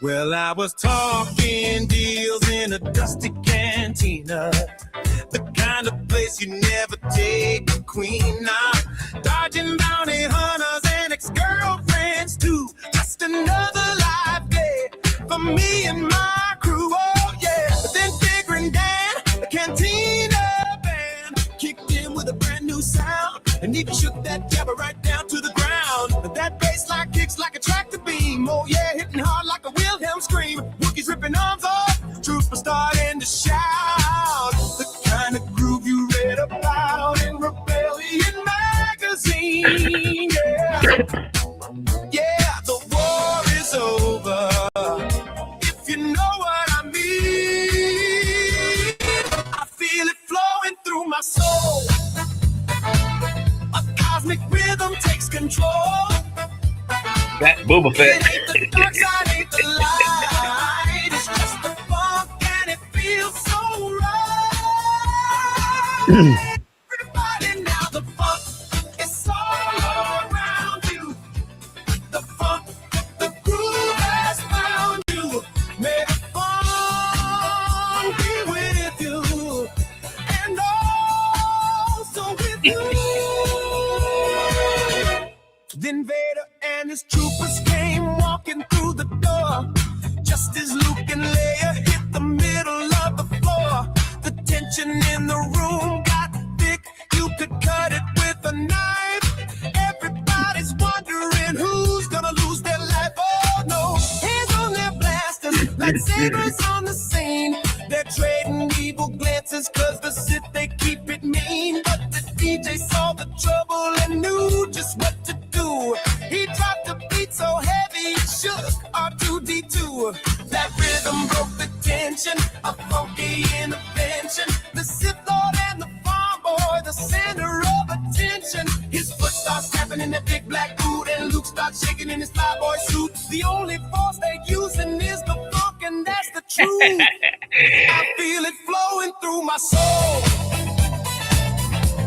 Well, I was talking deals in a dusty cantina, the kind of place you never take a queen. Now, dodging bounty hunters and ex-girlfriends too. Just another life day for me and my crew. Oh yeah, but then figuring Dan, the cantina band, kicked in with a brand new sound, and even shook that jabber right down to the ground. But that bass line kicks like a tractor beam. Oh yeah, hitting hard like a Wilhelm scream. Wookiees ripping arms off, troopers starting to shout. The kind of groove you read about in Rebellion magazine. Yeah, yeah, the war is over, if you know what I mean. I feel it flowing through my soul. A cosmic rhythm takes control. That Boba Fett. It ain't the dark side, ain't the light. It's just the funk and it feels so right. Everybody now, the funk is all around you. The funk, the groove has found you. May the funk be with you and also with you. Then Vader and his troopers came walking through the door, just as Luke and Leia hit the middle of the floor. The tension in the room got thick, you could cut it with a knife. Everybody's wondering who's gonna lose their life. Oh no, hands on their blasters, lightsabers on the scene. They're trading evil glances cause the Sith, they keep it mean. But the DJ saw the trouble and knew just what to do. He dropped a beat so heavy it shook R2-D2. That rhythm broke the tension, a funky intervention. The Sith Lord and the farm boy, the center of attention. His foot starts tapping in that big black boot, and Luke starts shaking in his flyboy suit. The only force they're using is the funk, and that's the truth. I feel it flowing through my soul.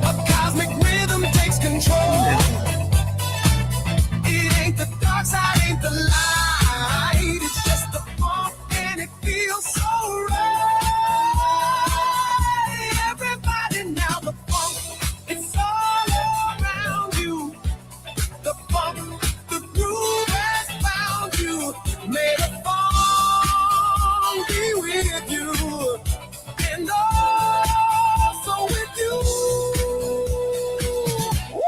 A cosmic rhythm takes control. It ain't the dark side, ain't the light. It's just the funk and it feels so right. Everybody now, the funk, it's all around you. The funk, the groove has found you. May the funk be with you and also with you. Woo!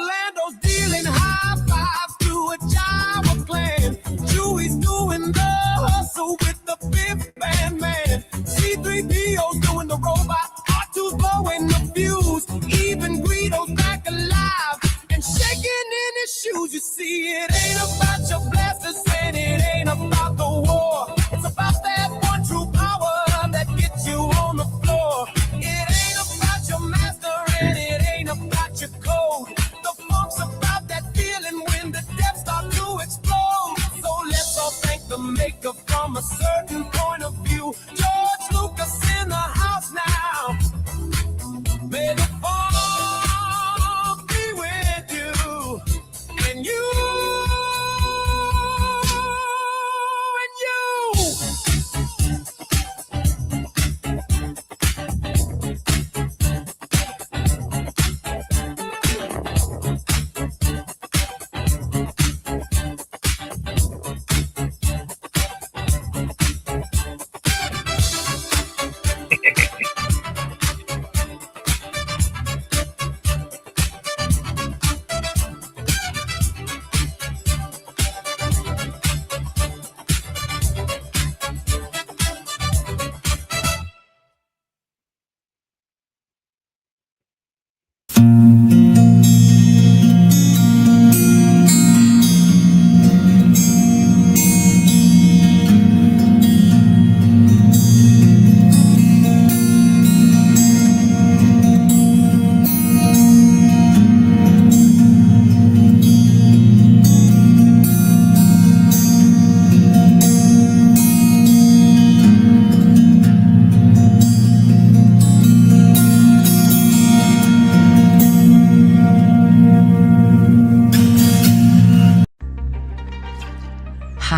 Lando's dealing high fives to a Java clan. Chewie's doing the hustle with the fifth band man. C-3PO's doing the robot. R2's blowing the fuse. Even Guido's back alive and shaking in his shoes. You see, it ain't about your blasters and it ain't about the war. It's about that one true power that gets you on the floor. It ain't about your master and it ain't about your code. The funk's about that feeling when the depths start to explode. So let's all thank the maker from a certain point of view. George Lucas in the house now. May the funk be with you and you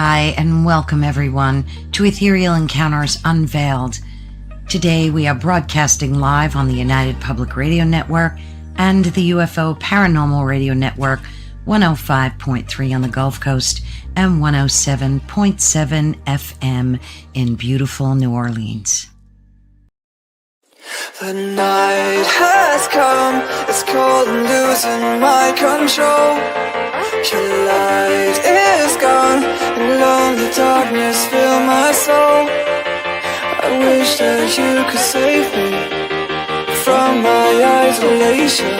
Hi, and welcome everyone to Ethereal Encounters Unveiled. Today we are broadcasting live on the United Public Radio Network and the UFO Paranormal Radio Network, 105.3 on the Gulf Coast and 107.7 FM in beautiful New Orleans. The night has come, it's cold and losing my control. Your light is gone, and lonely darkness fill my soul. I wish that you could save me from my isolation.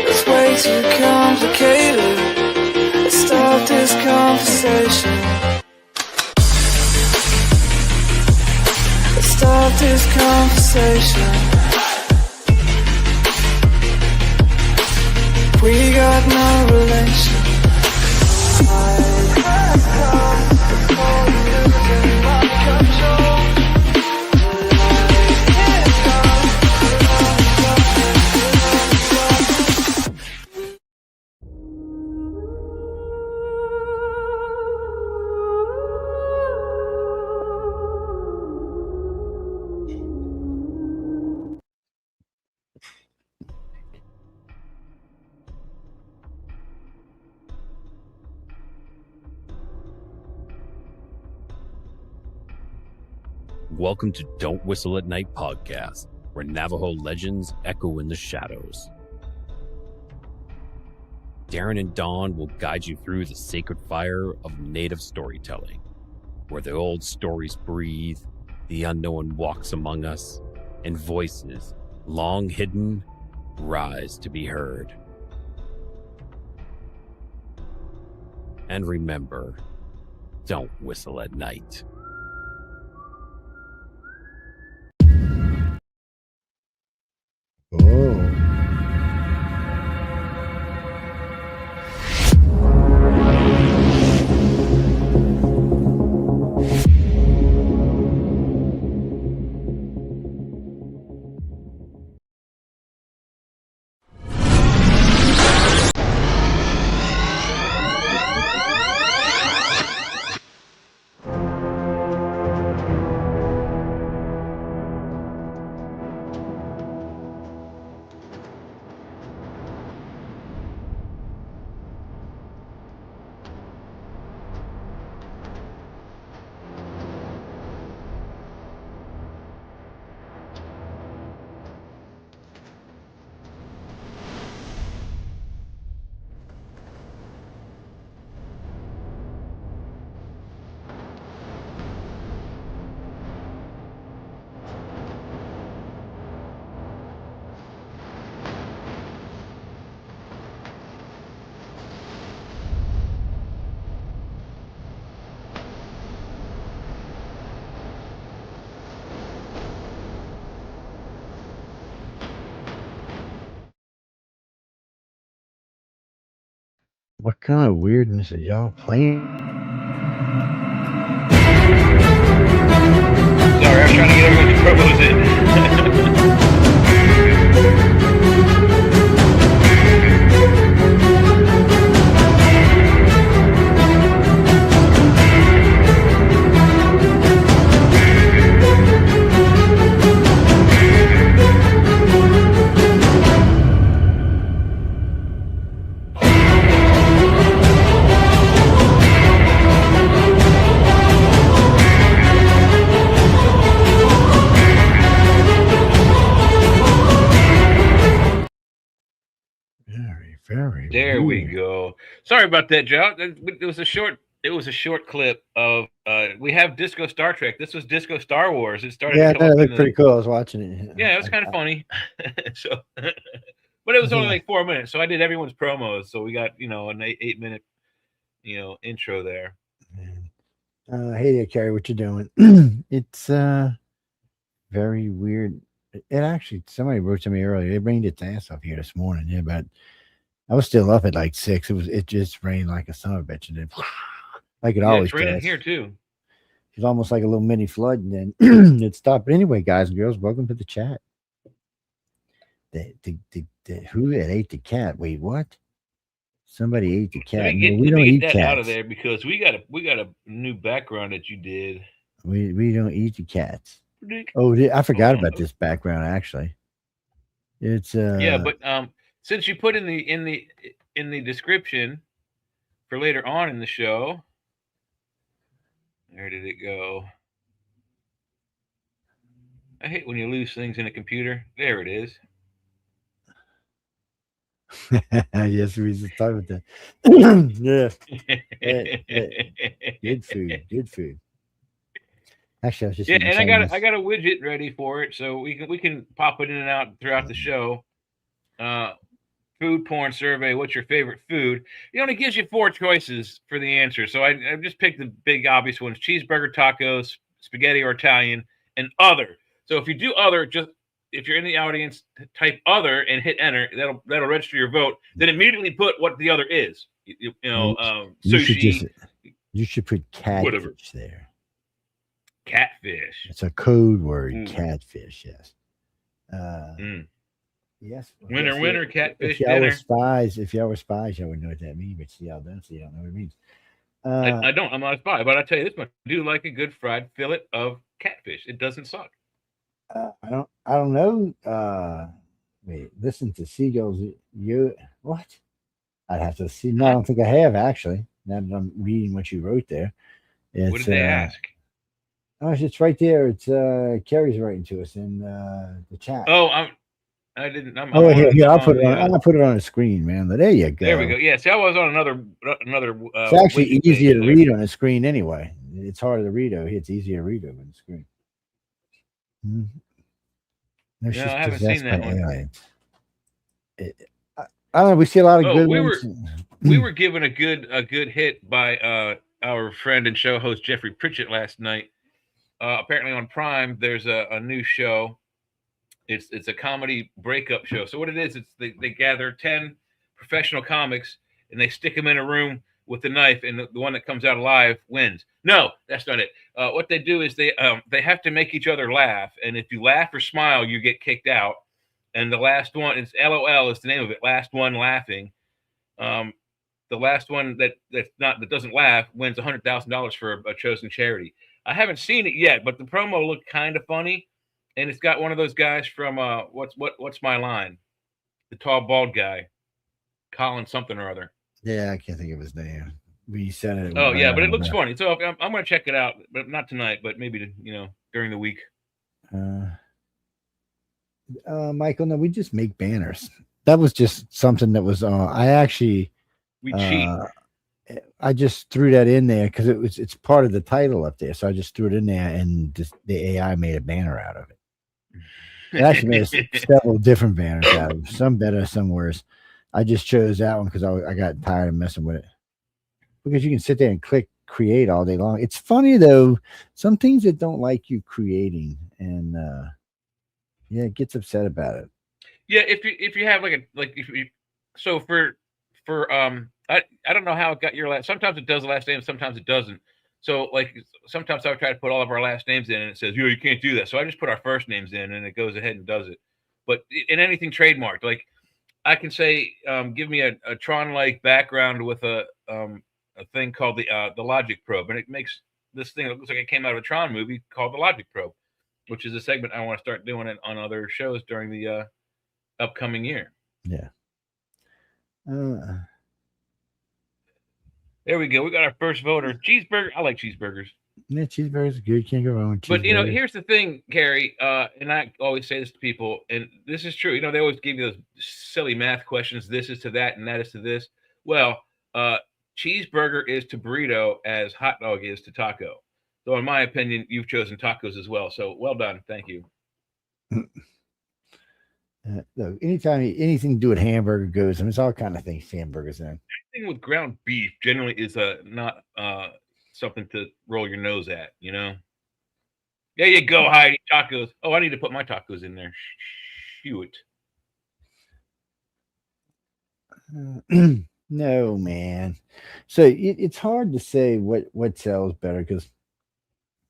It's way too complicated. Let's start this conversation. Let's start this conversation. We got no relation. I have come for losing my control. Welcome to Don't Whistle at Night podcast, where Navajo legends echo in the shadows. Darren and Dawn will guide you through the sacred fire of native storytelling, where the old stories breathe, the unknown walks among us, and voices, long hidden, rise to be heard. And remember, don't whistle at night. Oh. What kind of weirdness are y'all playing? Sorry, I was trying to get everyone to propose it. Very There we weird. go. Sorry about that, Joe. It was a short. It was a short clip of. We have Disco Star Trek. This was Disco Star Wars. It started Yeah, to come no, up it in looked the. pretty cool. I was watching it. Yeah, it was kind of funny. So, but it was only like 4 minutes. So I did everyone's promos. So we got an 8 minute intro there. Hey there, Carrie, what you doing? It's very weird. It actually, somebody wrote to me earlier. It rained its ass off here this morning. Yeah, but I was still up at like 6. It just rained like a son of a bitch, and then like it Yeah, always it's raining does. here too. It's almost like a little mini flood, and then it stopped. But anyway, guys and girls, welcome to the chat. The who that ate the cat? Wait, what? Somebody ate the Let cat. me No, get we let don't me eat get that out of cats. there because we got a new background that you did. We don't eat the cats. Dick. Oh, I Hold forgot on. about this background. Actually, it's Yeah, but since you put in the description for later on in the show, where did it go? I hate when you lose things in a computer. There it is. yes, we just talked about that. yeah, good food, good food. Actually, I was just Yeah, eating and I Chinese. got a widget ready for it, so we can pop it in and out throughout the show. Uh, food porn survey. What's your favorite food? It only gives you 4 choices for the answer, so I just picked the big obvious ones: cheeseburger, tacos, spaghetti or Italian, and other. So if you do other, just if you're in the audience, type other and hit enter. That'll register your vote. Then immediately put what the other is. You should just Sushi, you should put whatever. catfish there. Catfish. It's a code word, Ooh. catfish. Yes. Mm. Yes. Well, Winner, yes, winner, if catfish y'all were dinner. spies, y'all would know what that means. But see, y'all don't. See, y'all know what it means. I don't. I'm not a spy, but I tell you this much: I do like a good fried fillet of catfish. It doesn't suck. I don't. I don't know. Wait. Listen to seagulls. You what? I'd have to see. No, I Huh? don't think I have actually. Now that I'm reading what you wrote there, What it's did they ask? oh, it's right there. It's Carrie's writing to us in the chat. Oh, I didn't. I'm Oh, here, I'm I'll put on it on. the. I'll put it on the screen, man. There you There we go. go. Yeah. See, I was on another It's actually widget easier page to there. read on a screen anyway. It's harder to read over here. It's easier to read over the screen. Mhm. No, No, she's I haven't seen possessed by that one. aliens. I don't know. We see a lot of Oh, good ones. we were given a good hit by our friend and show host Jeffrey Pritchett last night. Apparently on Prime, there's a new show. It's a comedy breakup show. So what it is, it's they gather 10 professional comics and they stick them in a room with a knife, and the one that comes out alive wins. No, that's not it. What they do is they have to make each other laugh, and if you laugh or smile, you get kicked out. And the last one, it's LOL is the name of it. Last one laughing. Um, the last one that doesn't laugh wins $100,000 for a chosen charity. I haven't seen it yet, but the promo looked kind of funny, and it's got one of those guys from what's my line, the tall bald guy, Colin something or other. Yeah, I can't think of his name. We said it. Oh yeah, but it looks funny. So I'm going to check it out, but not tonight, but maybe during the week. Michael, no, we just make banners. That was just something that was. I actually. We cheat. I just threw that in there because it's part of the title up there. So I just threw it in there, and the AI made a banner out of it. It actually made several different banners out of it. Some better, some worse. I just chose that one because I got tired of messing with it. Because you can sit there and click create all day long. It's funny though, some things that don't like you creating, and yeah, it gets upset about it. Yeah, if you have if you so for I don't know how it got your last. Sometimes it does the last name, sometimes it doesn't. So like sometimes I try to put all of our last names in, and it says you can't do that. So I just put our first names in, and it goes ahead and does it. But in anything trademarked, like I can say, give me a Tron-like background with a thing called the Logic Probe, and it makes this thing that looks like it came out of a Tron movie called the Logic Probe, which is a segment I want to start doing it on other shows during the upcoming year. Yeah. There we go. We got our first voter. Cheeseburger. I like cheeseburgers. Yeah, cheeseburgers are good. Can't go wrong with But cheeseburgers. here's the thing, Carrie, and I always say this to people, and this is true. They always give you those silly math questions. This is to that, and that is to this. Well, cheeseburger is to burrito as hot dog is to taco. So, in my opinion, you've chosen tacos as well. So, well done. Thank you. Look, anytime anything to do with hamburger goes, I mean, it's all kind of things hamburgers in. Anything with ground beef generally is not something to roll your nose at. There you go, Heidi. Tacos. Oh, I need to put my tacos in there. Shoot. No, man. So it's hard to say what sells better because,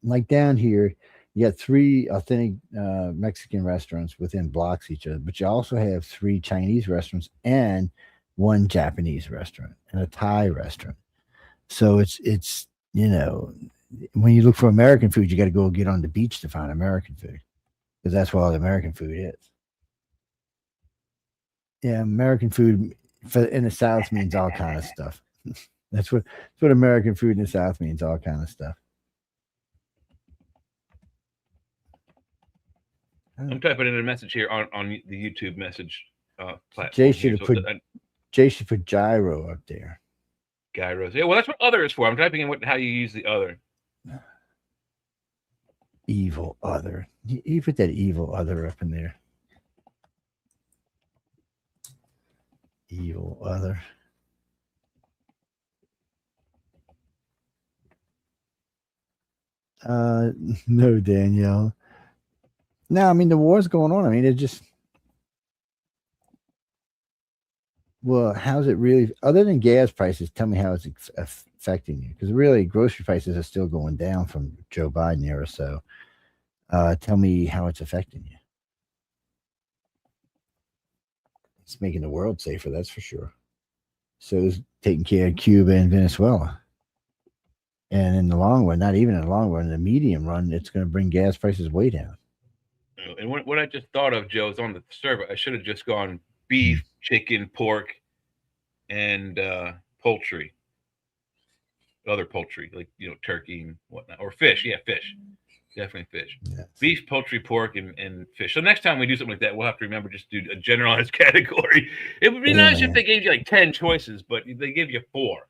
like down here, you got 3 authentic Mexican restaurants within blocks of each other, but you also have 3 Chinese restaurants and one Japanese restaurant and a Thai restaurant. So it's when you look for American food, you got to go get on the beach to find American food because that's where all the American food is. Yeah, American food in the South means all kind of stuff. That's what American food in the South means, all kind of stuff. I'm typing in a message here on the YouTube message platform. Jay should put gyro up there. Gyros. Yeah, well, that's what other is for. I'm typing in how you use the other. Evil other. You put that evil other up in there. Evil other. No, Danielle. No, I mean the war's going on. I mean, it just. Well, how's it really? Other than gas prices, tell me how it's affecting you. Because really, grocery prices are still going down from Joe Biden era. So, tell me how it's affecting you. It's making the world safer, that's for sure. So it's taking care of Cuba and Venezuela. And in the long run, not even in the long run, in the medium run, it's going to bring gas prices way down. And what I just thought of, Joe, is on the server. I should have just gone beef, chicken, pork, and poultry. Other poultry, like turkey and whatnot, or fish. Yeah, fish. Definitely fish. Yes. Beef, poultry, pork, and fish. So next time we do something like that, we'll have to remember just to do a generalized category. It would be nice if they gave you like 10 choices, but they give you 4.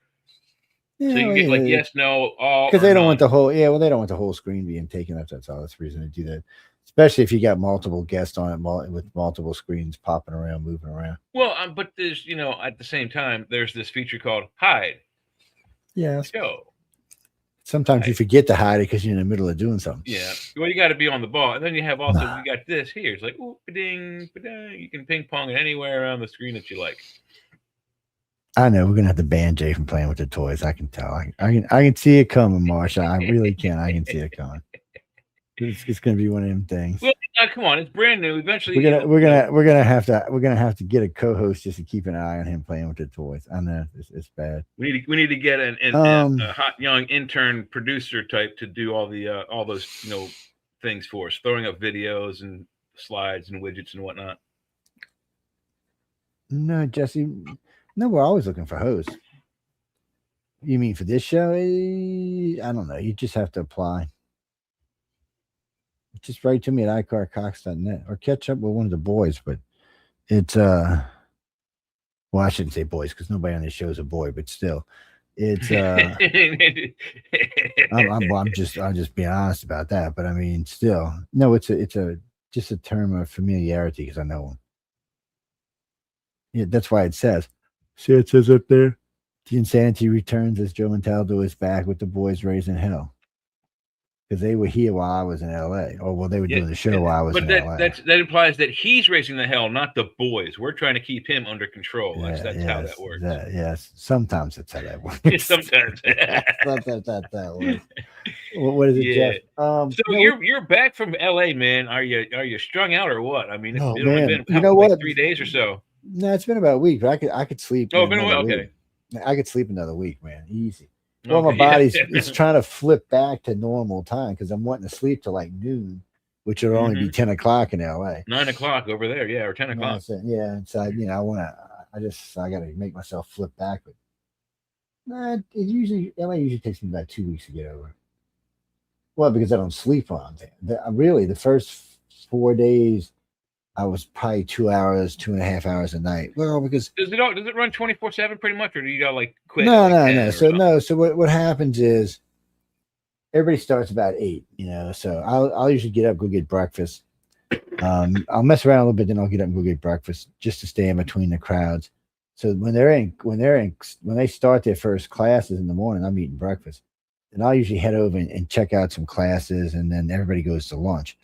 Yeah, so you can get like yes, no, all. Because they don't want the whole. Yeah, well, they don't want the whole screen being taken up. That's all. That's the reason to do that. Especially if you got multiple guests on it with multiple screens popping around, moving around. Well, but there's at the same time there's this feature called hide. Yeah. Show. Sometimes you forget to hide it because you're in the middle of doing something. Yeah. Well, you got to be on the ball. And then you have also, you got this here. It's like, ooh, ba-ding, ba-ding. You can ping pong it anywhere around the screen that you like. I know. We're going to have to ban Jay from playing with the toys. I can tell. I can see it coming, Marsha. I really can. I can see it coming. It's going to be one of them things. Well, come on. It's brand new. Eventually, we're gonna have to get a co-host just to keep an eye on him playing with the toys. I know it's bad. We need to get a hot young intern producer type to do all those things for us, throwing up videos and slides and widgets and whatnot. No, Jesse. No, we're always looking for hosts. You mean for this show? I don't know. You just have to apply. Just write to me at icarcox.net or catch up with one of the boys. But it's well, I shouldn't say boys because nobody on this show is a boy, but still, it's I'm just being honest about that. But I mean, still, no, it's just a term of familiarity because I know him. Yeah, that's why it says. See, it says up there, the insanity returns as Joe Montaldo is back with the boys raising hell. Because they were here while I was in LA. Or well, they were doing the show while I was in LA. That implies that he's raising the hell, not the boys. We're trying to keep him under control. That's how that works. Yes. Sometimes that's how that works. Sometimes. Sometimes that works. What is it, Jeff? So you're back from LA, man. Are you strung out or what? I mean, it's only been like 3 days or so. No, it's been about a week, but I could sleep. Oh, been a week. Okay. I could sleep another week, man. Easy. Well, my body's it's trying to flip back to normal time because I'm wanting to sleep till like noon, which will only be 10 o'clock in LA. 9 o'clock over there, or 10 o'clock. Yeah, so I got to make myself flip back. But LA usually takes me about 2 weeks to get over. Well, because I don't sleep on there. Really, the first 4 days, I was probably 2.5 hours a night. Well, because does it run 24/7 pretty much, or do you got like quit? No. So what happens is everybody starts about 8. So I'll usually get up, go get breakfast. I'll mess around a little bit, then I'll get up and go get breakfast just to stay in between the crowds. So when they start their first classes in the morning, I'm eating breakfast, and I'll usually head over and check out some classes, and then everybody goes to lunch.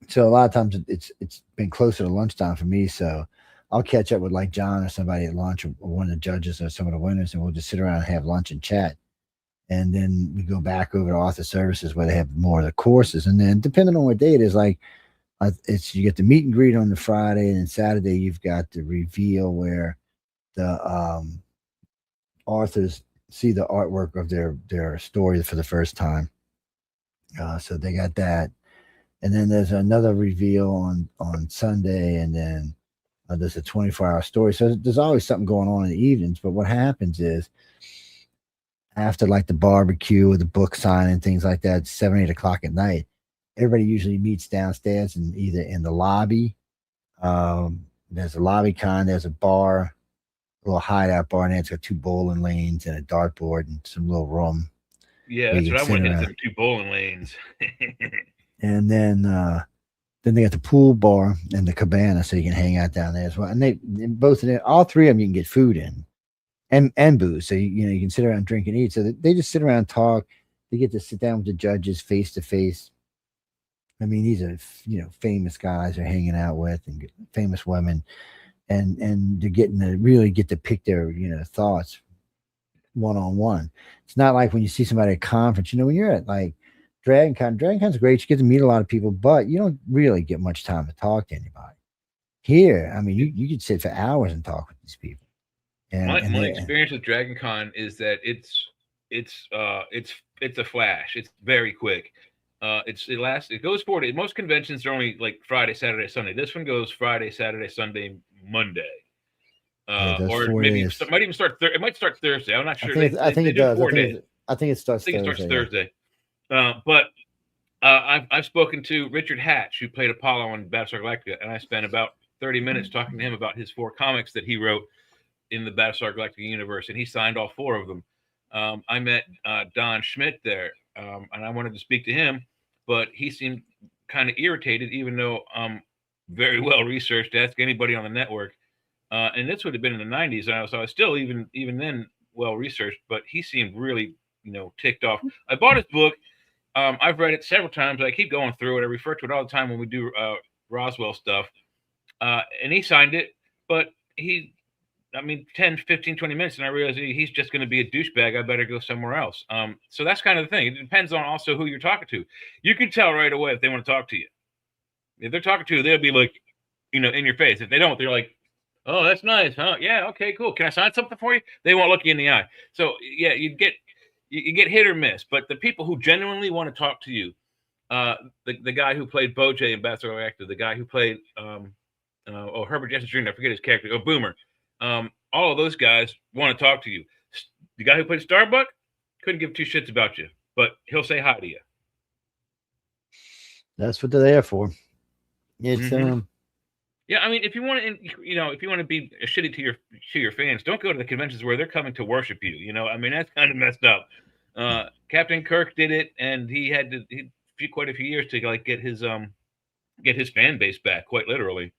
So a lot of times it's been closer to lunchtime for me. So I'll catch up with like John or somebody at lunch or one of the judges or some of the winners, and we'll just sit around and have lunch and chat. And then we go back over to author services where they have more of the courses. And then depending on what day it is, like you get the meet and greet on the Friday, and then Saturday you've got the reveal where the authors see the artwork of their story for the first time. So they got that, and then there's another reveal on Sunday, and then there's a 24-hour story. So there's always something going on in the evenings. But what happens is after like the barbecue or the book signing, things like that, 7, 8 o'clock at night, everybody usually meets downstairs and either in the lobby. There's a lobby con, there's a bar, a little hideout bar, and it's got 2 bowling lanes and a dartboard and some little room. Yeah, where that's you what I can went sit into, around. them 2 bowling lanes. And then they got the pool bar and the cabana, so you can hang out down there as well. And they both of them, all three of them, you can get food in and booze, so you can sit around, drink, and eat. So they just sit around, talk. They get to sit down with the judges face to face. I mean, these are famous guys they're hanging out with and famous women, and they're getting to really get to pick their thoughts one on one. It's not like when you see somebody at a conference. When you're at like Dragon Con's great. You get to meet a lot of people, but you don't really get much time to talk to anybody. Here, I mean, you could sit for hours and talk with these people. And My they experience with Dragon Con is that it's a flash. It's very quick. It goes 4 days. Most conventions are only like Friday, Saturday, Sunday. This one goes Friday, Saturday, Sunday, Monday. Those Or 4 days. might even start. It might start Thursday. I'm not sure. I think They it do does. 4 days. I think it starts I think it starts Thursday. Thursday. But I've spoken to Richard Hatch, who played Apollo on Battlestar Galactica, and I spent about 30 minutes talking to him about his 4 comics that he wrote in the Battlestar Galactica universe, and he signed all 4 of them. I met Don Schmidt there, and I wanted to speak to him, but he seemed kind of irritated, even though I'm very well researched. Ask anybody on the network, and this would have been in the 90s, so I was still even then well researched. But he seemed really ticked off. I bought his book. I've read it several times. I keep going through it. I refer to it all the time when we do Roswell stuff. And he signed it, but 10, 15, 20 minutes, and I realized he's just going to be a douchebag. I better go somewhere else. So that's kind of the thing. It depends on also who you're talking to. You can tell right away if they want to talk to you. If they're talking to you, they'll be like, in your face. If they don't, they're like, oh, that's nice, huh? Yeah, okay, cool. Can I sign something for you? They won't look you in the eye. So yeah, you get hit or miss. But the people who genuinely want to talk to you, the guy who played Bojay in Battlestar Galactica, the guy who played Herbert Jesse Jr., I forget his character, Boomer. All of those guys want to talk to you. The guy who played Starbuck couldn't give 2 shits about you, but he'll say hi to you. That's what they're there for. It's Yeah, I mean, if you want to be shitty to your fans, don't go to the conventions where they're coming to worship you. I mean, that's kind of messed up. Captain Kirk did it, and he had to quite a few years to like get his fan base back, quite literally.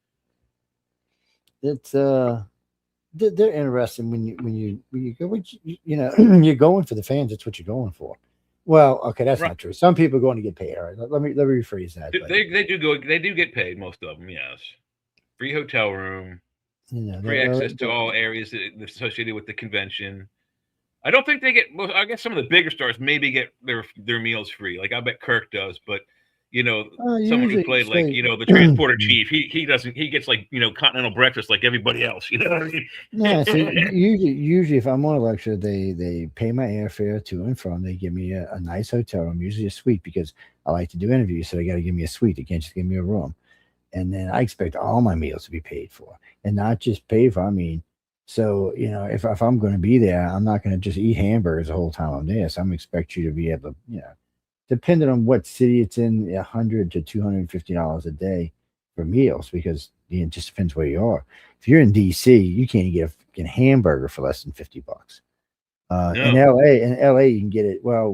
It's they're interesting when you go. You're going for the fans. That's what you're going for. Well, okay, that's Right. not true. Some people are going to get paid. All right, let me rephrase that. They do get paid, most of them. Yes, free hotel room, free access to all areas associated with the convention. I don't think they get. Well, I guess some of the bigger stars maybe get their meals free. Like I bet Kirk does, but someone who played like the transporter chief, he doesn't. He gets like continental breakfast like everybody else. You know what I mean? No, see, usually if I'm on a lecture, they pay my airfare to and from. They give me a nice hotel room, usually a suite, because I like to do interviews, so they got to give me a suite. They can't just give me a room. And then I expect all my meals to be paid for, and not just paid for. I mean, so if I'm going to be there, I'm not going to just eat hamburgers the whole time I'm there. So I'm expect you to be able to, depending on what city it's in, $100 to $250 a day for meals, because it just depends where you are. If you're in DC, you can't get a hamburger for less than $50. No. In LA, you can get it. Well,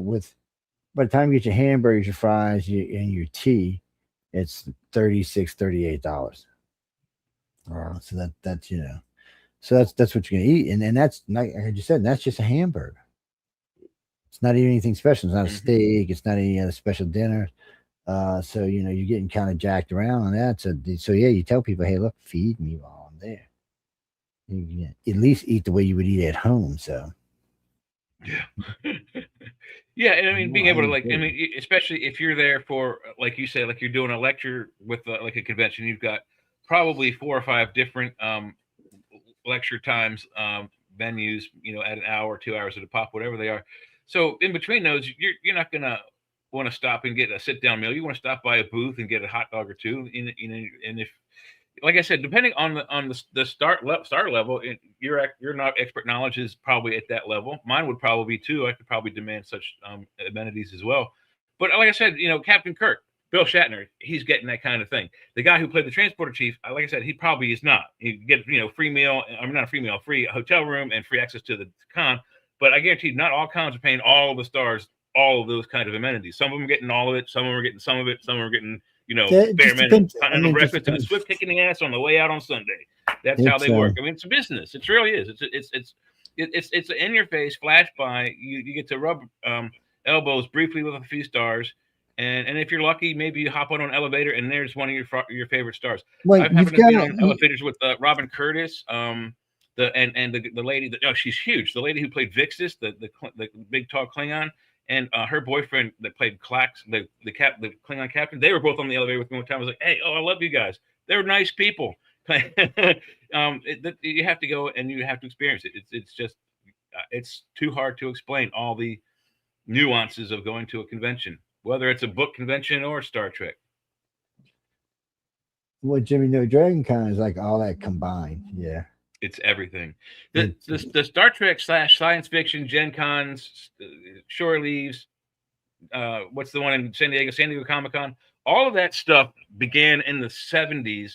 by the time you get your hamburgers, your fries, and your tea, it's $36, $38. So that's so that's what you're gonna eat, and that's like I just said, that's just a hamburger. It's not even anything special. It's not a steak. It's not any other special dinner. So you're getting kind of jacked around on that. So yeah, you tell people, hey, look, feed me while I'm there. You at least eat the way you would eat at home. So yeah, yeah, and I mean, being able to especially if you're there for, like you say, like you're doing a lecture with like a convention, you've got probably 4 or 5 different lecture times, venues, at an hour, 2 hours at a pop, whatever they are. So in between those, you're not gonna want to stop and get a sit down meal. You want to stop by a booth and get a hot dog or two. And if, like I said, depending on the start level, your not expert knowledge is probably at that level. Mine would probably be too. I could probably demand such amenities as well. But like I said, Captain Kirk, Bill Shatner, he's getting that kind of thing. The guy who played the transporter chief, like I said, he probably is not. You get free meal. I'm not a free meal, free hotel room and free access to the con. But I guarantee not all cons are paying all of the stars all of those kind of amenities. Some of them are getting all of it. Some of them are getting some of it. Some are getting bare minimum continental breakfast and a swift kick in the ass on the way out on Sunday. That's how they work. I mean, it's a business. It really is. It's an in your face flash by. You get to rub elbows briefly with a few stars, and if you're lucky, maybe you hop on an elevator and there's one of your favorite stars. I've happened to be on elevators with Robin Curtis. The lady she's huge. The lady who played Vixis, the big tall Klingon. And her boyfriend that played Klax, the Klingon captain, they were both on the elevator with me one time. I was like, "Hey, I love you guys. They're nice people." You have to go and you have to experience it. It's just it's too hard to explain all the nuances of going to a convention, whether it's a book convention or Star Trek. Well, Jimmy, no, Dragon Con is like all that combined. Yeah. It's everything. The Star Trek / science fiction Gen Cons, Shore Leaves, what's the one in San Diego Comic Con? All of that stuff began in the 70s.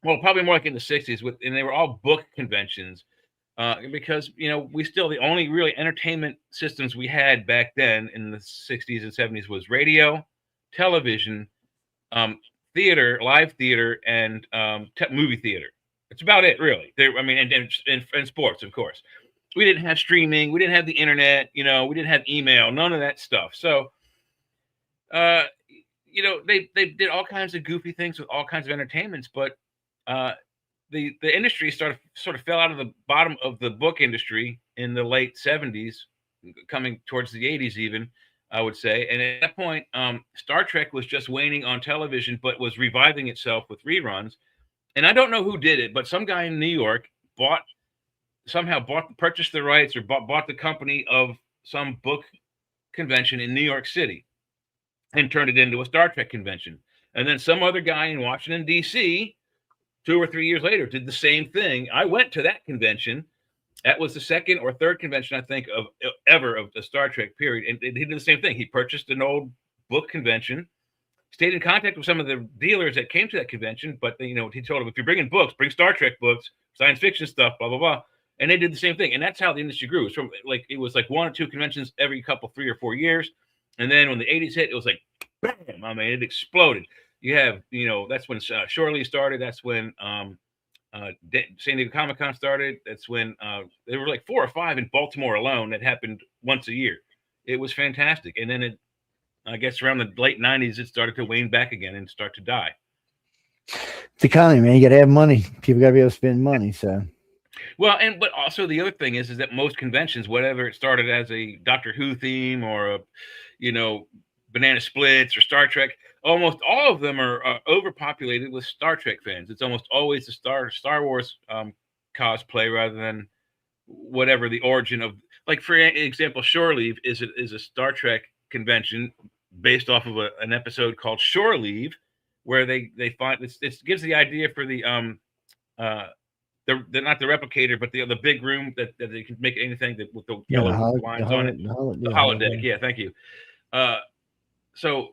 Well, probably more like in the 60s, and they were all book conventions because we still the only really entertainment systems we had back then in the 60s and 70s was radio, television, theater, live theater, and movie theater. It's about it, really. And sports, of course. We didn't have streaming. We didn't have the internet. We didn't have email. None of that stuff. So, they did all kinds of goofy things with all kinds of entertainments. But the industry sort of fell out of the bottom of the book industry in the late 70s, coming towards the 80s even, I would say. And at that point, Star Trek was just waning on television, but was reviving itself with reruns. And I don't know who did it, but some guy in New York purchased the rights or bought the company of some book convention in New York City and turned it into a Star Trek convention. And then some other guy in Washington, D.C., 2 or 3 years later, did the same thing. I went to that convention. That was the second or third convention, I think, of the Star Trek period. And he did the same thing. He purchased an old book convention, stayed in contact with some of the dealers that came to that convention, but he told them, if you're bringing books, bring Star Trek books, science fiction stuff, blah blah blah, and they did the same thing. And that's how the industry grew. It was like 1 or 2 conventions every 3 or 4 years, and then when the 80s hit, it was like bam! I mean, it exploded. You have that's when Shore Leave started. That's when San Diego Comic Con started. That's when there were like 4 or 5 in Baltimore alone that happened once a year. It was fantastic, and then I guess around the late 90s, it started to wane back again and start to die. It's the economy, man. You got to have money. People got to be able to spend money. So, well, but also the other thing is that most conventions, whatever it started as a Doctor Who theme or Banana Splits or Star Trek, almost all of them are overpopulated with Star Trek fans. It's almost always the Star Wars cosplay rather than whatever the origin of. Like for example, Shore Leave is a Star Trek convention based off of an episode called Shore Leave, where they find this gives the idea for the not the replicator, but the big room that they can make anything with the yellow lines on it. The holodeck. Yeah, thank you. So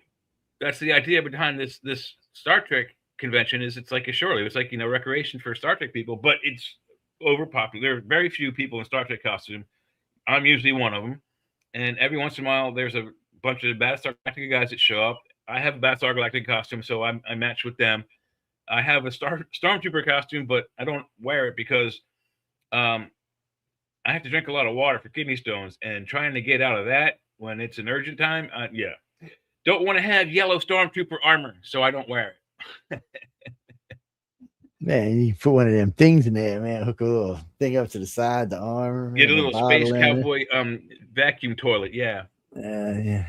that's the idea behind this Star Trek convention. It's like a Shore Leave. It's like recreation for Star Trek people, but it's overpopulated. There are very few people in Star Trek costume. I'm usually one of them, and every once in a while there's a bunch of Battlestar Galactica guys that show up. I have a Battlestar Galactica costume, so I match with them. I have a Stormtrooper costume, but I don't wear it because I have to drink a lot of water for kidney stones, and trying to get out of that when it's an urgent time, don't want to have yellow Stormtrooper armor, so I don't wear it. Man, you put one of them things in there, man. Hook a little thing up to the side, the armor. Get a little space cowboy vacuum toilet, yeah. Yeah.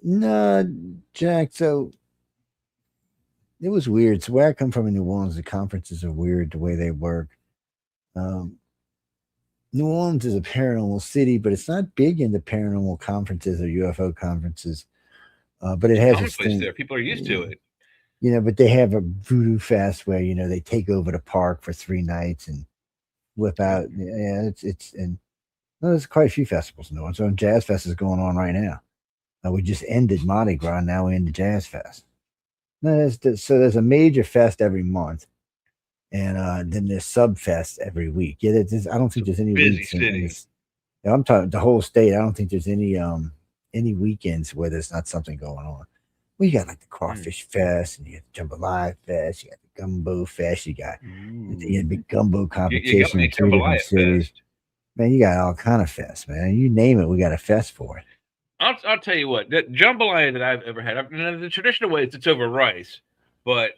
No, Jack. So it was weird. So where I come from in New Orleans, the conferences are weird the way they work. Um, New Orleans is a paranormal city, but it's not big into paranormal conferences or UFO conferences. But it It's has its commonplace thing, there. People are used to it. But they have a voodoo fest where they take over the park for 3 nights and whip Yeah. out. Yeah, it's and well, there's quite a few festivals in New Orleans. So Jazz Fest is going on right now. We just ended Mardi Gras. Now we're into Jazz Fest. No, so there's a major fest every month, and then there's sub fest every week. Yeah, I don't think there's any Busy weeks in city. this. I'm talking the whole state. I don't think there's any weekends where there's not something going on. Well, you got like the Mm. Crawfish Fest, and you got the Jambalaya Fest, you got the Gumbo Fest, you got the Ooh. big gumbo You got competition me in three different jambalaya cities. fest. Man, you got all kind of fests, man. You name it, we got a fest for it. I'll tell you what, the jambalaya that I've ever had, the traditional way it's over rice, but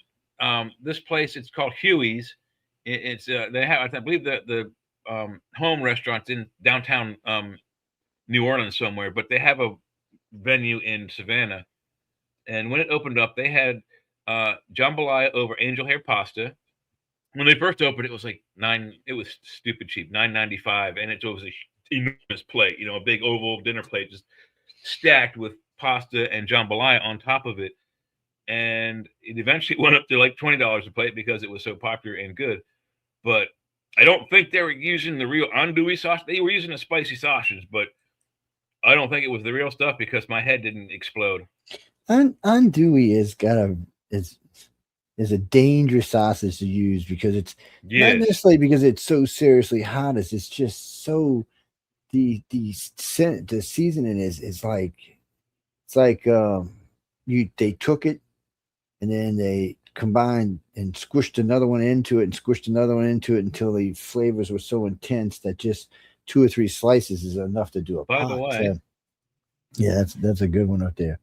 this place it's called Huey's. It's they have I believe the home restaurants in downtown New Orleans somewhere, but they have a venue in Savannah. And when it opened up, they had jambalaya over angel hair pasta. When they first opened, it was like nine. It was stupid cheap, $9.95, and it was a enormous plate. A big oval dinner plate, just stacked with pasta and jambalaya on top of it. And it eventually went up to like $20 a plate because it was so popular and good. But I don't think they were using the real andouille sauce. They were using a spicy sausage, but I don't think it was the real stuff because my head didn't explode. Andouille is is a dangerous sausage to use because it's not Yes, necessarily because it's so seriously hot. It's just so the seasoning is like it's like they took it and then they combined and squished another one into it and squished another one into it until the flavors were so intense that just 2 or 3 slices is enough to do a by the pot. way. So yeah, that's a good one up there.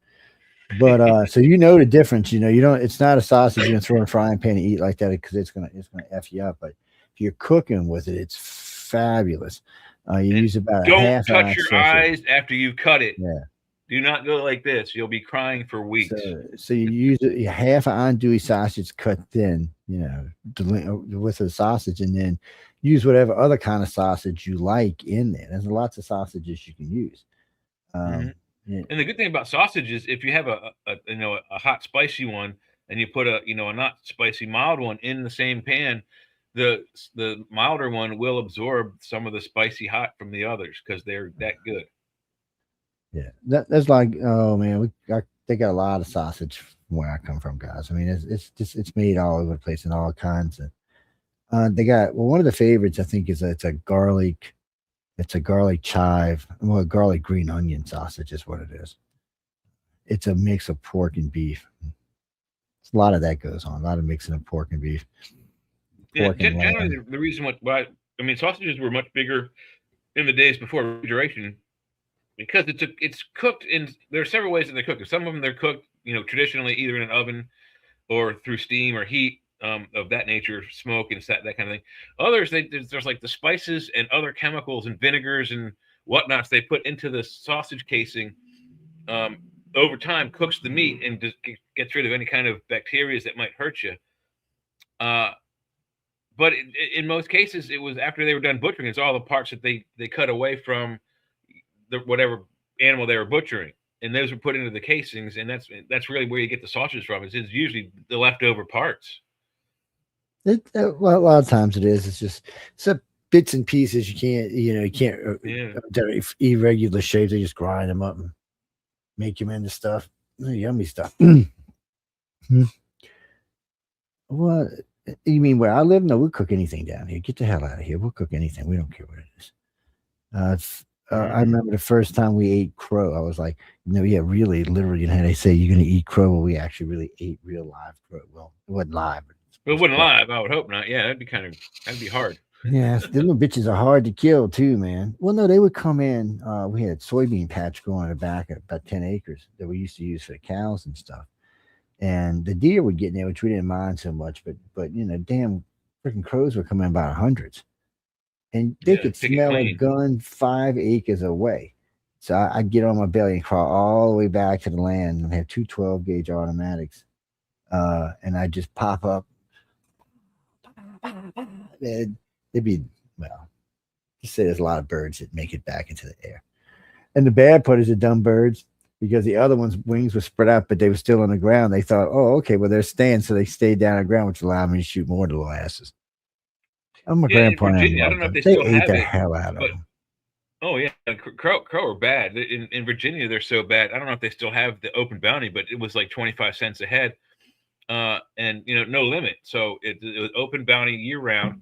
But so the difference, you don't. It's not a sausage you're gonna throw in a frying pan and eat like that because it's gonna f you up. But if you're cooking with it, it's fabulous. You And use about a don't half touch ounce your sachet. eyes after you cut it. Yeah. Do not go like this. You'll be crying for So weeks. so you use half an andouille sausage cut thin, the width of the sausage, and then use whatever other kind of sausage you like in there. There's lots of sausages you can use. Hmm. Um, yeah, And the good thing about sausage is if you have a hot spicy one and you put a not spicy mild one in the same pan, the milder one will absorb some of the spicy hot from the others because they're that good. yeah. That's like, oh man, they got a lot of sausage from where I come from, guys. I mean, it's just it's made all over the place and all kinds of. They got one of the favorites I think is it's a garlic chive, well, garlic green onion sausage is what it is. It's a mix of pork and beef. A lot of that goes on. A lot of mixing of pork and beef, Yeah, pork and generally lamb. the reason why I mean sausages were much bigger in the days before refrigeration because it's cooked in there are several ways that they cook it. Some of them they're cooked traditionally either in an oven or through steam or heat of that nature, smoke and that kind of thing. Others, there's like the spices and other chemicals and vinegars and whatnots they put into the sausage casing. Um, over time, cooks the meat and just gets rid of any kind of bacteria that might hurt you. Uh, but in most cases, it was after they were done butchering. It's all the parts that they cut away from whatever animal they were butchering, and those were put into the casings, and that's really where you get the sausage from. It's usually the leftover parts. Well, a lot of times it is. It's just some bits and pieces. You can't Yeah. they're irregular shapes. They just grind them up and make them into stuff. Yummy stuff. Hmm. What you mean? Where I live? No, we'll cook anything down here. Get the hell out of here. We'll cook anything. We don't care what it is. I Mm. remember the first time we ate crow. I was like, yeah, really, literally. How they say you're going to eat crow? Well, we actually really ate real live crow. Well, it wasn't live, but But it it was wouldn't crow. live. I would hope not. Yeah, that'd be hard. Yeah, the little bitches are hard to kill too, man. Well, no, they would come in. We had a soybean patch growing in the back of about 10 acres that we used to use for the cows and stuff. And the deer would get in there, which we didn't mind so much, but damn freaking crows would come in by hundreds. And they Yeah, could pick it smell a clean. gun 5 acres away. So I'd get on my belly and crawl all the way back to the land and have two 12 gauge automatics and I just pop up. It'd be, well, just say there's a lot of birds that make it back into the air. And the bad part is the dumb birds, because the other ones' wings were spread out, but they were still on the ground. They thought, oh, okay, well, they're staying, so they stayed down on the ground, which allowed me to shoot more of the little asses. Oh, my Yeah, in grandpa and them Virginia, I don't loved know if them. they They still ate have the it, hell out of but them. oh yeah, crow are bad. In Virginia, they're so bad. I don't know if they still have the open bounty, but it was like 25 cents a head, and no limit. So it was open bounty year round.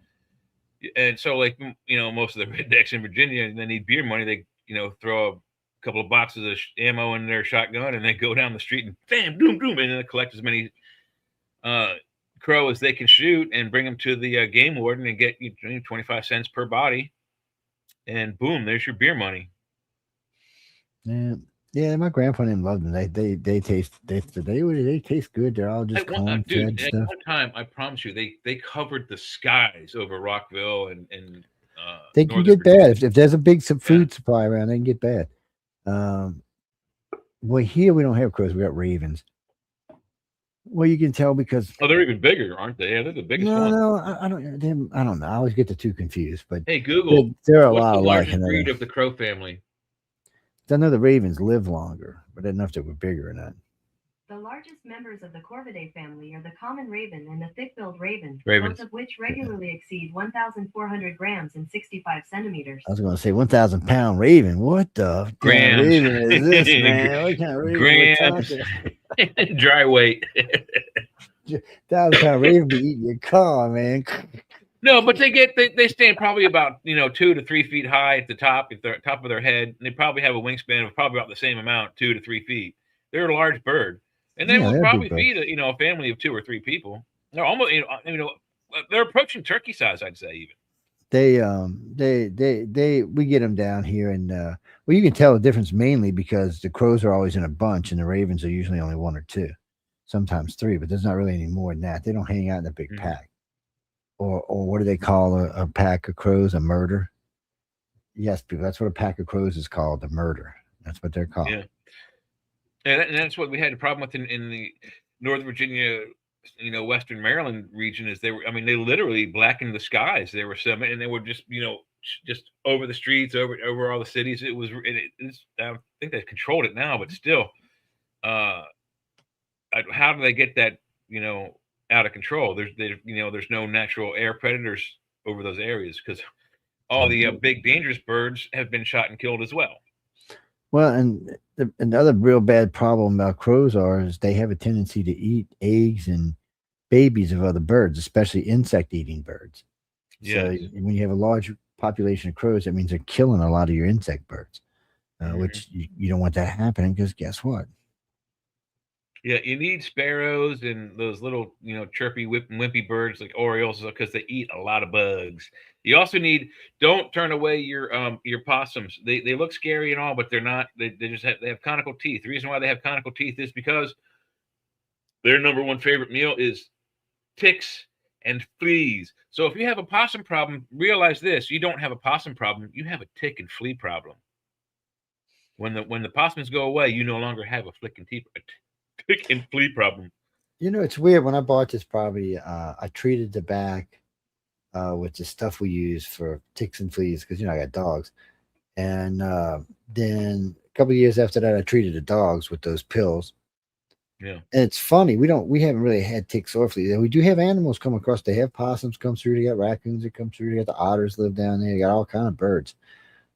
And so like most of the rednecks in Virginia, they need beer money. They throw a couple of boxes of ammo in their shotgun, and they go down the street and bam, boom, boom, and then they collect as many uh, crow as they can shoot and bring them to the game warden and get 25 cents per body, and boom, there's your beer money. Yeah, yeah. My grandpa and them loved them. They taste they taste good. They're all just corn Dude, fed at stuff. one time, I promise you, they covered the skies over Rockville and They can Northern get bad Virginia. if there's a big Yeah. food supply around. They can get bad. Um, well, here we don't have crows. We got ravens. Well, you can tell because Oh, they're even bigger, aren't they? Yeah, they're the biggest no, ones. no, I don't. I don't know. I always get the two confused, but Hey, Google, they're a what's lot the alike. largest And breed of the crow family? I know the ravens live longer, but I don't know if they were bigger or not. The largest members of the Corvidae family are the common raven and the thick-billed raven, Ravens. both of which regularly exceed 1,400 grams and 65 centimeters. I was going to say 1,000-pound raven. What the damn Grams. raven is this, man? What kind of raven we're Grams. talking? Dry weight. 1,000-pound raven be eating your car, man. No, but they stand probably about 2 to 3 feet high at the top, top of their head, and they probably have a wingspan of probably about the same amount, 2 to 3 feet. They're a large bird, and they Yeah, will they're probably big birds. feed a family of 2 or 3 people. They're almost they're approaching turkey size, I'd say even. We get them down here, and well, you can tell the difference mainly because the crows are always in a bunch, and the ravens are usually only one or two, sometimes three, but there's not really any more than that. They don't hang out in a big Mhm. pack. Or what do they call a pack of crows? A murder? Yes, people. That's what a pack of crows is called. A murder. That's what they're called. Yeah, and that's what we had a problem with in the Northern Virginia, Western Maryland region is they literally blackened the skies. There were some, and they were just over the streets, over all the cities. I think they've controlled it now, but still, how do they get that out of control? There's no natural air predators over those areas because all the big dangerous birds have been shot and killed as well. Well, and another real bad problem about crows is they have a tendency to eat eggs and babies of other birds, especially insect-eating birds. So Yes. when you have a large population of crows, that means they're killing a lot of your insect birds, which you don't want that happening because guess what? Yeah, you need sparrows and those little, chirpy, wimpy birds like orioles because they eat a lot of bugs. You also don't turn away your possums. They look scary and all, but they're not. They have conical teeth. The reason why they have conical teeth is because their number one favorite meal is ticks and fleas. So if you have a possum problem, realize this: you don't have a possum problem. You have a tick and flea problem. When the possums go away, you no longer have a tick and flea problem. It's weird. When I bought this property, I treated the back with the stuff we use for ticks and fleas because I got dogs, and then a couple of years after that, I treated the dogs with those pills. Yeah, and it's funny we haven't really had ticks or fleas. We do have animals come across. They have possums come through. They got raccoons that come through. They got the otters live down there. They got all kind of birds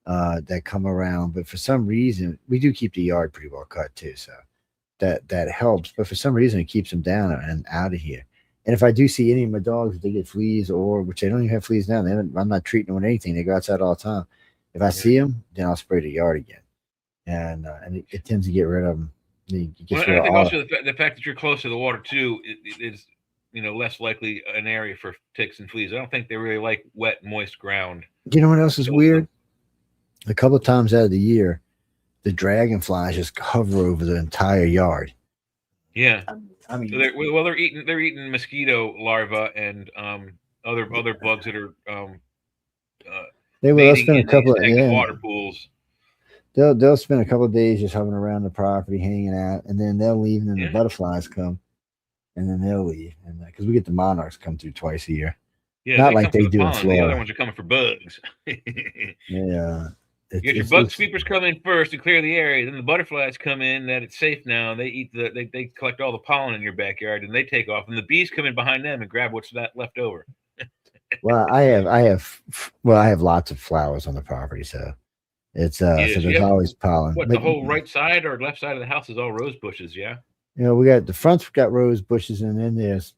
that come around. But for some reason, we do keep the yard pretty well cut too, so that helps. But for some reason, it keeps them down and out of here. And if I do see any of my dogs, if they get fleas, or which they don't even have fleas now, I'm not treating them with anything. They go outside all the time. If I see them, then I'll spray the yard again, and it tends to get rid of them. Well, I think also the fact that you're close to the water too is less likely an area for ticks and fleas. I don't think they really like wet, moist ground. You know what else is weird? A couple of times out of the year, the dragonflies just hover over the entire yard. Yeah, I mean, they're eating mosquito larvae and other bugs that are they'll spend a couple of water pools. They'll spend a couple of days just hovering around the property, hanging out, and then they'll leave, and then the butterflies come, and then they'll leave. And because we get the monarchs come through twice a year, Yeah, not they like come for they the do in pollen. The other Florida. ones are coming for bugs. Yeah, You get your bug sweepers come in first to clear the area. Then the butterflies come in that it's safe now. And they eat they collect all the pollen in your backyard and they take off. And the bees come in behind them and grab what's left over. well, I have lots of flowers on the property, so it's Yes, so you there's have always pollen. what But the whole right side or left side of the house is all rose bushes. Yeah. we got the front's got rose bushes, and then there's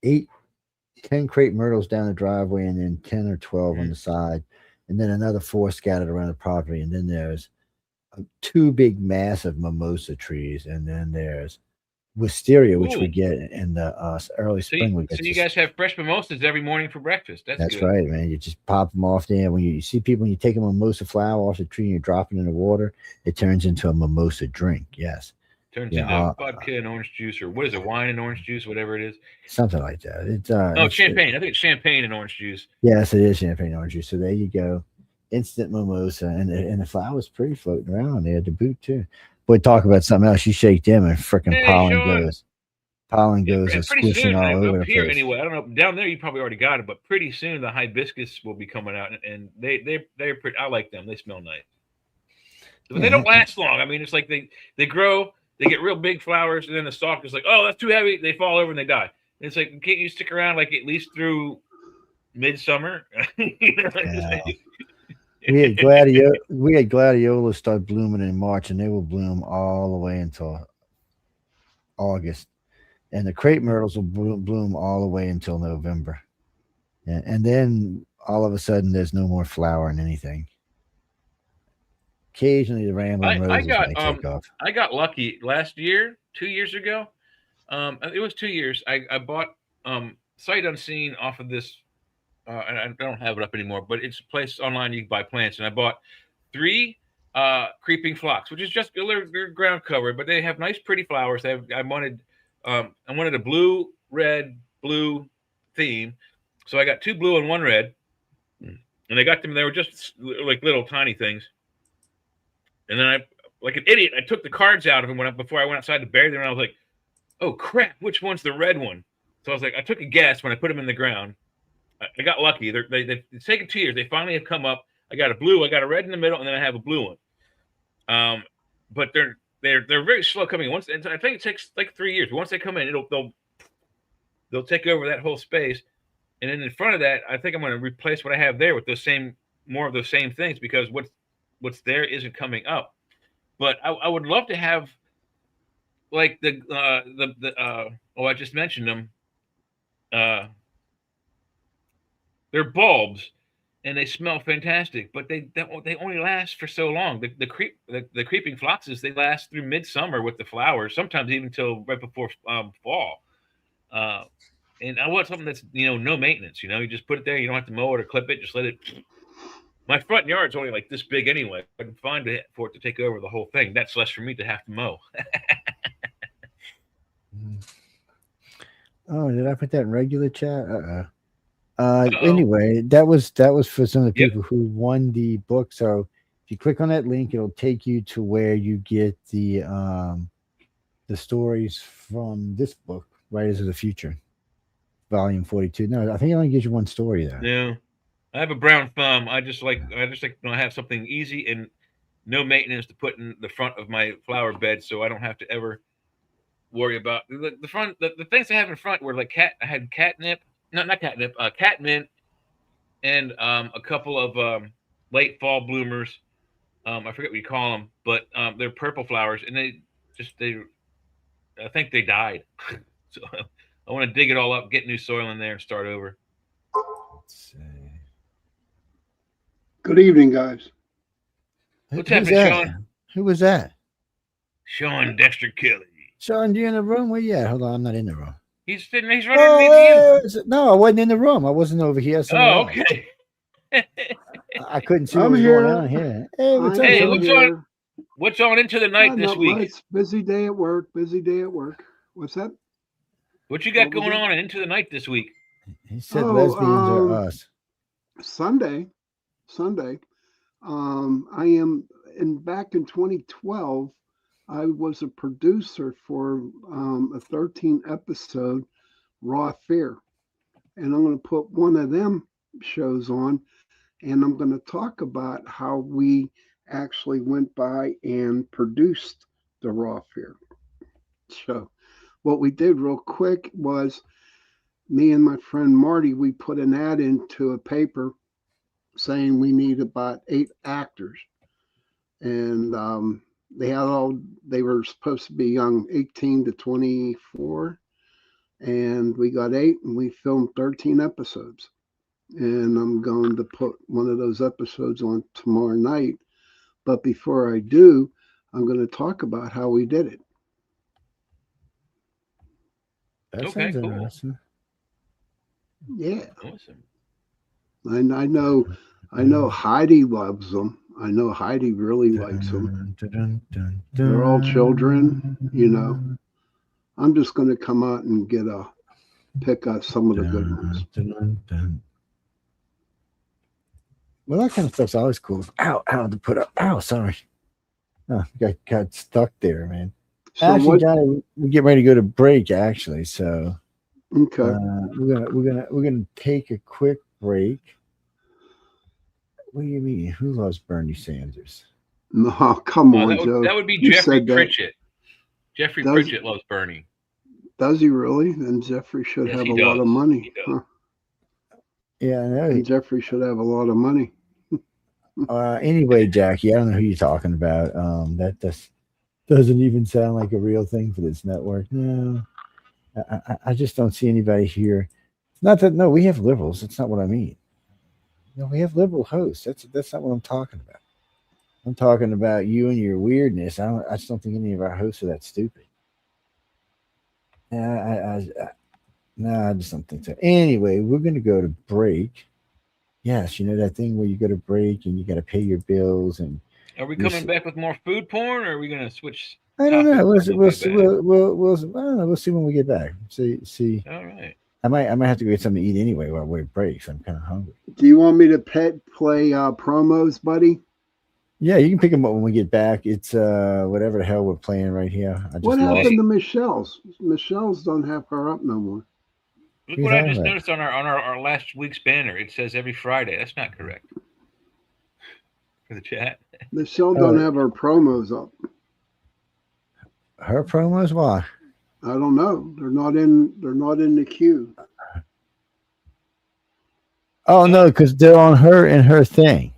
10 crepe myrtles down the driveway, and then 10 or 12 on the side, and then another 4 scattered around the property. And then there's 2 big, massive mimosa trees, and then there's wisteria, which we Ooh. get in the early spring. We get So you guys have fresh mimosas every morning for breakfast. That's good. right, man. You just pop them off there. When you see people, when you take a mimosa flower off the tree and you drop it in the water, it turns into a mimosa drink. Yes. Turns into vodka and orange juice, or what is it, wine and orange juice, whatever it is. Something like that. It's champagne. I think it's champagne and orange juice. Yes, it is champagne and orange juice. So there you go. Instant mimosa, and the flower's pretty floating around there to boot too. Boy, talk about something else. You shake them and freaking pollen goes and pretty squishing soon, all over up the here place. anyway. I don't know down there. You probably already got it, but pretty soon the hibiscus will be coming out, and they're pretty. I like them. They smell nice, but they don't last long. I mean, it's like they grow, they get real big flowers, and then the stalk is like, oh, that's too heavy. They fall over and they die. And it's like, can't you stick around like at least through midsummer? We had gladiolas start blooming in March, and they will bloom all the way until August. And the crepe myrtles will bloom all the way until November. And then all of a sudden, there's no more flower in anything. Occasionally, the rambling roses may take off. I got lucky last year, 2 years ago. It was 2 years. I bought sight unseen off of this. And I don't have it up anymore, but it's a place online you can buy plants. And I bought 3 creeping phlox, which is just they're ground cover, but they have nice, pretty flowers. I wanted a blue, red, blue theme, so I got 2 blue and 1 red, and I got them. They were just like little tiny things. And then I, like an idiot, I took the cards out of them before I went outside to bury them, and I was like, "Oh crap, which one's the red one?" So I was like, I took a guess when I put them in the ground. I got lucky. It's taken 2 years. They finally have come up. I got a blue, I got a red in the middle, and then I have a blue one. But they're very slow coming. I think it takes like 3 years. But once they come in, they'll take over that whole space. And then in front of that, I think I'm going to replace what I have there with more of those same things, because what's there isn't coming up. But I would love to have like I just mentioned them. They're bulbs, and they smell fantastic, but they only last for so long. The creeping phloxes, they last through midsummer with the flowers, sometimes even till right before fall. And I want something that's no maintenance. You just put it there. You don't have to mow it or clip it. Just let it. My front yard's only like this big anyway. I can find it for it to take over the whole thing. That's less for me to have to mow. Oh, did I put that in regular chat? Anyway, that was for some of the people who won the book. So if you click on that link, it'll take you to where you get the stories from this book, Writers of the Future, volume 42. No, I think it only gives you one story there. Yeah, I have a brown thumb. I just like have something easy and no maintenance to put in the front of my flower bed, so I don't have to ever worry about the front. The things I have in front were like I had catnip. No, not catnip. Catmint, and a couple of late fall bloomers. I forget what you call them, but they're purple flowers, and I think they died. So I want to dig it all up, get new soil in there, and start over. Let's see. Good evening, guys. What's happening, Sean? Who was that? Sean Dexter Kelly. Sean, you in the room? Where you at? Hold on, I'm not in the room. He's sitting. He's running underneath you. No, I wasn't in the room. I wasn't over here. Okay. I couldn't see what was going on here. Hey, what's up? Hey, what's on into the night this week? It's busy day at work. What's that? What you got going on into the night this week? He said lesbians are us. Sunday. I am back in 2012. I was a producer for a 13 episode Raw Fear. And I'm going to put one of them shows on, and I'm going to talk about how we actually went by and produced the Raw Fear show. What we did real quick was me and my friend Marty, we put an ad into a paper saying we need about 8 actors. And they were supposed to be young, 18 to 24. And we got 8, and we filmed 13 episodes. And I'm going to put one of those episodes on tomorrow night. But before I do, I'm going to talk about how we did it. That Okay, sounds cool. interesting. Yeah. Awesome. I know Heidi loves them. I know Heidi really likes them. They're all children, you know. I'm just going to come out and pick out some of the good ones. Well, that kind of stuff's always cool. Ow, to put up. Ow, sorry. Oh, got stuck there, man. So Actually, what? Johnny, we get ready to go to break. Actually, so Okay. we're gonna take a quick break. What do you mean? Who loves Bernie Sanders? No, come on, Joe. That would be Who Jeffrey said that? Pritchett. Jeffrey Pritchett loves Bernie. Does he really? Then Jeffrey should Yes, have he a lot does. of money. He does. Huh? Yeah, I know. And Jeffrey should have a lot of money. Anyway, Jackie, I don't know who you're talking about. That doesn't even sound like a real thing for this network. No, I just don't see anybody here. It's not that. No, we have liberals. That's not what I mean. No, we have liberal hosts. That's not what I'm talking about. I'm talking about you and your weirdness. I just don't think any of our hosts are that stupid. No, I just don't think so. Anyway, we're going to go to break. Yes, you know that thing where you go to break and you got to pay your bills and. Are we coming back with more food porn, or are we going to switch? I don't know. We'll see. I I don't know. We'll see when we get back. See. All right. I might have to go get something to eat anyway while we break. So I'm kind of hungry. Do you want me to play promos, buddy? Yeah, you can pick them up when we get back. It's whatever the hell we're playing right here. What happened to Michelle's? Michelle's don't have her up no more. Look what I just noticed on our last week's banner. It says every Friday. That's not correct. For the chat. Michelle don't have her promos up. Her promos? Why? I don't know. They're not in the queue. Oh no, because they're on her and her thing.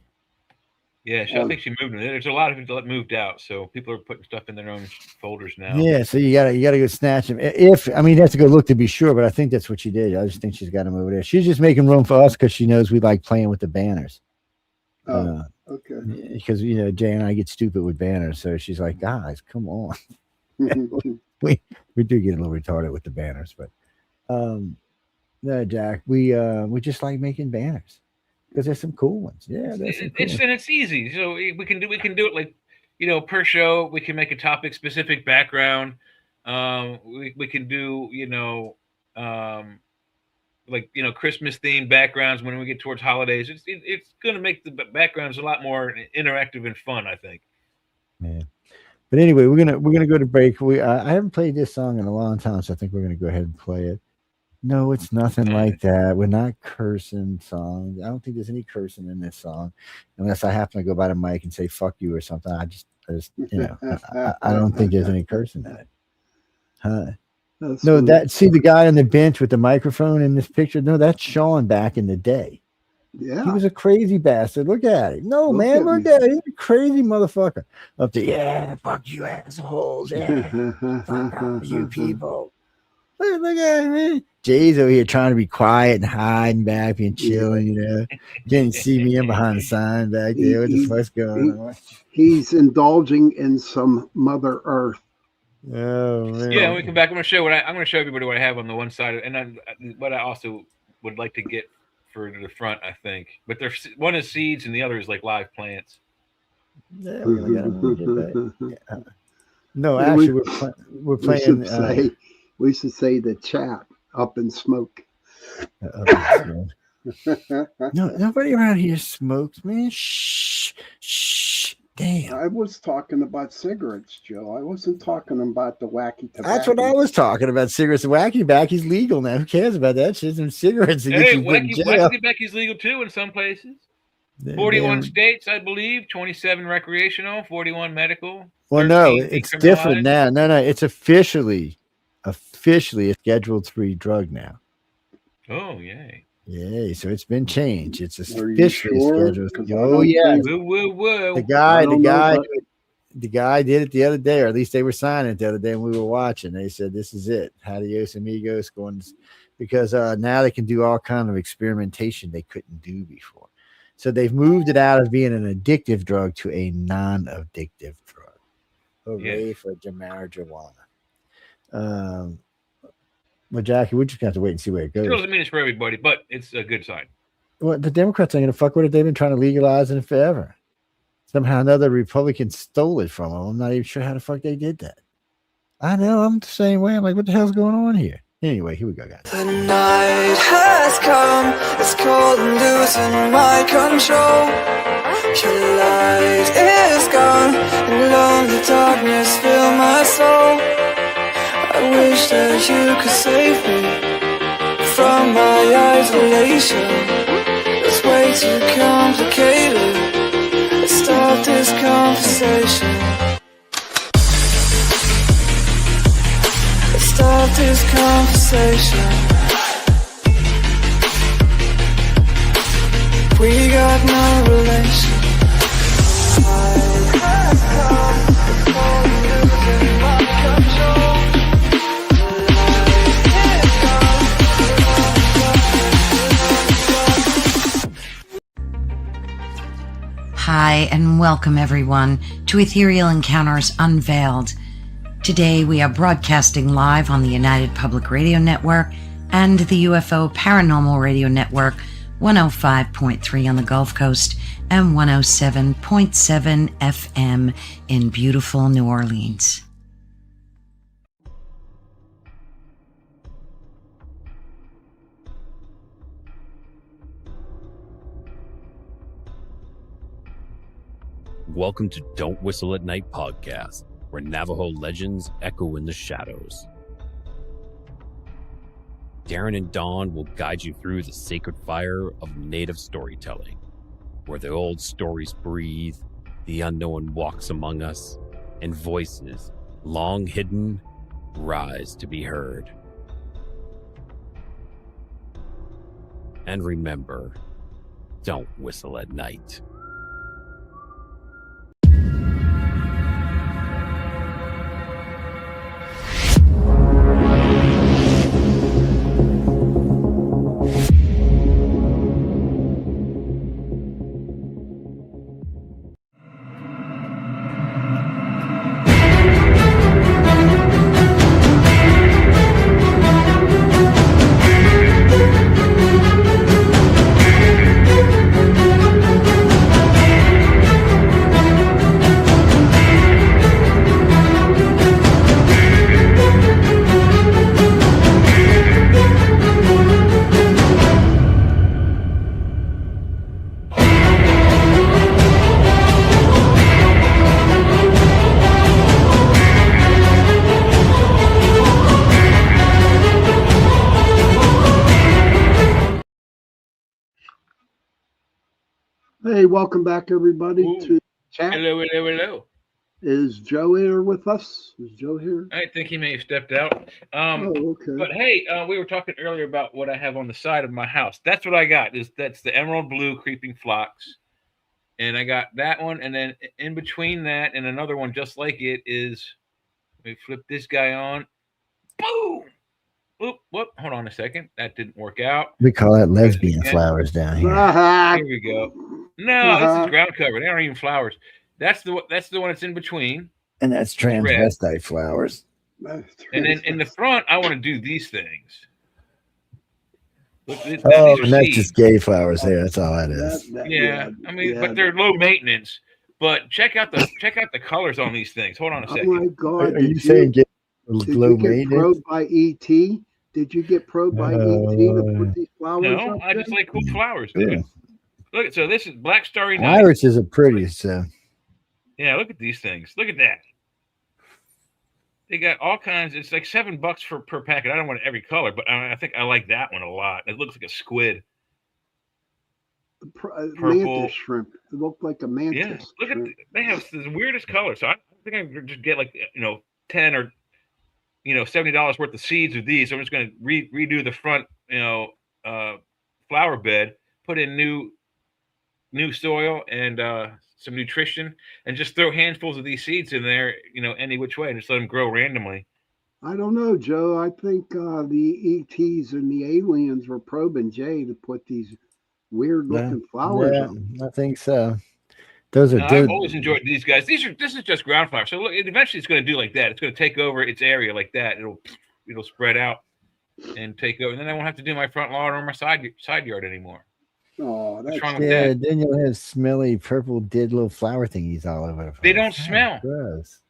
Yeah, I think she moved. There's a lot of people that moved out, so people are putting stuff in their own folders now. Yeah, so you gotta go snatch them. You have to go look to be sure, but I think that's what she did. I just think she's got them over there. She's just making room for us because she knows we like playing with the banners. Oh, okay. Because Jay and I get stupid with banners, so she's like, guys, come on. we do get a little retarded with the banners, but no, Jack, we just like making banners because there's some cool ones. Yeah, there's some cool ones. And it's easy. So we can do it like per show. We can make a topic specific background. We can do Christmas themed backgrounds when we get towards holidays. It's going to make the backgrounds a lot more interactive and fun, I think. Yeah. But anyway, we're gonna go to break. I haven't played this song in a long time, so I think we're gonna go ahead and play it. No, it's nothing like that. We're not cursing songs. I don't think there's any cursing in this song, unless I happen to go by the mic and say "fuck you" or something. I just I don't think there's any cursing in it. Huh? No, see the guy on the bench with the microphone in this picture? No, that's Sean back in the day. Yeah. He was a crazy bastard. Look at it. No, man, look at it. He's a crazy motherfucker. Up to, yeah, fuck you assholes. Yeah. Fuck you people. Look at it, man. Jay's over here trying to be quiet and hiding back and chilling, Didn't see me in behind the sign back there. What the fuck's going on? He's indulging in some Mother Earth. Oh, man. Yeah, when we come back, I'm going to show everybody what I have on the one side, and what I also would like to get for the front, I think. But one is seeds and the other is like live plants. Yeah, No, actually, we're playing. We should say the chat up in smoke. No, nobody around here smokes, man. Shh. Damn. I was talking about cigarettes, Joe. I wasn't talking about the wacky tobacco. That's what I was talking about. Cigarettes. Wacky Backy's legal now. Who cares about that shit? Some cigarettes to get Hey, you put in Wacky jail. Becky's legal too in some places. Damn. 41 states, I believe. 27 recreational, 41 medical. Well, no, 13 it's different decriminalized. now. No, it's officially a Scheduled 3 drug now. Oh, yay. Yay! So it's been changed. It's Are you officially sure? scheduled. 'Cause I Oh don't yeah, think- Whoa, whoa, whoa. the guy but- the guy did it the other day, or at least they were signing it the other day, and we were watching. They said this is it. Adios amigos, because now they can do all kind of experimentation they couldn't do before. So they've moved it out of being an addictive drug to a non-addictive drug. Hooray for marijuana. Well, Jackie, we're just gonna have to wait and see where it goes. Still doesn't mean it's for everybody, but it's a good sign. Well, the Democrats ain't gonna fuck with it. They've been trying to legalize it forever. Somehow another Republican stole it from them. I'm not even sure how the fuck they did that. I know, I'm the same way. I'm like, what the hell's going on here? Anyway, here we go, guys. The night has come, it's cold and losing my control. Your light is gone, and lonely darkness fill my soul. I wish that you could save me from my isolation. It's way too complicated. Let's start this conversation. Let's start this conversation. We got no relation. Hi, and welcome everyone to Ethereal Encounters Unveiled. Today we are broadcasting live on the United Public Radio Network and the UFO Paranormal Radio Network, 105.3 on the Gulf Coast and 107.7 FM in beautiful New Orleans. Welcome to Don't Whistle at Night podcast, where Navajo legends echo in the shadows. Darren and Dawn will guide you through the sacred fire of native storytelling, where the old stories breathe, the unknown walks among us, and voices, long hidden, rise to be heard. And remember, don't whistle at night. Hey, welcome back, everybody, Ooh. to chat. Hello, hello, hello. Is Joe here with us? Is Joe here? I think he may have stepped out. Oh, okay. But hey, we were talking earlier about what I have on the side of my house. That's what I got. That's the emerald blue creeping phlox, and I got that one. And then in between that and another one just like it is. Let me flip this guy on. Boom. Whoop, whoop. Hold on a second. That didn't work out. We call that lesbian Yeah. flowers down here. Here we go. No, this is ground cover. They aren't even flowers. That's the one that's in between. And that's transvestite flowers. And then in the front, I want to do these things. Look, these Oh, are and that's seeds. just gay flowers there. That's all that is. Yeah, I mean, but they're low maintenance. But check out the colors on these things. Hold on a Oh second. my God! Are you saying get did low you get maintenance? probed by ET? Did you get probed by ET to put these flowers No, up I just there? like cool flowers, Yeah. dude. Look, so this is Black Starry Night. Irises are pretty, so Yeah, look at these things. Look at that. They got all kinds. It's like $7 per packet. I don't want every color, but I think I like that one a lot. It looks like a squid. Purple. Mantis shrimp. It looked like a mantis Yeah, look at shrimp. they have the weirdest colors. So I think I could just get like 10 or $70 worth of seeds of these. So I'm just going to redo the front flower bed, put in new soil and some nutrition, and just throw handfuls of these seeds in there, any which way, and just let them grow randomly. I don't know, Joe. I think the ETs and the aliens were probing Jay to put these weird looking flowers Yeah, on. I think so. Those are I've always enjoyed these guys. This is just ground flower. So look, eventually it's going to do like that. It's going to take over its area like that. It'll spread out and take over, and then I won't have to do my front lawn or my side yard anymore. Oh, What's that's wrong with that? Then you'll have smelly purple dead little flower thingies all over the place. They don't smell. Gross.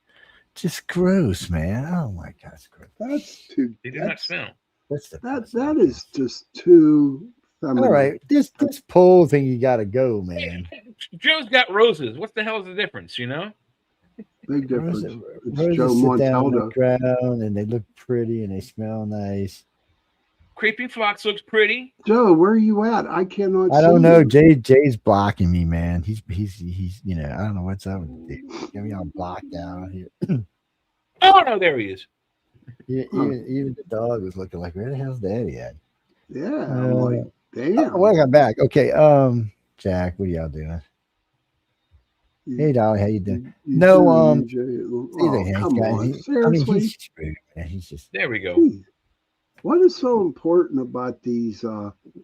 Just gross, man. Oh my God, it's gross. That's too. They do not smell. That is just too feminine. All right, this pole thing you got to go, man. Joe's got roses. What the hell is the difference? Big difference. It's Roses Joe sit down on the Montaldo. ground and they look pretty and they smell nice. Creeping Fox looks pretty. Joe, where are you at? I cannot. I don't see know. you. Jay's blocking me, man. He's I don't know what's up with it. Got me all blocked out here. Oh no, there he is. Even the dog was looking like, where the hell's Daddy at? Yeah, I'm like, damn. Welcome back. Okay, Jack, what are y'all doing? Hey, Dolly, how you doing? Oh, come on, seriously. He's screwed, man. He's just. There we go. Jeez. What is so important about these?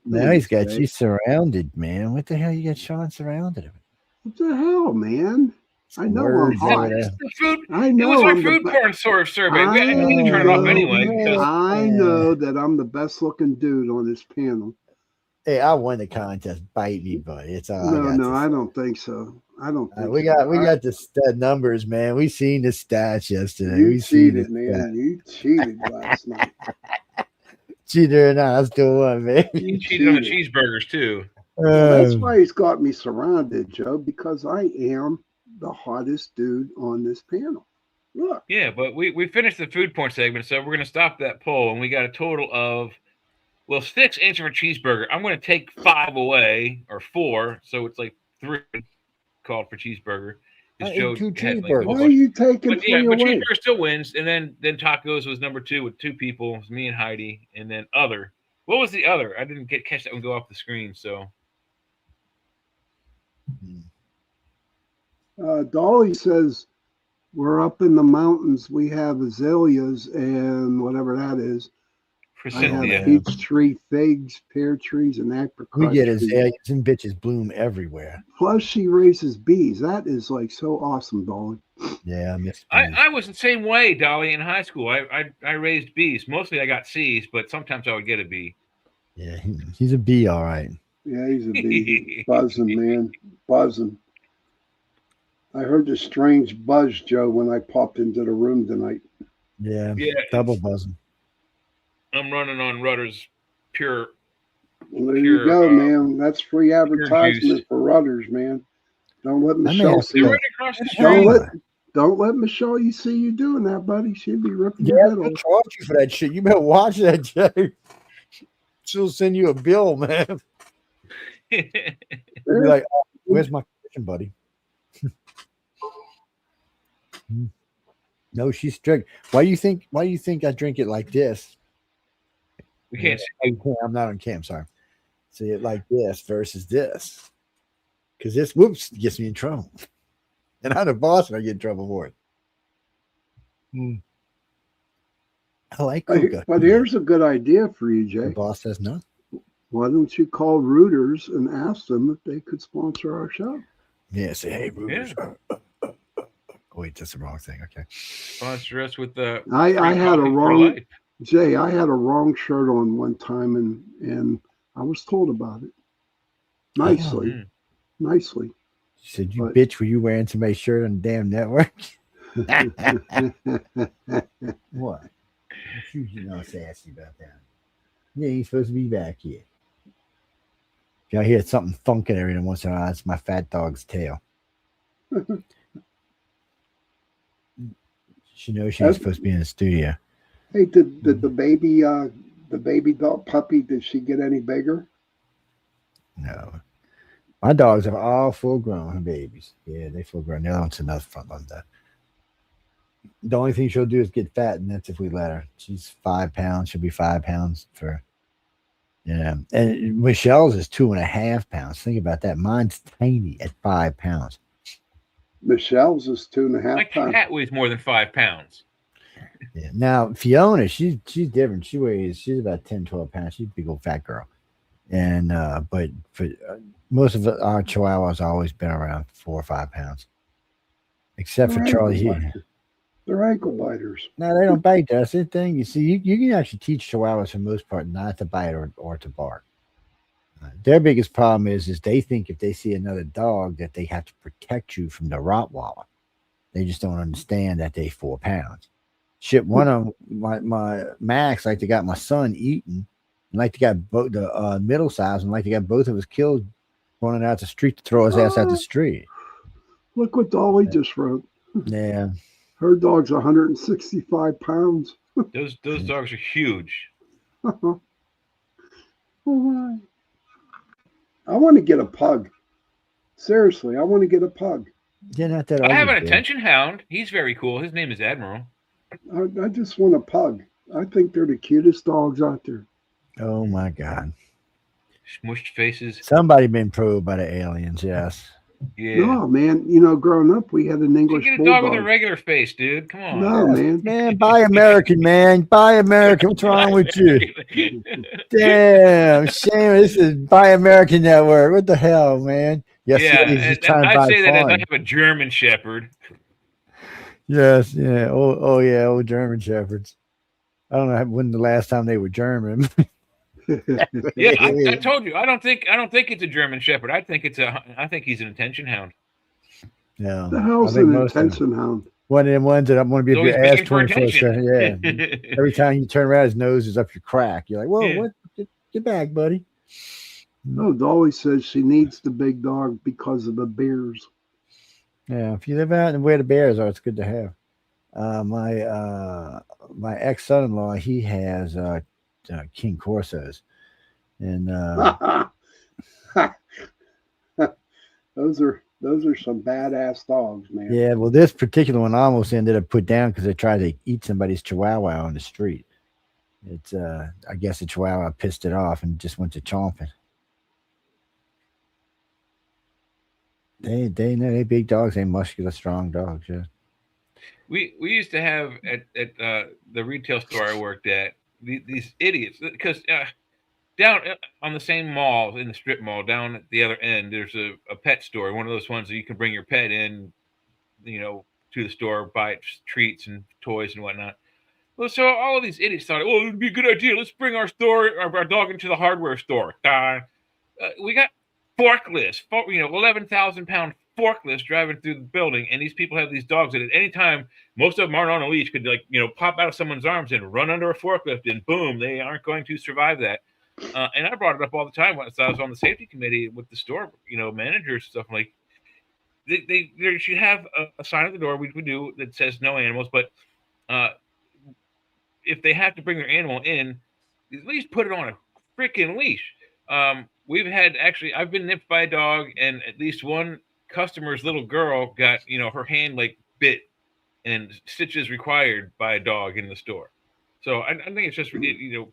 Now he's got you surrounded, man. What the hell you got Sean surrounded? What the hell, man? I know I'm hot. I know. It was my food porn survey. We need to turn it off anyway. I know that I'm the best looking dude on this panel. Hey, I won the contest. Bite me, buddy. It's all. No, I don't think so. I don't. Think we got the stat numbers, man. We seen the stats yesterday. You cheated, man. You cheated last night. Cheated or not, I still won, man. You cheated on the cheeseburgers too. That's why he's got me surrounded, Joe, because I am the hottest dude on this panel. Look. Yeah, but we finished the food porn segment, so we're going to stop that poll, and we got a total of 6 answer for cheeseburger. I'm going to take 5 away, or 4, so it's like 3 called for cheeseburger. Joe 2 cheeseburgers. Why are you taking 3 away? Cheeseburger still wins, and then tacos was number 2 with 2 people. It was me and Heidi, and then other. What was the other? I didn't catch that one go off the screen, so. Dolly says we're up in the mountains. We have azaleas and whatever that is. I have peach tree, figs, pear trees, and apricot. We get azaleas and bitches bloom everywhere. Plus, she raises bees. That is like so awesome, Dolly. Yeah, I miss. I was the same way, Dolly, in high school. I raised bees. Mostly I got C's, but sometimes I would get a B. Yeah, he's a bee, all right. Yeah, he's a bee. Buzzing, man. Buzzing. I heard the strange buzz, Joe, when I popped into the room tonight. Yeah, double buzzing. I'm running on Rutter's pure. Well, there you go, man. That's free advertisement for Rudders, man. Don't let Michelle see it. Don't let Michelle see you doing that, buddy. She'd be ripping your head off. Charge you for that shit. You better watch that, Jay. She'll send you a bill, man. You'll be like, oh, where's my commission, buddy? No, she's strict. Why do you think I drink it like this? We can't see. I'm not on cam, sorry. See it like this versus this. Because this gets me in trouble. And I'm the boss and I get in trouble for it. I like Coca. But here's a good idea for you, Jay. The boss says no. Why don't you call Rooters and ask them if they could sponsor our show? Yeah, say, hey, Rooters. Yeah. Oh, wait, that's the wrong thing. Okay. Sponsor us with the. I had a wrong. Jay, I had a wrong shirt on one time and I was told about it. Nicely. Oh, nicely. You said, you bitch, were you wearing somebody's shirt on the damn network? What? You know, sassy about that. Yeah, he's supposed to be back here. If y'all hear something thunking every once in a while, it's my fat dog's tail. She knows she's supposed to be in the studio. Hey, did the baby dog puppy, did she get any bigger? No. My dogs are all full grown babies. Yeah, they full grown. They're on enough front on that. The only thing she'll do is get fat, and that's if we let her. She's 5 pounds. She'll be 5 pounds for And Michelle's is 2.5 pounds. Think about that. Mine's tiny at 5 pounds. Michelle's is 2.5 My pounds. cat weighs more than 5 pounds. Yeah. Now Fiona, she's different. She's about 10, 12 pounds. She's a big old fat girl. And but for most of our Chihuahuas always been around 4 or 5 pounds, except for Charlie. They're ankle biters. No, they don't bite. That's the thing. You see, you can actually teach Chihuahuas for the most part not to bite or to bark. Their biggest problem is they think if they see another dog that they have to protect you from the Rottweiler. They just don't understand that they 4 pounds. Shit, one of my Max, like they got my son eating, like they got both the middle size, and like they got both of us killed running out the street to throw his ass out the street. Look what Dolly just wrote. Yeah. Her dog's 165 pounds. Those dogs are huge. Oh my. I want to get a pug. Seriously, I want to get a pug. Yeah, not that I have an ugly, attention hound. He's very cool. His name is Admiral. I just want a pug. I think they're the cutest dogs out there. Oh my God. Smushed faces. Somebody been probed by the aliens, yes. Yeah. No, man. Growing up, we had an English You get a bulldog. dog with a regular face, dude. Come on. No, man. Man, buy American, man. Buy American. What's wrong with you? Damn, shame. This is Buy American Network. What the hell, man? Yes, Yeah, he's just and trying to I buy say that as I fun. have a German Shepherd. Yes, yeah. Oh, yeah, old German Shepherds. I don't know when the last time they were German. Yeah, I told you. I don't think it's a German Shepherd. I think he's an attention hound. Yeah. The hell's an attention hound? One of them ones that I'm going to be So up your he's ass begging for 24/7. Yeah. Every time you turn around, his nose is up your crack. You're like, whoa, Yeah. what? Get back, buddy. No, Dolly says she needs the big dog because of the bears. Yeah, if you live out and where the bears are, it's good to have. My ex son-in-law, he has King Corsos, and Those are some badass dogs, man. yeah, well, this particular one almost ended up put down because they tried to eat somebody's Chihuahua on the street. It's I guess the Chihuahua pissed it off and just went to chomping. They big dogs. They muscular, strong dogs. Yeah. We used to have at the retail store I worked at these idiots because down on the same mall in the strip mall down at the other end there's a pet store, one of those ones that you can bring your pet in, to the store, buy treats and toys and whatnot. Well, so all of these idiots thought, oh, it'd be a good idea. Let's bring our dog into the hardware store. We got forklifts, 11,000-pound forklifts driving through the building, and these people have these dogs that at any time, most of them aren't on a leash, could pop out of someone's arms and run under a forklift, and boom, they aren't going to survive that. And I brought it up all the time when I was on the safety committee with the store, managers and stuff. Like they should have a sign at the door, which we do, that says no animals, but if they have to bring their animal in, at least put it on a freaking leash. I've been nipped by a dog, and at least one customer's little girl got, her hand bit, and stitches required by a dog in the store. So I think it's just,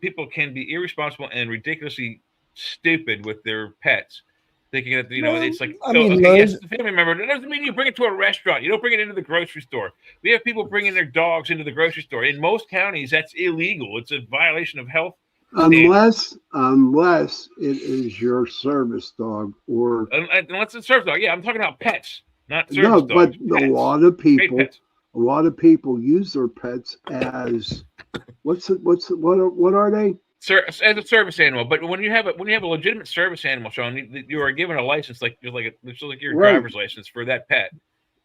people can be irresponsible and ridiculously stupid with their pets. Thinking that, it's like, yes, it's a family member. That doesn't mean you bring it to a restaurant. You don't bring it into the grocery store. We have people bringing their dogs into the grocery store. In most counties, that's illegal. It's a violation of health. Unless it is your service dog or unless it's a service dog. Yeah, I'm talking about pets, not service dogs. No, but pets. a lot of people use their pets as what are they? As a service animal. But when you have a legitimate service animal, Sean, you are given a license it's like your driver's license for that pet.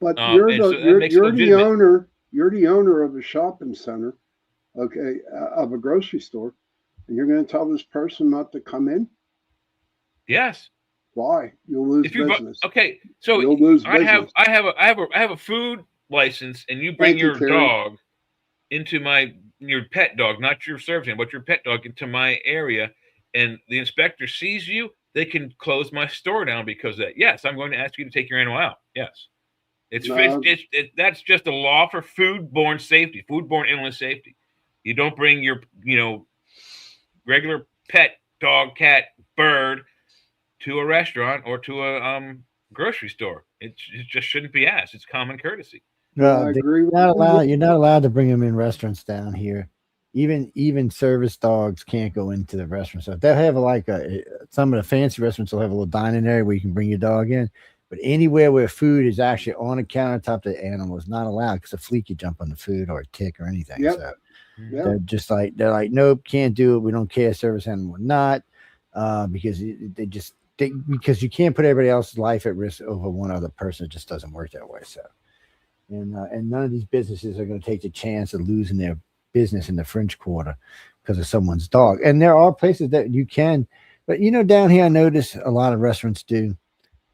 But you're the owner. You're the owner of a shopping center, okay, of a grocery store. And you're going to tell this person not to come in? Yes. Why? You'll lose business. Okay, so you'll lose business. I have a food license, and you bring your dog. into your pet dog, not your service animal, but your pet dog into my area, and the inspector sees you, they can close my store down because of that. Yes, I'm going to ask you to take your animal out. Yes. No, That's just a law for foodborne safety, foodborne illness safety. You don't bring your regular pet dog, cat, bird to a restaurant or to a grocery store. It just shouldn't be asked. It's common courtesy. no, I They're agree with not you. allowed. You're not allowed to bring them in restaurants down here. Even service dogs can't go into the restaurant. So they'll have some of the fancy restaurants will have a little dining area where you can bring your dog in. But anywhere where food is actually on a countertop, the animal is not allowed because a flea could jump on the food or a tick or anything. Yep. So Mhm. they're like, nope, can't do it. We don't care, service animal or not, because because you can't put everybody else's life at risk over one other person. It just doesn't work that way. So and none of these businesses are going to take the chance of losing their business in the French Quarter because of someone's dog. And there are places that you can, but down here I notice a lot of restaurants do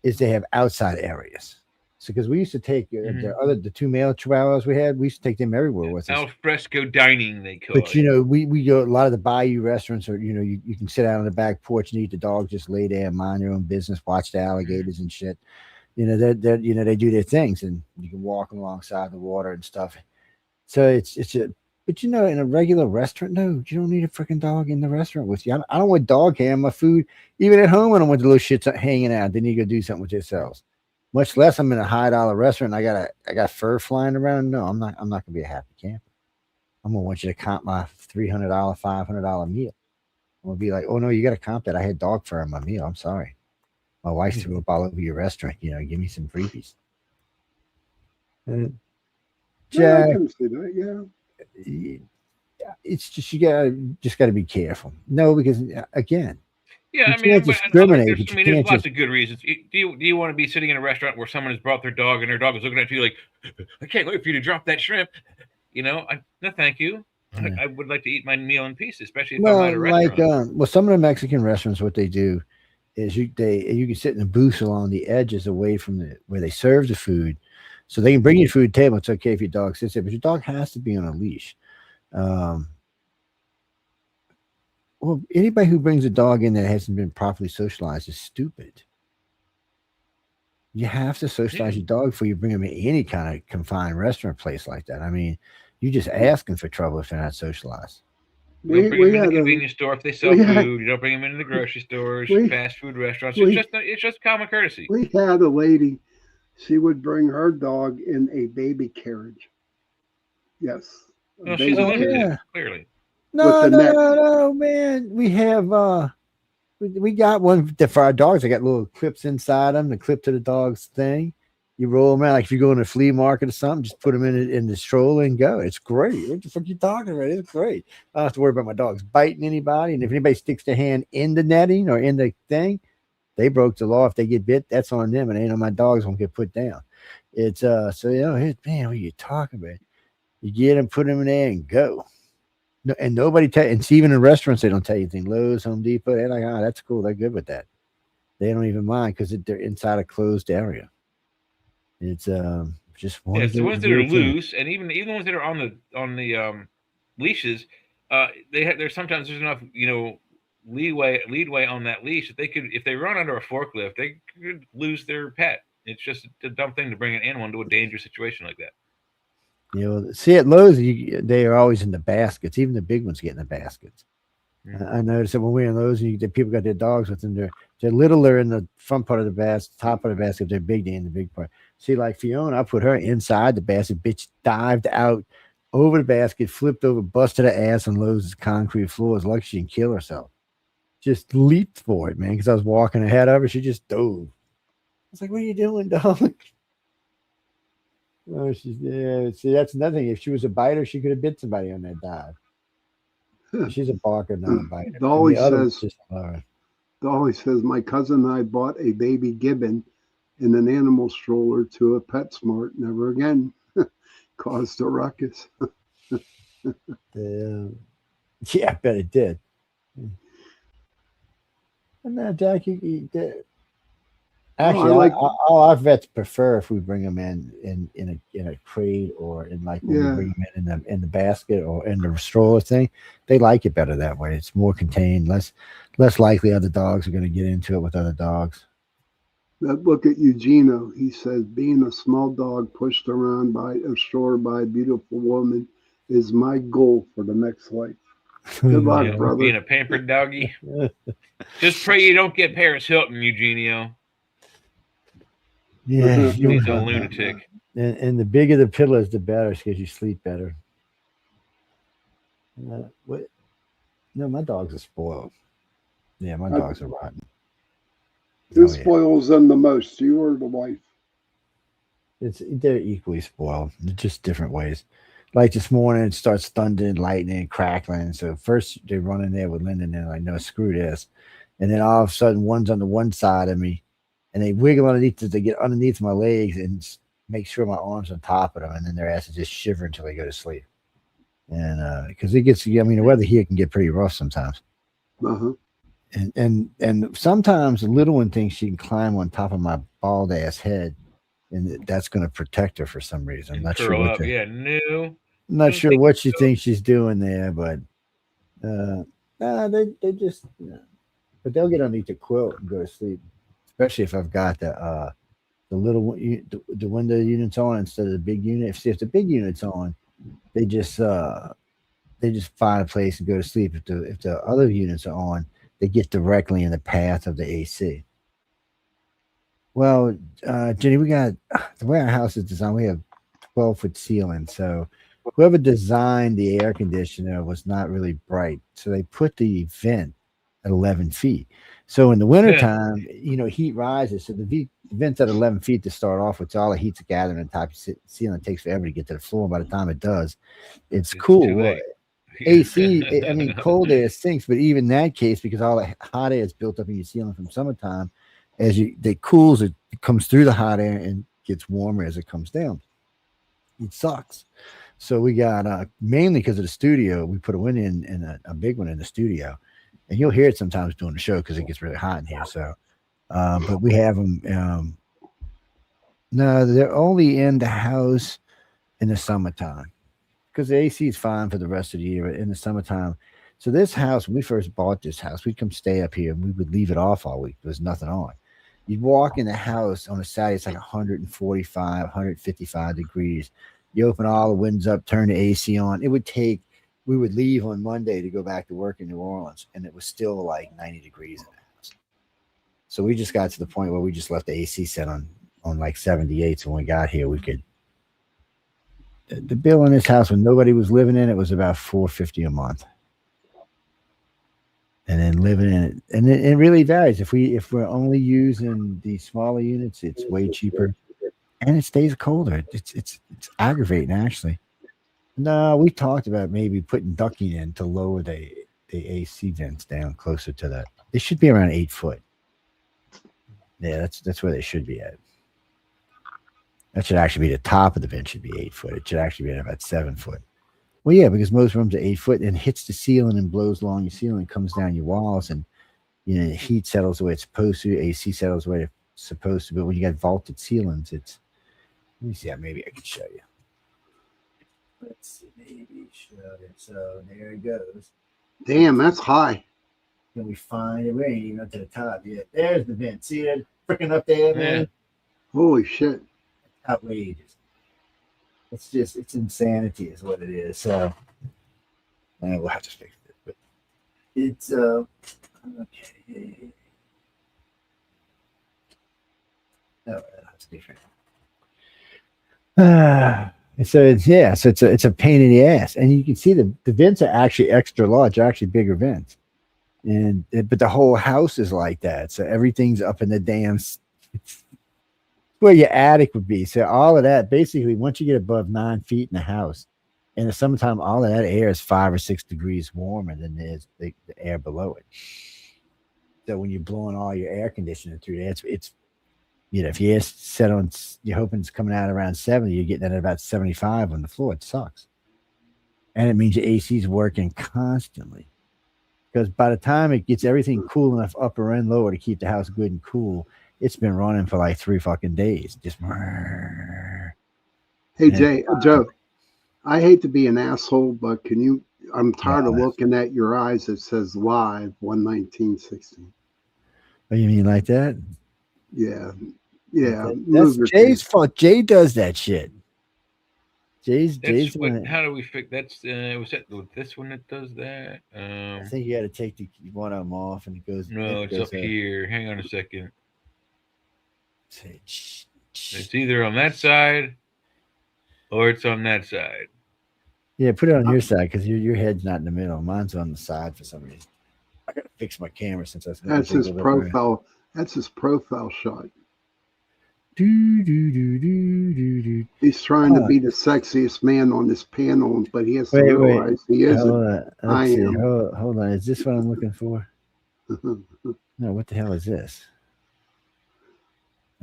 is they have outside areas. So because we used to take Mhm. the two male chihuahuas we had, we used to take them everywhere with us. Al fresco dining, they call But it. we go a lot of the bayou restaurants, or you can sit out on the back porch and eat. The dog just lay there and mind your own business, watch the alligators and shit. They do their things, and you can walk alongside the water and stuff. So but in a regular restaurant, no, you don't need a freaking dog in the restaurant with you. I don't want dog hair on my food, even at home. I don't want the little shits hanging out. They need to go do something with themselves. Much less, I'm in a $high restaurant. And I got fur flying around. No, I'm not gonna be a happy camper. I'm gonna want you to comp my $300, $500 meal. I'm gonna be like, oh no, you got to comp that. I had dog fur on my meal. I'm sorry. My wife threw up all over your restaurant. Give me some freebies. Uh, No, I Jack, can see that. Yeah. it's just you got to be careful. No, because again, Yeah, you I mean, can't discriminate, there's, but I you mean, there's can't lots just of good reasons. Do you want to be sitting in a restaurant where someone has brought their dog and their dog is looking at you like, I can't wait for you to drop that shrimp? No, thank you. yeah. I would like to eat my meal in peace, especially if I'm at Well, a like restaurant. some of the Mexican restaurants, what they do is you can sit in a booth along the edges away from the where they serve the food, so they can bring you food to the table. It's okay if your dog sits there, but your dog has to be on a leash. Um, well, anybody who brings a dog in that hasn't been properly socialized is stupid. You have to Yeah. socialize your dog before you bring him in any kind of confined restaurant place like that. I mean, you just asking for trouble if they're not socialized. You don't bring We them in the had a convenience store if they sell we had food. You don't bring them into the grocery stores, we fast food restaurants. we It's just common courtesy. we had a lady. She would bring her dog in a baby carriage. Yes, a Well, she's a baby Oh carriage lunatic, yeah. clearly. with No, the no, net. no, no, man. We have we got one for our dogs. They got little clips inside them to clip to the dog's thing. You roll them out like if you go in a flea market or something. Just put them in the stroller and go. It's great. What the fuck you talking about? It's great. I don't have to worry about my dogs biting anybody. And if anybody sticks their hand in the netting or in the thing, they broke the law. If they get bit, that's on them. And ain't on my dogs won't get put down. It's so man, what are you talking about? You get them, put them in there, and go. No, and nobody tell, and see, even in restaurants, they don't tell you anything. Lowe's, Home Depot, they're like, oh, that's cool. They're good with that. They don't even mind because they're inside a closed area. It's just one Yeah, of it's the those ones that are weird things. loose, and even the ones that are on the leashes, there's sometimes there's enough leadway on that leash that they could, if they run under a forklift, they could lose their pet. It's just a dumb thing to bring an animal into a dangerous situation like that. See at Lowe's, they are always in the baskets. Even the big ones get in the baskets. Mm. I noticed that when we're in those, the people got their dogs with them. They're littler in the front part of the basket, top of the basket. They're big, they're in the big part. See, like Fiona, I put her inside the basket. Bitch dived out over the basket, flipped over, busted her ass on Lowe's concrete floors. Lucky she didn't kill herself. Just leaped for it, man. Because I was walking ahead of her, she just dove. I was like, "What are you doing, dog?" Oh, she's yeah. See, that's another thing. If she was a biter, she could have bit somebody on that dive. She's a barker, not a biter. And Dolly the other was says, just Dolly says, my cousin and I bought a baby gibbon in an animal stroller to a PetSmart. Never again. Caused a ruckus. the yeah, I bet it did. And now, Jack, Actually, I like, all our vets prefer if we bring them in a crate or in like when we yeah, bring them in the basket or in the stroller thing. They like it better that way. It's more contained, less likely other dogs are going to get into it with other dogs. look at Eugenio. He says, being a small dog pushed around by a stroller by a beautiful woman is my goal for the next life. Good luck, Yeah, brother. being a pampered doggy. Just pray you don't get Paris Hilton, Eugenio. Yeah, He's a lunatic. and the bigger the pillows, the better, because you sleep better. What? No, my dogs are spoiled. Yeah, my Uh, dogs are rotten. Who Oh yeah, spoils them the most, you or the wife? they're equally spoiled, just different ways. Like this morning, it starts thundering, lightning, crackling. So first they run in there with Lyndon, and I know screw this, and then all of a sudden one's on the one side of me, and they wiggle underneath they get underneath my legs and make sure my arms on top of them, and then their asses just shiver until they go to sleep. And because it gets, I mean, the weather here can get pretty rough sometimes. Uh-huh. And sometimes the little one thinks she can climb on top of my bald ass head, and that's going to protect her for some reason. I'm And not sure curl what up. Yeah, no. not Don't sure think what she so. thinks she's doing there, but nah, they just, but they'll get underneath the quilt and go to sleep, especially if I've got the little the window units on instead of the big unit. If the big unit's on, they just uh they just find a place and go to sleep. If the other units are on, they get directly in the path of the AC. Well, Jenny, we got the way our house is designed. We have 12-foot ceiling, so whoever designed the air conditioner was not really bright. So they put the vent at 11 feet. So in the Yeah, wintertime, heat rises. So the vent's at 11 feet to start off with. So all the heat's gathering on top of the ceiling. It takes forever to get to the floor. By the time it does, it's it's too cool. Well, late. AC, I mean, cold air sinks, but even that case, because all the hot air is built up in your ceiling from summertime, they cools, it comes through the hot air and gets warmer as it comes down. It sucks. So we got mainly because of the studio, we put a window in and a big one in the studio, and you'll hear it sometimes during the show because it gets really hot in here. So, but we have them. No, they're only in the house in the summertime because the AC is fine for the rest of the year. But in the summertime, so this house, when we first bought this house, we'd come stay up here and we would leave it off all week. There was nothing on. You'd walk in the house on a Saturday, it's like 145, 155 degrees. You open all the windows up, turn the AC on. We would leave on Monday to go back to work in New Orleans, and it was still like 90 degrees in the house. So we just got to the point where we just left the AC set on like 78. So when we got here, we could the bill in this house when nobody was living in it was about 450 a month, and then living in it, and it really varies. If we're only using the smaller units, it's way cheaper, and it stays colder. It's aggravating actually. No, we talked about maybe putting ducking in to lower the AC vents down closer to that. They should be around 8 foot. Yeah, that's where they should be at. That should actually be the top of the vent should be 8 foot. It should actually be at about 7 foot. Well, yeah, because most rooms are 8 foot and hits the ceiling and blows along your ceiling, comes down your walls, and the heat settles the way it's supposed to. AC settles the way it's supposed to. But when you got vaulted ceilings, it's. Let me see. Maybe I can show you. Let's see. Maybe show it. So there it goes. Damn, that's high. Can we find it? We ain't even up to the top yet. There's the vent. See it freaking up there, man? Yeah. Holy shit. Outrageous. It's insanity, is what it is. So we'll have to fix it. But it's okay. No, that's different. So it's a pain in the ass, and you can see the vents are actually extra large, actually bigger vents, but the whole house is like that. So everything's up in the damn. It's where your attic would be. So all of that, basically, once you get above 9 feet in the house, in the summertime, all of that air is 5 or 6 degrees warmer than the air below it. So when you're blowing all your air conditioning through there, it's if you set on, you're hoping it's coming out around 70, you're getting at about 75 on the floor. It sucks. And it means your AC is working constantly. Because by the time it gets everything cool enough upper and lower to keep the house good and cool, it's been running for like 3 fucking days. Just Hey, and Joe, I hate to be an asshole, but can you? I'm tired of well, looking at your eyes. It says live 11916. what do you mean like that? Yeah, yeah. That's Move your Jay's face. fault. Jay does that shit. Jay's That's the what. one. How do we fix? That's was that with this one that does that? I think you got to take the one of them off, and No, it it's goes up here. Hang on a second. say, It's either on that side or it's on that side. yeah, put it on your side because your head's not in the middle. Mine's on the side for some reason. I gotta fix my camera since that's gonna That's take a his little bit more. profile. That's his profile shot. Do do do do do do. He's trying to Ah, be the sexiest man on this panel, but he has to wait. realize he isn't. Hold on. I Let's see. am. Hold on. Is this what I'm looking for? No. What the hell is this?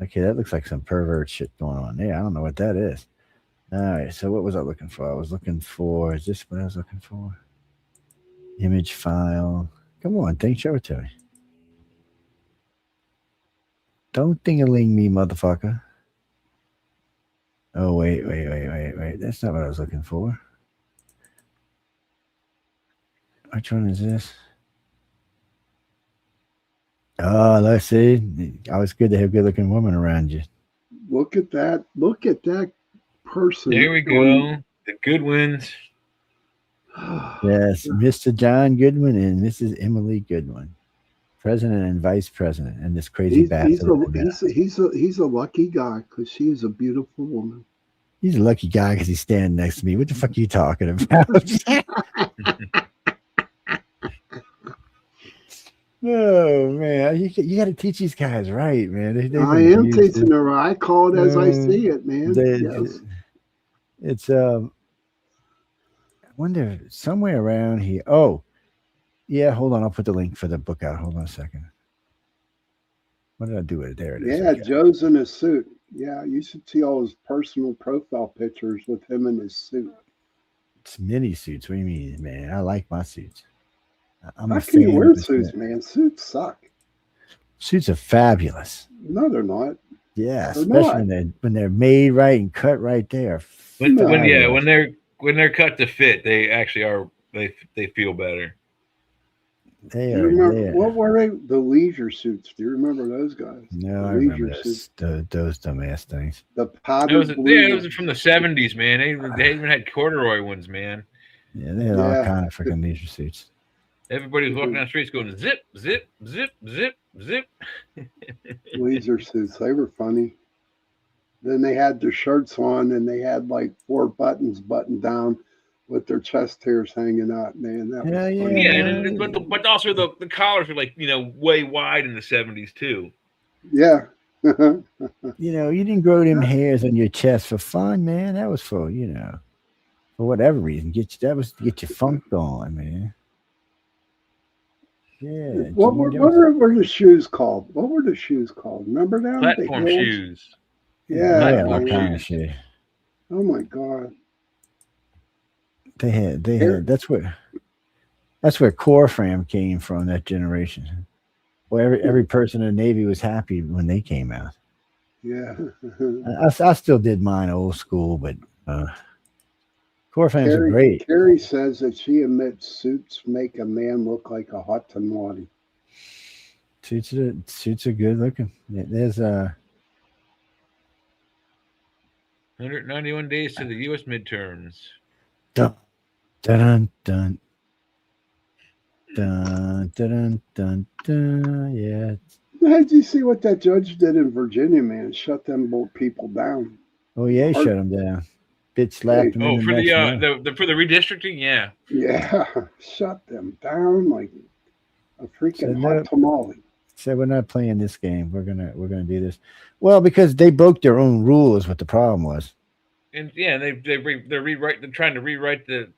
Okay, that looks like some pervert shit going on there. I don't know what that is. All right. So what was I looking for? I was looking for. Is this what I was looking for? Image file. Come on, thing. Show it to me. Don't ding-a-ling me, motherfucker. Oh, wait. That's not what I was looking for. Which one is this? Oh, let's see. Always good to have good looking woman around you. Look at that. Look at that person. There we go. The Goodwins. Yes, Mr. John Goodwin and Mrs. Emily Goodwin, president and vice president, and this crazy bastard. He's a lucky guy because she is a beautiful woman. He's a lucky guy because he's standing next to me. What the fuck are you talking about? Oh man, you got to teach these guys right, man. I am teaching her. I call it as I see it, man. Yes. It's I wonder somewhere around here. Oh, yeah. Hold on, I'll put the link for the book out. Hold on a second. What did I do with it? There it is. Yeah, Okay. Joe's in his suit. Yeah, you should see all his personal profile pictures with him in his suit. It's mini suits. What do you mean, man? I like my suits. I'm How a can you fan wear of the suits, suit. man? Suits suck. Suits are fabulous. No, they're not. Yeah, They're especially not. when they're made right and cut right. They are When fabulous. when they're cut to fit, they actually are. They feel better. They Do you are remember there. what were they? The leisure suits. Do you remember those guys? No, The I remember leisure suits. those dumbass things. The It powdered blue. it was from the '70s, man. They even had corduroy ones, man. Yeah, they had all Yeah. kind of freaking leisure suits. Everybody was walking down the streets going zip, zip, zip, zip, zip. Leisure suits. They were funny. Then they had their shirts on and they had like 4 buttons buttoned down with their chest hairs hanging out. Man, that was Hell yeah, funny. Yeah, man. but also the collars were like way wide in the '70s too. Yeah. You didn't grow them hairs on your chest for fun, man. That was for for whatever reason. That was to get your funk going, man. Yeah, What Gene, were the shoes called? What were the shoes called? Remember them? Platform the heels? shoes. Yeah, Platform all kind man. of shit. Oh my god. They had Hair- that's where core fram came from, that generation. Well, every person in the Navy was happy when they came out. Yeah. I still did mine old school, but core frames are great. Carrie says that she admits suits make a man look like a hot tamale. Suits are good looking. There's 191 days to the U.S. midterms. dun dun dun dun dun dun dun. Yeah. Did you see what that judge did in Virginia, man? Shut them people down. Oh yeah, he Or- shut him down. Bitch slapped him Oh, in the for next for the redistricting, yeah. Yeah, shut them down like a freaking So hot tamale. Said we're not playing this game. We're gonna do this. Well, because they broke their own rule is what the problem was. And yeah, they're trying to rewrite the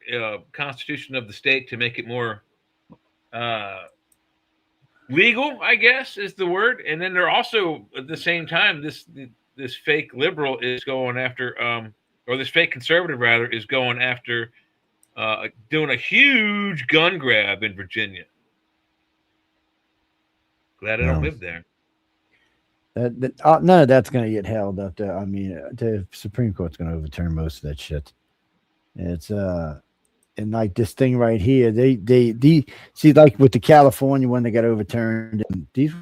constitution of the state to make it more legal, I guess is the word. And then they're also at the same time this fake liberal is going after or this fake conservative rather is going after doing a huge gun grab in Virginia. Glad I don't live there. None of that's going to get held up. I mean, the Supreme Court's going to overturn most of that shit. It's and like this thing right here, they see like with the California one that got overturned, and these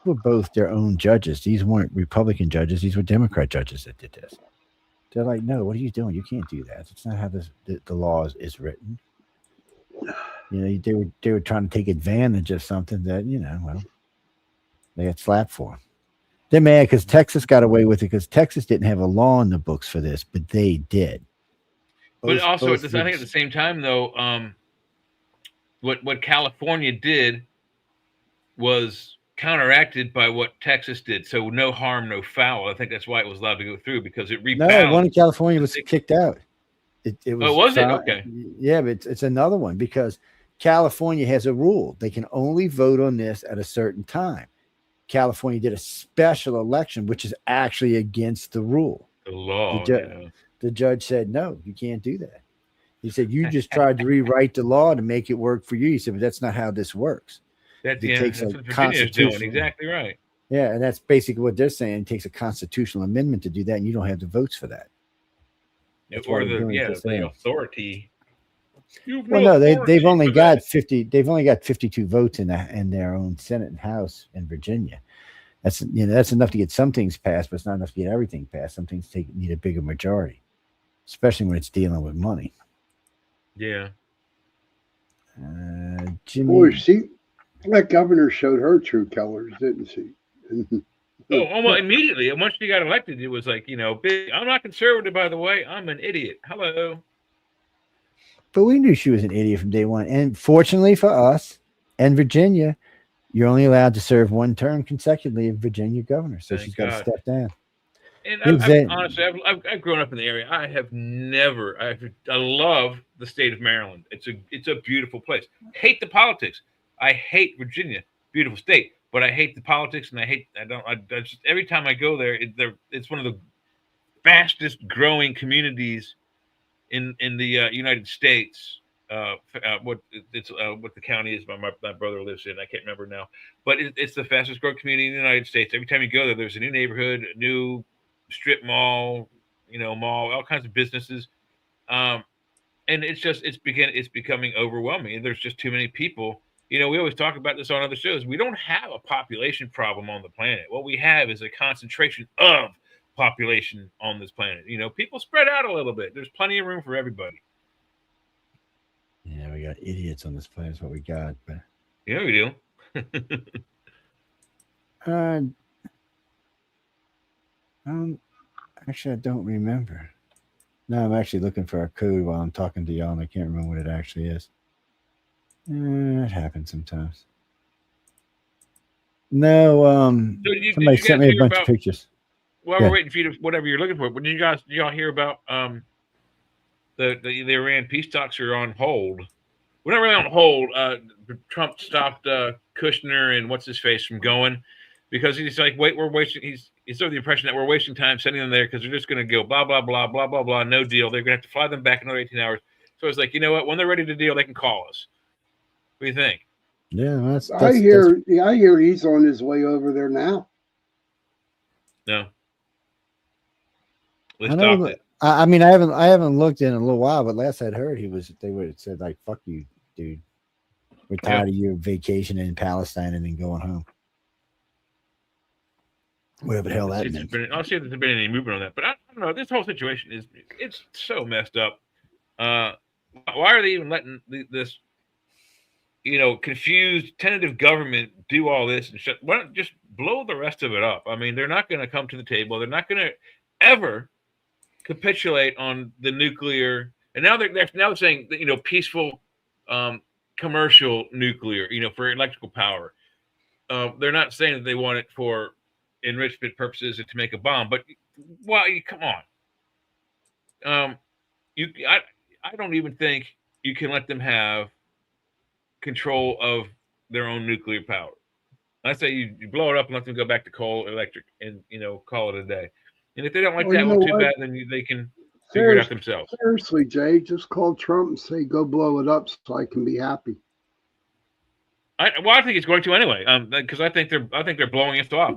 were both their own judges. These weren't Republican judges; these were Democrat judges that did this. They're like, no, what are you doing? You can't do that. It's not how the law is written. You know, they were trying to take advantage of something that well, they got slapped for. They're mad because Texas got away with it because Texas didn't have a law in the books for this, but they did. But also, I think at the same time, though, what California did was counteracted by what Texas did. So no harm, no foul. I think that's why it was allowed to go through, because it rebounded. No, one in California was kicked out. It was. Oh, was it? Okay. Yeah, but it's another one because California has a rule. They can only vote on this at a certain time. California did a special election, which is actually against the rule. The law. The judge said, no, you can't do that. He said, you just tried to rewrite the law to make it work for you. He said, but that's not how this works. That's what Virginia's doing. Exactly right. Yeah, and that's basically what they're saying. It takes a constitutional amendment to do that, and you don't have the votes for that. Or the authority. Well, no, they've only got 50. They've only got 52 votes in their own Senate and House in Virginia. That's that's enough to get some things passed, but it's not enough to get everything passed. Some things need a bigger majority, especially when it's dealing with money. Yeah. Jimmy. Boy, that governor showed her true colors, didn't she? Almost immediately. Once she got elected, it was like, big. I'm not conservative, by the way. I'm an idiot. Hello. But we knew she was an idiot from day one. And fortunately for us and Virginia, you're only allowed to serve one term consecutively as Virginia governor. So she's got to step down. And honestly, I've grown up in the area. I have never. I love the state of Maryland. It's a beautiful place. Hate the politics. I hate Virginia. Beautiful state, but I hate the politics, and I just every time I go there, it's one of the fastest growing communities in the United States. What the county is my brother lives in. I can't remember now, but it's the fastest growing community in the United States. Every time you go there, there's a new neighborhood, a new strip mall, mall, all kinds of businesses, and it's becoming overwhelming. And there's just too many people. We always talk about this on other shows. We don't have a population problem on the planet. What we have is a concentration of population on this planet. People spread out a little bit. There's plenty of room for everybody. Yeah, we got idiots on this planet. Is what we got. But yeah, we do. Actually, I don't remember. No, I'm actually looking for a code while I'm talking to y'all, and I can't remember what it actually is. It happens sometimes. No, somebody sent me a bunch of pictures. While we're waiting for you to whatever you're looking for, but did y'all hear about the Iran peace talks are on hold? We're not really on hold. Trump stopped Kushner and what's his face from going because he's like, wait, we're wasting. He's sort of the impression that we're wasting time sending them there because they're just going to go blah blah blah blah blah blah. No deal. They're going to have to fly them back another 18 hours. So it's like, you know what? When they're ready to deal, they can call us. What do you think? Yeah, I hear he's on his way over there now. No. Let's stop it. I mean, I haven't looked in a little while, but last I'd heard they would have said like, "Fuck you, dude. We're tired of your vacation in Palestine and then going home." Whatever the hell that means. I'll see if there's been any movement on that, but I don't know. This whole situation it's so messed up. Why are they even letting this, confused tentative government do all this and shut? Why don't just blow the rest of it up? I mean, they're not going to come to the table. They're not going to ever capitulate on the nuclear, and now they're saying that, peaceful commercial nuclear, for electrical power. They're not saying that they want it for enrichment purposes and to make a bomb, but come on. I don't even think you can let them have control of their own nuclear power. I say you blow it up and let them go back to coal, electric, and call it a day. And if they don't like that one too bad, then they can figure it out themselves. Seriously, Jay, just call Trump and say, "Go blow it up," so I can be happy. I think he's going to anyway. Because I think they're blowing us off.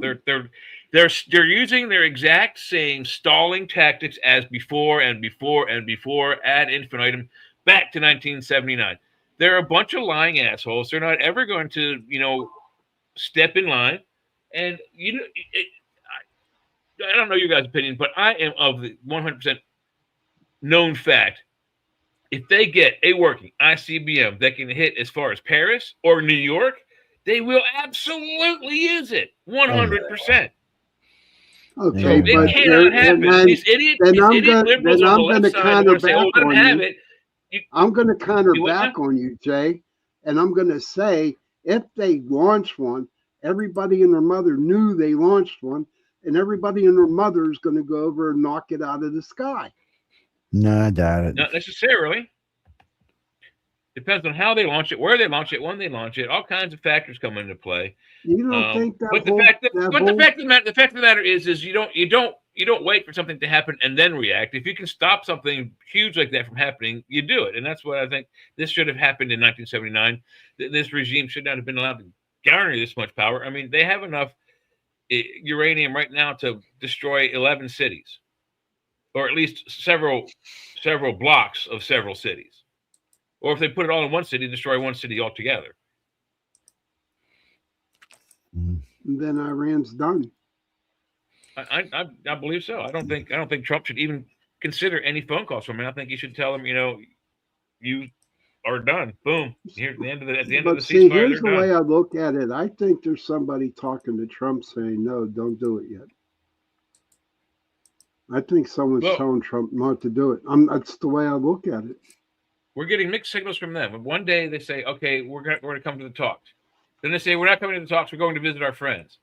They're using their exact same stalling tactics as before and before and before ad infinitum back to 1979. They're a bunch of lying assholes. They're not ever going to, step in line. And I don't know your guys' opinion, but I am of the 100% known fact. If they get a working ICBM that can hit as far as Paris or New York, they will absolutely use it 100%. Okay, So but it cannot happen. These idiot liberals on the left side want to say, "Oh, let them have it." I'm going to counter You what back now? on you, Jay, and I'm going to say if they launch one, everybody and their mother knew they launched one, and everybody and their mother is going to go over and knock it out of the sky. No, I doubt it. Not necessarily. Depends on how they launch it, where they launch it, when they launch it. All kinds of factors come into play. You don't think that But whole, the fact of the matter is you don't wait for something to happen and then react. If you can stop something huge like that from happening, you do it. And that's what I think this should have happened in 1979. This regime should not have been allowed to garner this much power. I mean, they have enough uranium right now to destroy 11 cities, or at least several blocks of several cities. Or if they put it all in one city, destroy one city altogether. then Iran's done. I believe so. I don't think Trump should even consider any phone calls from him. I think he should tell him, you are done. Boom. Here at the end of the ceasefire. Here's the way I look at it. I think there's somebody talking to Trump saying, "No, don't do it yet." I think someone's telling Trump not to do it. That's the way I look at it. We're getting mixed signals from them. One day they say, "Okay, we're going to come to the talks." Then they say, "We're not coming to the talks. We're going to visit our friends."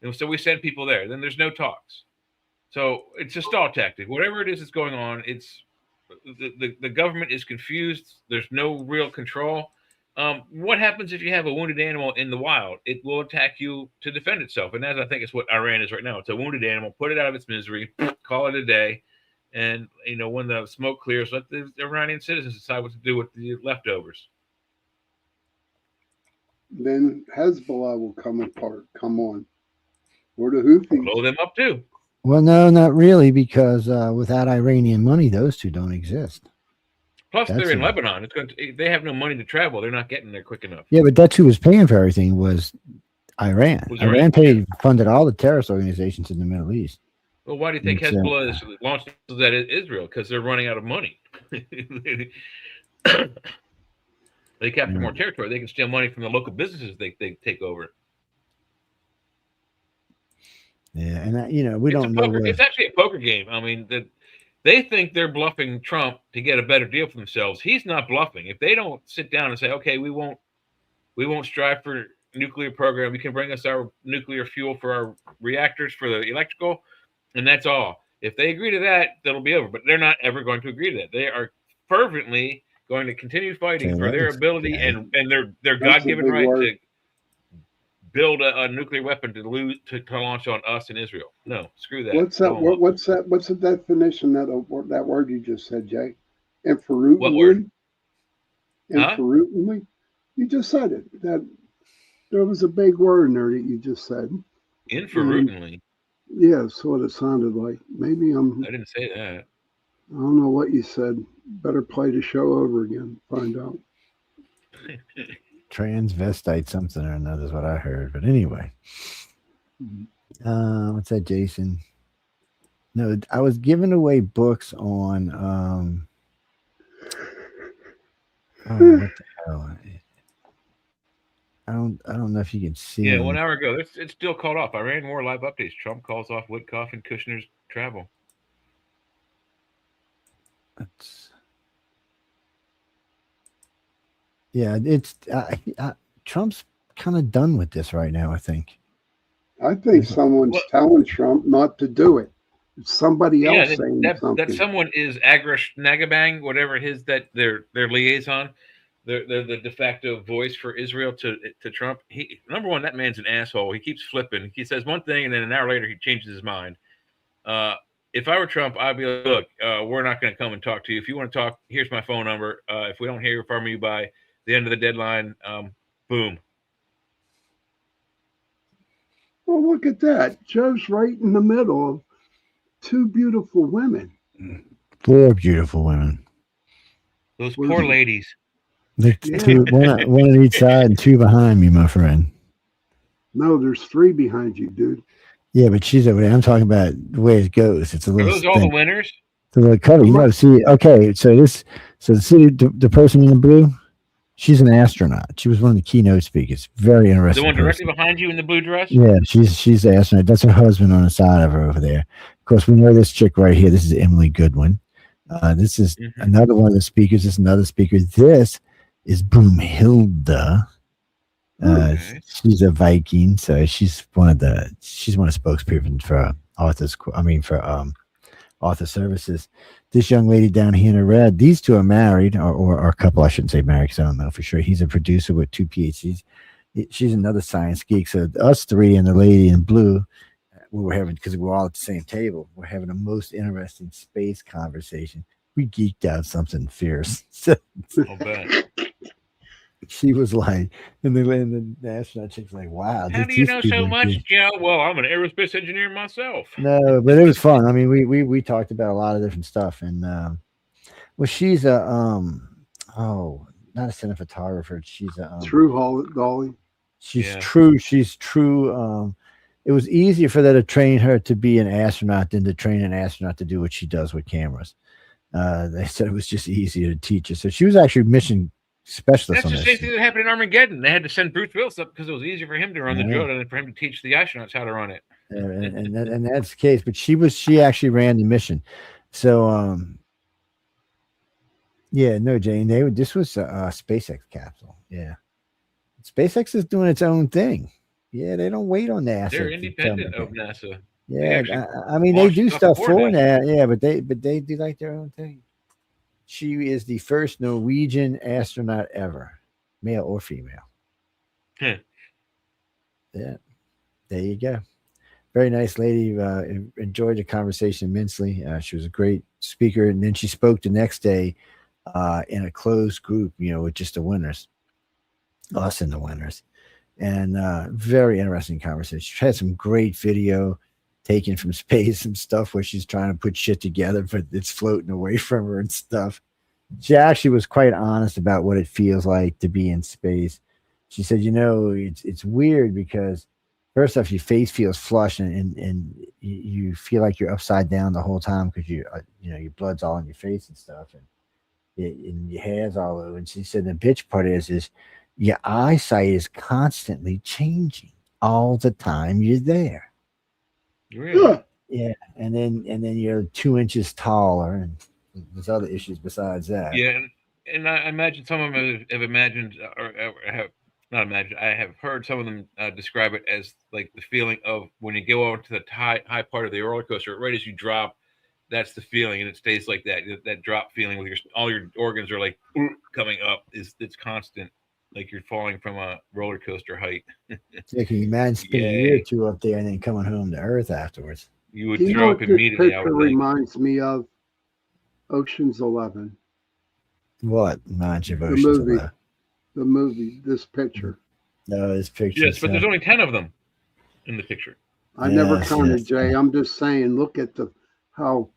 And so we send people there. Then there's no talks. So it's a stall tactic. Whatever it is that's going on, it's the government is confused. There's no real control. What happens if you have a wounded animal in the wild? It will attack you to defend itself. And I think it's what Iran is right now. It's a wounded animal. Put it out of its misery. Call it a day. And, when the smoke clears, let the Iranian citizens decide what to do with the leftovers. Then Hezbollah will come on. Or the Houthis. Blow them up too. Well, no, not really, because without Iranian money, those two don't exist. Plus, they're in Lebanon. They have no money to travel. They're not getting there quick enough. Yeah, but that's who was paying for everything was Iran. Iran funded all the terrorist organizations in the Middle East. Well, why do you think Hezbollah is launched that at Israel? Because they're running out of money. They capture more territory. They can steal money from the local businesses they take over. Yeah, and we don't know. It's actually a poker game. I mean, they think they're bluffing Trump to get a better deal for themselves. He's not bluffing. If they don't sit down and say, "Okay, we won't strive for nuclear program. You can bring us our nuclear fuel for our reactors for the electrical," and that's all. If they agree to that, that'll be over. But they're not ever going to agree to that. They are fervently going to continue fighting for their ability and their God-given right to build a nuclear weapon to launch on us in Israel. No, screw that. What's that? What's the definition that word you just said, Jay? Infraroutinely? What word? Infraroutinely? You just said it. That there was a big word in there that you just said. Infraroutinely. Yeah, that's what it sounded like. Maybe I didn't say that. I don't know what you said. Better play the show over again. Find out. Transvestite something or another is what I heard. But anyway. What's that, Jason? No, I was giving away books on what the hell? I don't know if you can see. Yeah, 1 hour ago. It's still called off. Iran war live updates. Trump calls off Witkoff and Kushner's travel. It's Trump's kind of done with this right now, I think. I think someone's telling Trump not to do it. It's somebody else saying something. That someone is Agrish Nagabang, whatever their liaison. They're the de facto voice for Israel to Trump. Number one, that man's an asshole. He keeps flipping. He says one thing, and then an hour later, he changes his mind. If I were Trump, I'd be like, look, we're not going to come and talk to you. If you want to talk, here's my phone number. If we don't hear from you by the end of the deadline, boom. Well, look at that. Joe's right in the middle of two beautiful women. 4 beautiful women. Those Where's poor the- ladies. The Yeah. two, one on each side and 2 behind me, my friend. No, there's 3 behind you, dude. Yeah, but she's over there. I'm talking about the way it goes. It's a Are little those all the thing. winners? It's a little cover. How You know, much? see, okay, so the person in the blue, she's an astronaut. She was one of the keynote speakers. Very The interesting one directly person. behind you in the blue dress? Yeah, she's the astronaut. That's her husband on the side of her over there. Of course, we know this chick right here. This is Emily Goodwin. This is another one of the speakers. This is another speaker. This is Broomhilda. Okay. She's a Viking, so she's one of the spokespeople for Author Services. This young lady down here in the red, these two are married, or a couple. I shouldn't say married because I don't know for sure. He's a producer with 2 PhDs. She's another science geek. So us 3 and the lady in blue, we were having, because we're all at the same table, we're having the most interesting space conversation. We geeked out something fierce. So I'll bet. she was like, and the astronaut chick's like, wow. How do you know so much, Joe? Well, I'm an aerospace engineer myself. No, but it was fun. I mean, we talked about a lot of different stuff, and well, she's a not a cinematographer. She's a True Dolly. she's Yeah. true. She's true. It was easier for them to train her to be an astronaut than to train an astronaut to do what she does with cameras. They said it was just easier to teach her. So she was actually mission specialist That's on the this. same thing that happened in Armageddon. They had to send Bruce Willis up because it was easier for him to run the drill than for him to teach the astronauts how to run it. And that's the case. But she actually ran the mission. So yeah, no, Jane. This was a SpaceX capsule. Yeah, SpaceX is doing its own thing. Yeah, they don't wait on NASA. They're to independent tell of them. NASA. Yeah, actually I mean they launch do stuff stuff for for NASA. that. Yeah, but they do like their own thing. She is the first Norwegian astronaut ever, male or female. Huh. Yeah, there you go. Very nice lady. Enjoyed the conversation immensely. She was a great speaker, and then she spoke the next day in a closed group, with just the winners, us and the winners, and very interesting conversation. She had some great video taken from space and stuff where she's trying to put shit together, but it's floating away from her and stuff. She actually was quite honest about what it feels like to be in space. She said, it's weird because first off, your face feels flush and you feel like you're upside down the whole time because your blood's all in your face and stuff, and your hair's all over. And she said the bitch part is your eyesight is constantly changing all the time you're there. Really? Yeah, and then you're 2 inches taller, and there's other issues besides that. Yeah, and I imagine some of them have imagined or have not imagined. I have heard some of them describe it as like the feeling of when you go over to the high part of the roller coaster, right as you drop. That's the feeling, and it stays like that. That drop feeling with all your organs are like coming up. It's constant, like you're falling from a roller coaster height. Yeah, can you imagine spending a year or 2 up there and then coming home to Earth afterwards? You would Do you know throw what up this immediately. I picture would think. reminds me of? Ocean's 11. What reminds you of The Ocean's movie. 11? The movie. This picture. No, this picture. Yes, but there's only 10 of them in the picture. I never Yes, counted, yes. Jay. I'm just saying. Look at how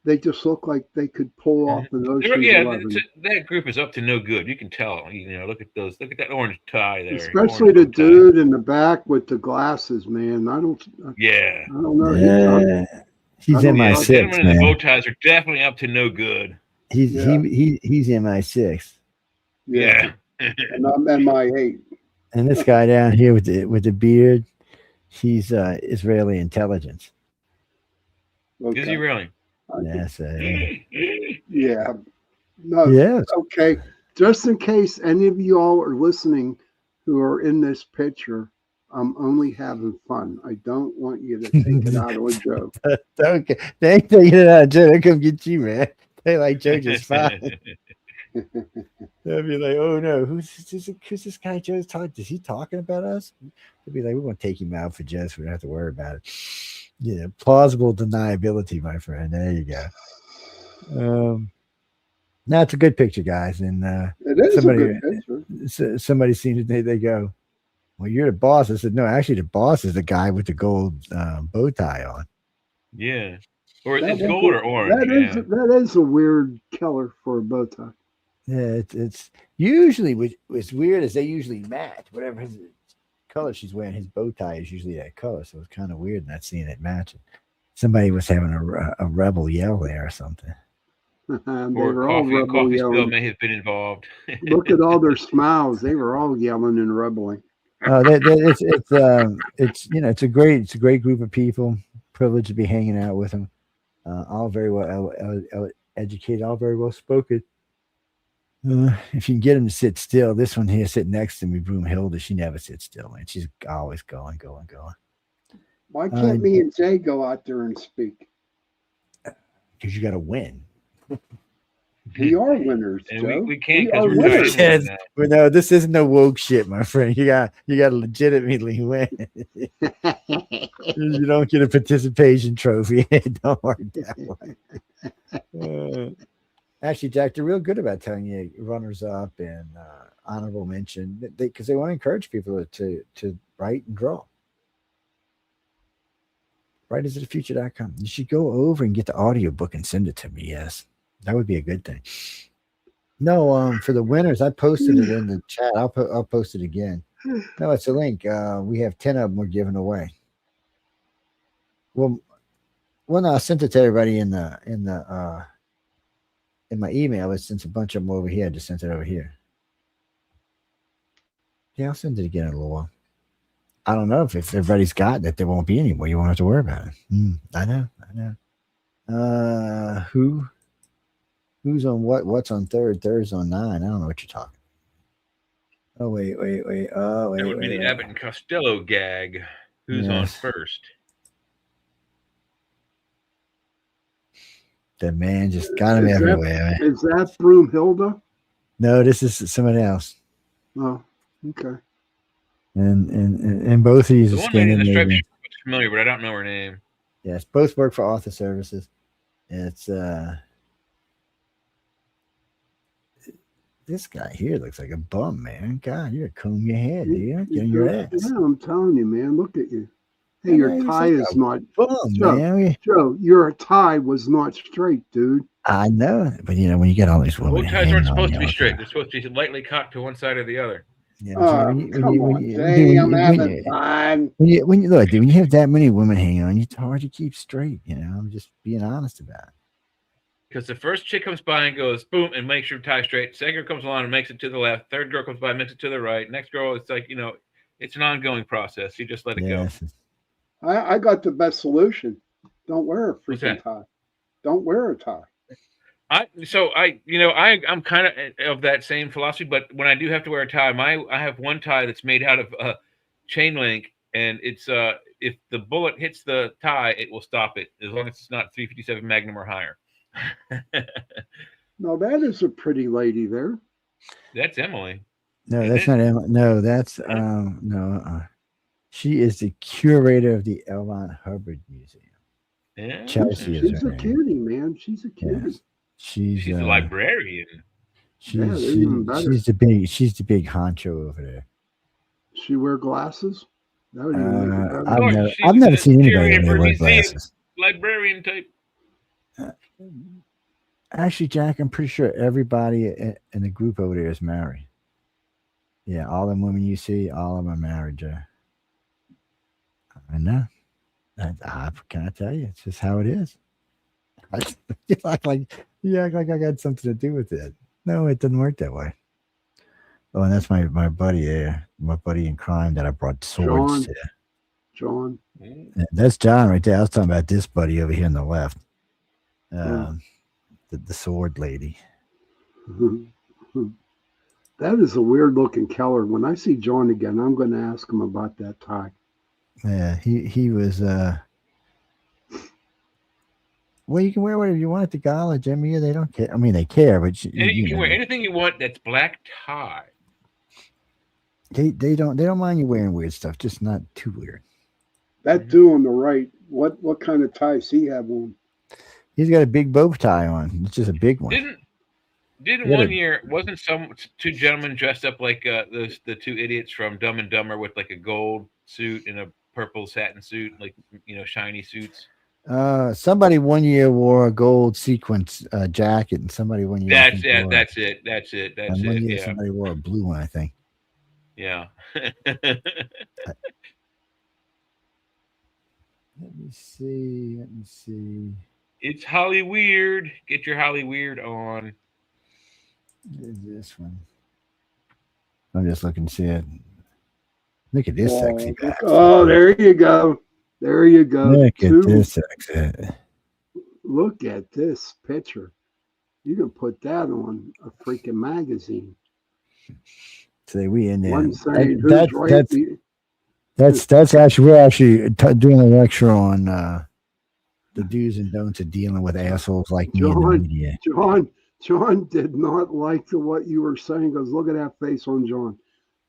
they just look like they could pull off an Ocean's 11. That group is up to no good. You can tell. Look at those. Look at that orange tie there. Especially the dude in the back with the glasses, man. I don't know. Yeah. He's I don't MI6, The gentlemen in the man. bow ties are definitely up to no good. He's Yeah. he's MI6. Yeah. And I'm MI8. And this guy down here with the beard, he's Israeli intelligence. Okay. Is he really? Yes. Yeah. No. Yes. Okay. Just in case any of you all are listening who are in this picture, I'm only having fun. I don't want you to take it out on Joe. Okay. They ain't taking it out, Joe. They come get you, man. They like Joe just fine. They'll be like, oh no, who's this guy Joe's talking? Is he talking about us? They'll be like, we're gonna take him out for Joe, so we don't have to worry about it. Yeah, plausible deniability, my friend. There you go. Now it's a good picture, guys, and It is somebody, a good picture. somebody seen it. They go. Well, you're the boss. I said, no, actually, the boss is the guy with the gold bow tie on. Yeah. Or That it's was gold or orange. Yeah. that is a weird color for a bow tie. Yeah, it's usually what's weird is they usually match whatever his color she's wearing. His bow tie is usually that color, so it's kind of weird not seeing it matching. Somebody was having a rebel yell there or something. They Or were all a rebel coffee spill yelling. may have been involved. Look at all their smiles. They were all yelling and rebelling. Oh, it's it's a great group of people. Privileged to be hanging out with them. All very well educated, all very well spoken. If you can get them to sit still, this one here sitting next to me, Broomhilda, she never sits still, man. She's always going. Why can't me and Jay go out there and speak? Because you got to win. We are winners, And Joe. we can't are because we're tied winners. into that. But no, this isn't no woke shit, my friend. You got to legitimately win. You don't get a participation trophy. Don't work that way. Actually, Jack, they're real good about telling you runners up and honorable mention because they want to encourage people to write and draw. Writersofthefuture.com. You should go over and get the audiobook and send it to me. Yes, that would be a good thing. No, for the winners, I posted it in the chat. I'll post it again. No, it's a link. We have 10 of them we're giving away. Well, no, I sent it to everybody in my email, but since a bunch of them over here, I just sent it over here. Yeah, I'll send it again in a little while. I don't know if everybody's gotten it, there won't be anymore. You won't have to worry about it. I know. Who's on what? What's on third? Third's on 9. I don't know what you're talking. Oh wait. Oh wait. That would be the Abbott and Costello gag. Who's on first? The man just got him everywhere. Is that Broomhilda? No, this is somebody else. Oh, okay. And both of these The are one lady in the striped Scandinavian. shirt looks familiar, but I don't know her name. Yes, both work for author services. It's this guy here looks like a bum, man. God, you're comb your head, dude. Get your ass. Yeah, I'm telling you, man. Look at you. Hey, your tie is not bum, man. Joe, your tie was not straight, dude. I know, but when you get all these women, Bow ties aren't supposed to be straight. They're supposed to be lightly cocked to one side or the other. Yeah, come on, Jay. I'm having fun. When you look, dude, when you have that many women hanging on, it's hard to keep straight. I'm just being honest about it. Because the first chick comes by and goes boom and makes your tie straight. Second girl comes along and makes it to the left. Third girl comes by and makes it to the right. Next girl, it's like it's an ongoing process. You just let it go. I got the best solution. Don't wear a freaking tie. Don't wear a tie. I'm kind of that same philosophy, but when I do have to wear a tie, I have one tie that's made out of chain link, and it's if the bullet hits the tie, it will stop it as long as it's not 357 Magnum or higher. No, that is a pretty lady there. That's Emily. No, that's not Emily. No, that's no. She is the curator of the L. Ron Hubbard Museum. Yeah, Chelsea she's a cutie, man. She's a cutie. Yes. She's a librarian. She's the big honcho over there. She wear glasses? That would even I've never seen anybody wear glasses. Librarian type. Actually, Jack, I'm pretty sure everybody in the group over there is married. Yeah, all them women you see, all of them are married, Jack. I know. Can I tell you? It's just how it is. You act like I got something to do with it. No, it doesn't work that way. Oh, and that's my buddy there, my buddy in crime that I brought swords to. John. And that's John right there. I was talking about this buddy over here on the left. The sword lady. That is a weird looking color. When I see John again, I'm going to ask him about that tie. Yeah, he was. Well, you can wear whatever you want at the gala, Jimmy. They don't care. I mean, they care, but you can wear anything you want that's black tie. They don't mind you wearing weird stuff, just not too weird. That dude on the right, what kind of ties he have on? He's got a big bow tie on. It's just a big one. Didn't Get one it. year wasn't two gentlemen dressed up like the two idiots from Dumb and Dumber with like a gold suit and a purple satin suit, like shiny suits. Somebody one year wore a gold sequence jacket, and somebody one year I That's think it. wore, That's it. That's it. That's and one it. year Yeah. somebody wore a blue one. I think. Yeah. Let me see. Let me see. It's Holly Weird. Get your Holly Weird on. There's this one. I'm just looking to see it. Look at this sexy back. Oh, there you go. There you go. Look at this sexy. Look at this picture. You can put that on a freaking magazine. Say we in there. One saying who's right. That's actually we're actually doing a lecture on the do's and don'ts of dealing with assholes like me in the media. John did not like what you were saying because look at that face on John.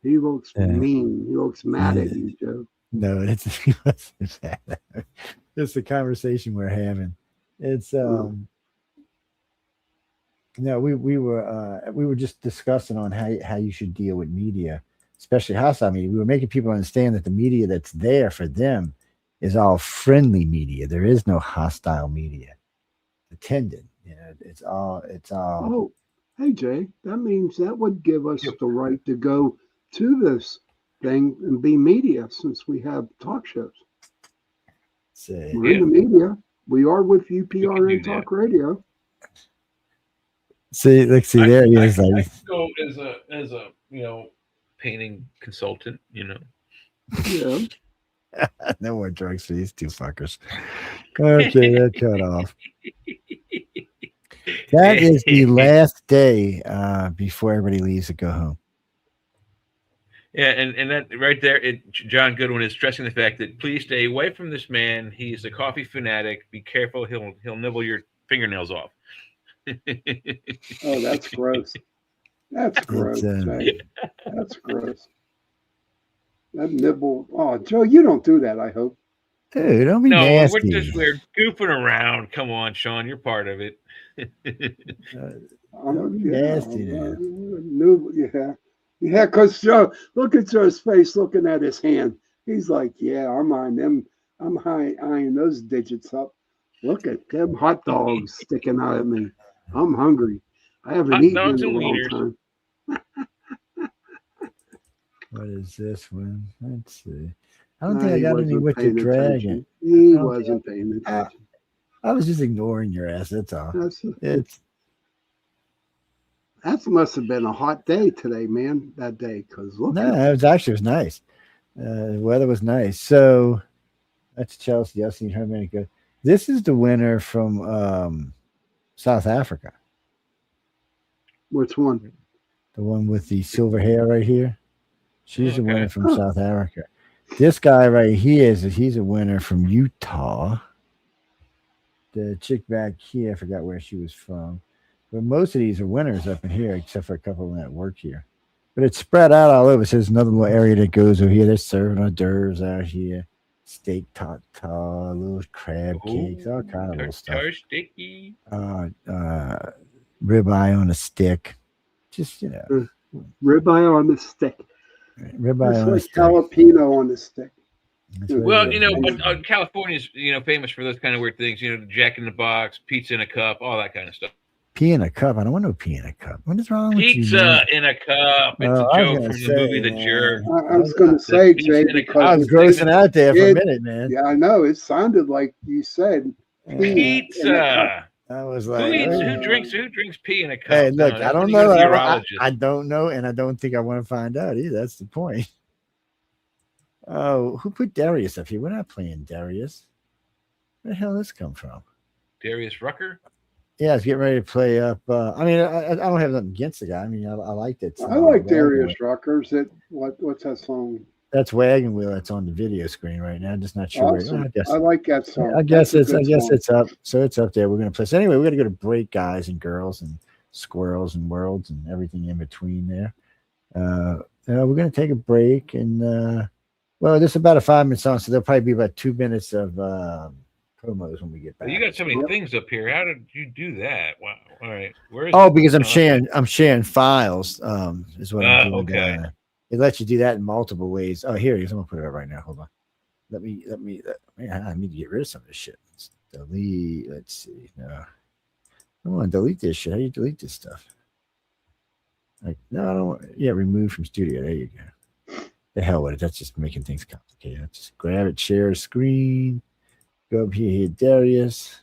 He looks mean. He looks mad at you, Joe. No, it's the conversation we're having. It's no, we were just discussing on how you should deal with media, especially hostile media. We were making people understand that the media that's there for them is all friendly media. There is no hostile media. Attendant, it's all. Oh, hey Jay, that means that would give us the right to go to this thing and be media since we have talk shows. We're in the media. We are with UPR and Talk Radio. See, there he is. I go as a painting consultant. Yeah. No more drugs for these two fuckers. Okay, that cut off. That is the last day before everybody leaves to go home. Yeah, and that right there, John Goodwin is stressing the fact that please stay away from this man. He's a coffee fanatic. Be careful; he'll nibble your fingernails off. Oh, that's gross. That's gross. That's gross. That nibble. Oh, Joe, you don't do that. I hope. Dude, don't be nasty. We're goofing around. Come on, Sean, you're part of it. Don't be nasty now. Yeah, because Joe, look at Joe's face looking at his hand. He's like, yeah, I'm eyeing them. I'm eyeing those digits up. Look at them hot dogs sticking out at me. I'm hungry. I haven't eaten in a long time. What is this one? Let's see. I don't think I got any with the dragon. He wasn't paying attention. I was just ignoring your ass. That's all. That must have been a hot day today, man. That day, because look. No, it was nice. The weather was nice. So that's Chelsea. I've seen her many good. This is the winner from South Africa. Which one? The one with the silver hair right here. She's the winner from South Africa. This guy right here he's a winner from Utah. The chick back here, I forgot where she was from. But most of these are winners up in here, except for a couple of them that work here. But it's spread out all over. So there's another little area that goes over here. They're serving hors d'oeuvres out here. Steak tartare, little crab cakes, all kind of little stuff. Sticky. Ribeye on a stick. Just, Ribeye on the stick. Ribeye on a stick. Jalapeno on the stick. Well, but California's famous for those kind of weird things. Jack in the Box, pizza in a cup, all that kind of stuff. Pea in a cup? I don't want no pea in a cup. What is wrong with you? Pizza in a cup. It's a joke from the movie The Jerk. I was going to say, Jay, because I was grossing out there for a minute, man. Yeah, I know. It sounded like you said pizza. I was like, who drinks pea in a cup? Hey, look, I don't know. I don't know, and I don't think I want to find out either. That's the point. Oh, who put Darius up here? We're not playing Darius. Where the hell did this come from? Darius Rucker? Yeah, I was getting ready to play up. I don't have nothing against the guy. I mean, I liked it. I like Darius Rucker. What's that song? That's Wagon Wheel. That's on the video screen right now. I'm just not sure. Awesome. I like that song. I guess it's up. So it's up there. We're gonna play. So anyway, we're gonna go to break, guys and girls and squirrels and worlds and everything in between there. We're gonna take a break and this is about a 5-minute song, so there'll probably be about 2 minutes of promos when we get back. You got so many things up here. How did you do that? Wow. All right. Where is Oh, it? because I'm sharing files. Is what I'm doing. Okay. It lets you do that in multiple ways. Oh, here it is. I'm gonna put it up right now. Hold on. Man, I need to get rid of some of this shit. Let's delete. Let's see. No, I want to delete this shit. How do you delete this stuff? Like, no, I don't want. Yeah, remove from studio. There you go. The hell with it. That's just making things complicated. I'll just grab it, share screen, go up here, hit Darius,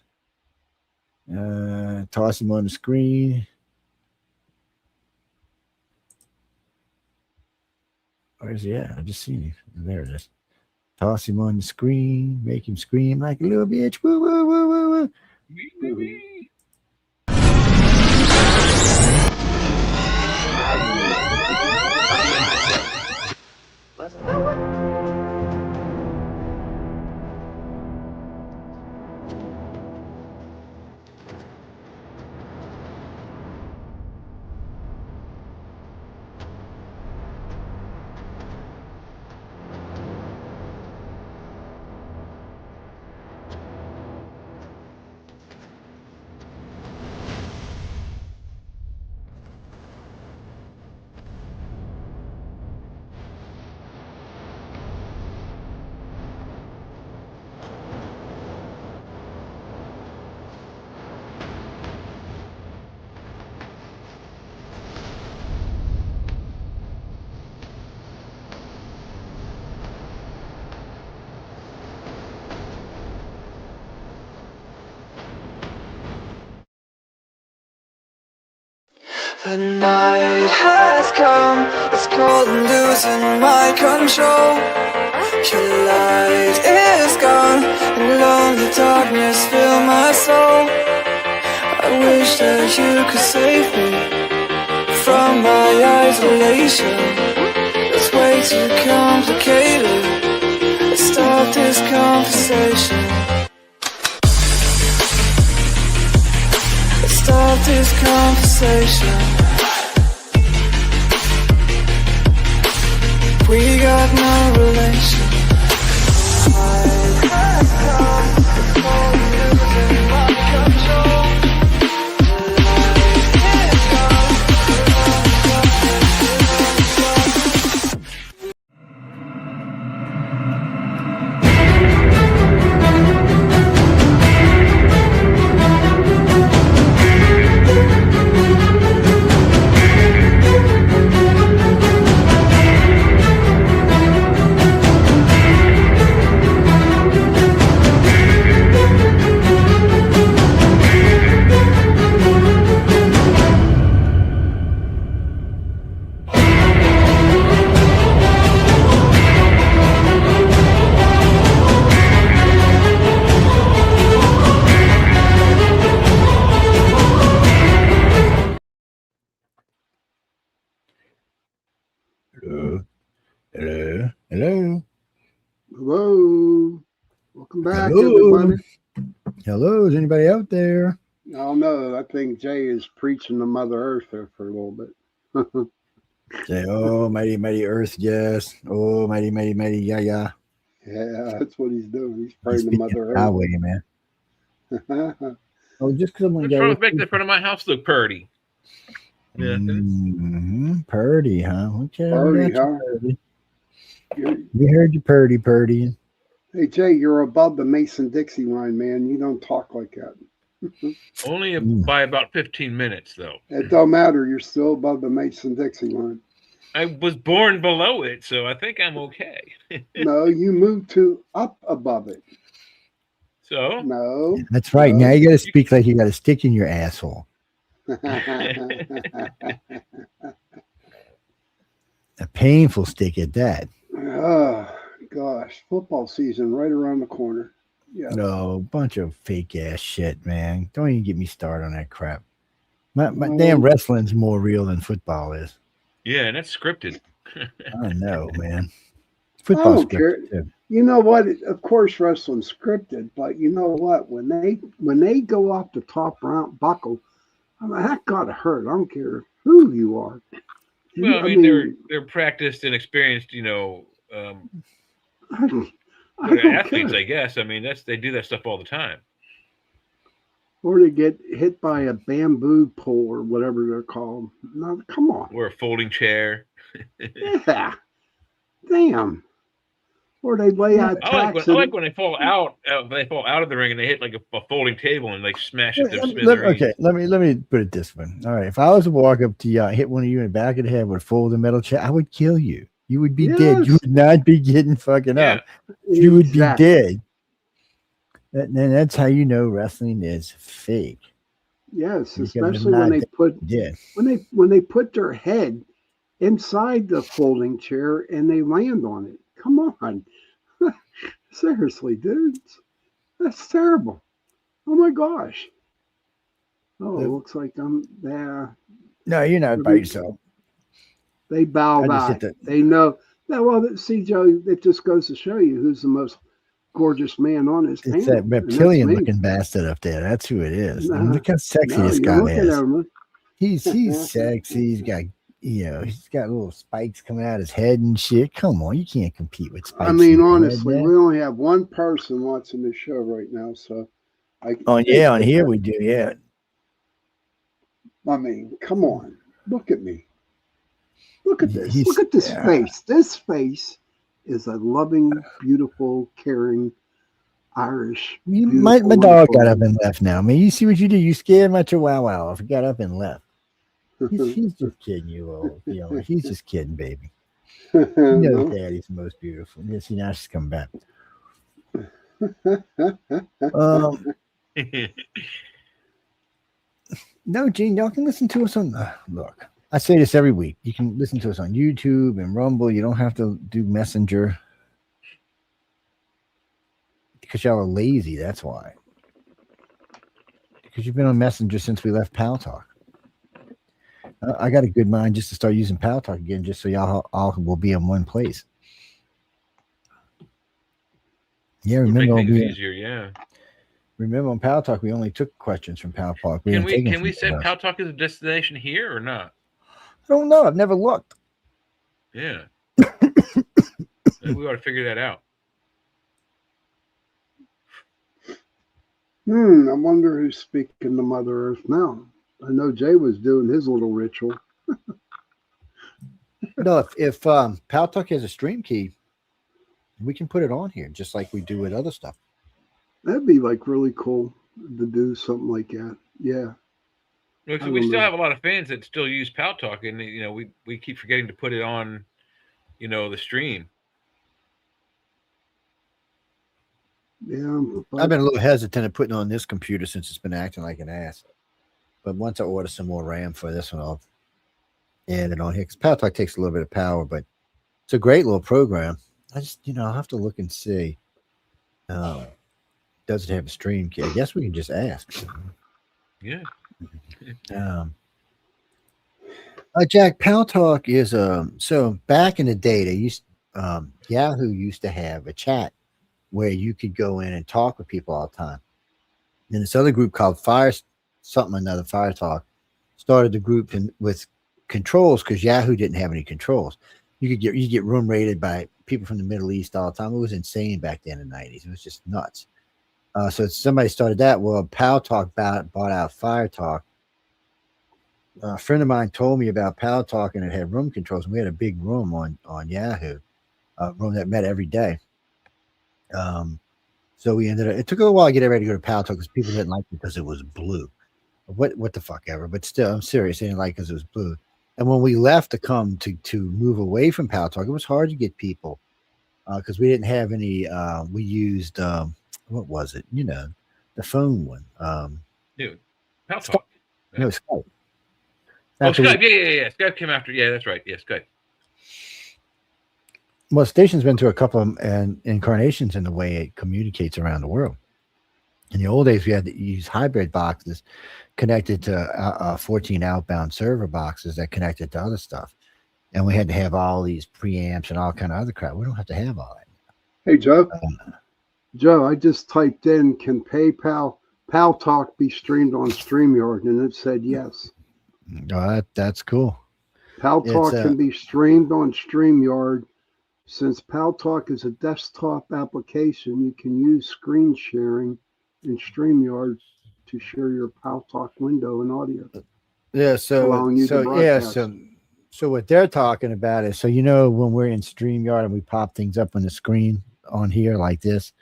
toss him on the screen. Where's he at? I just seen him. There it is. Toss him on the screen, make him scream like a little bitch. Woo, woo, woo, woo, woo. The night has come, it's cold and losing my control. Your light is gone, and lonely darkness fill my soul. I wish that you could save me from my isolation. It's way too complicated. Let's start this conversation. Let's start this conversation. We got no relation. I have come, all losing my control. Hello. Hello. Hello. Hello. Welcome back, Hello. everybody. Hello. Is anybody out there? I don't know. I think Jay is preaching to Mother Earth there for a little bit. Say, oh, mighty, mighty earth, yes. Oh, mighty, mighty, mighty, yeah, yeah. Yeah, that's what he's doing. He's He's praying to speaking Mother our Earth. way, man. Oh, just because I'm going What's wrong with making the front of my house look purty? Purdy, huh? Okay, Purdy, we got huh? you, Purdy. We heard you, Purdy, Purdy. Hey, Jay, you're above the Mason-Dixie line, man. You don't talk like that. Only by about 15 minutes, though. It don't matter. You're still above the Mason-Dixie line. I was born below it, so I think I'm okay. No, you moved to up above it. So? No. That's right. No. Now you got to speak like you got a stick in your asshole. A painful stick at that. Oh, gosh. Football season right around the corner. Yeah. No, bunch of fake ass shit, man. Don't even get me started on that crap. My damn wrestling's more real than football is. Yeah, and that's scripted. I know, man. I Football don't care. scripted too. You know what? Of course, wrestling's scripted, but you know what? When they go off the top round buckle, I mean, that gotta hurt. I don't care who you are. Well, I mean, they're practiced and experienced, I don't athletes, care. I guess. I mean, they do that stuff all the time. or they get hit by a bamboo pole or whatever they're called. No, come on. Or a folding chair. Yeah. Damn. Or they lay out tacks I like when they fall out. They fall out of the ring and they hit like a folding table and like smash it to smithereens. Okay, let me put it this way. All right, if I was to walk up to you, hit one of you in the back of the head with a folding metal chair, I would kill you. You would be dead. You would not be getting fucking up. You would be dead. And that's how you know wrestling is fake. Yes, especially when they put when they put their head inside the folding chair and they land on it. Come on. Seriously, dudes. That's terrible. Oh my gosh. Oh, it looks like I'm there. No, you're not by yourself. They bow back. They know. Well, see, Joe, it just goes to show you who's the most gorgeous man on his panel. It's that reptilian looking bastard up there. That's who it is. Look how sexy this guy is. He's sexy. He's got he's got little spikes coming out his head and shit. Come on, you can't compete with spikes. I mean, honestly, we only have one person watching the show right now, so on here we do, yeah. I mean, come on, look at me. Look at this. Look at this face. This face is a loving, beautiful, caring Irish. My dog got up and left now. I mean, you see what you do. You scared my chihuahua off. He got up and left. He's just kidding you, he's just kidding, baby. Daddy's the most beautiful. Yeah, see, now she's coming back. No, Gene, y'all can listen to us on. Look, I say this every week. You can listen to us on YouTube and Rumble. You don't have to do Messenger because y'all are lazy. That's why. Because you've been on Messenger since we left Pal Talk. I got a good mind just to start using Pal Talk again, just so y'all all will be in one place. Yeah, remember Remember on Pal Talk, we only took questions from Pal Talk. Can we set Pal Talk as a destination here or not? I don't know. I've never looked. Yeah. We ought to figure that out. I wonder who's speaking to Mother Earth now. I know Jay was doing his little ritual. No, if Pal Talk has a stream key, we can put it on here just like we do with other stuff. That'd be like really cool to do something like that. Yeah. Because we still have a lot of fans that still use Pal Talk, and we keep forgetting to put it on, the stream. Yeah, I've been a little hesitant at putting on this computer since it's been acting like an ass. But once I order some more RAM for this one, I'll add it on here. Because Pal Talk takes a little bit of power, but it's a great little program. I just, I'll have to look and see. Does it have a stream key? I guess we can just ask. Yeah. Jack, Pal Talk is so back in the day, they used Yahoo used to have a chat where you could go in and talk with people all the time. And this other group called Fire Talk started the group with controls because Yahoo didn't have any controls. You get room rated by people from the Middle East all the time. It was insane back then in the 90s. It was just nuts. So somebody started that. Well, Pal Talk bought out Fire Talk. A friend of mine told me about Pal Talk, and it had room controls. And we had a big room on Yahoo, a room that met every day. So we it took a while to get everybody to go to Pal Talk because people didn't like it because it was blue. What the fuck ever. But still, I'm serious. They didn't like it because it was blue. And when we left to come to move away from Pal Talk, it was hard to get people because we didn't have any. We used what was it? The phone one. Dude, Pal Talk. No, Skype. Skype. Yeah. Skype came after. Yeah, that's right. Yeah, Skype. Well, station's been through a couple of incarnations in the way it communicates around the world. In the old days, we had to use hybrid boxes connected to 14 outbound server boxes that connected to other stuff. And we had to have all these preamps and all kind of other crap. We don't have to have all that. Hey, Joe. Joe, I just typed in, can Pal Talk be streamed on StreamYard? And it said yes. Oh, that's cool. Pal Talk can be streamed on StreamYard. Since Pal Talk is a desktop application, you can use screen sharing in StreamYard to share your Pal Talk window and audio, Yeah. So allowing you to yeah. broadcast. So what they're talking about is, so when we're in StreamYard and we pop things up on the screen on here like this,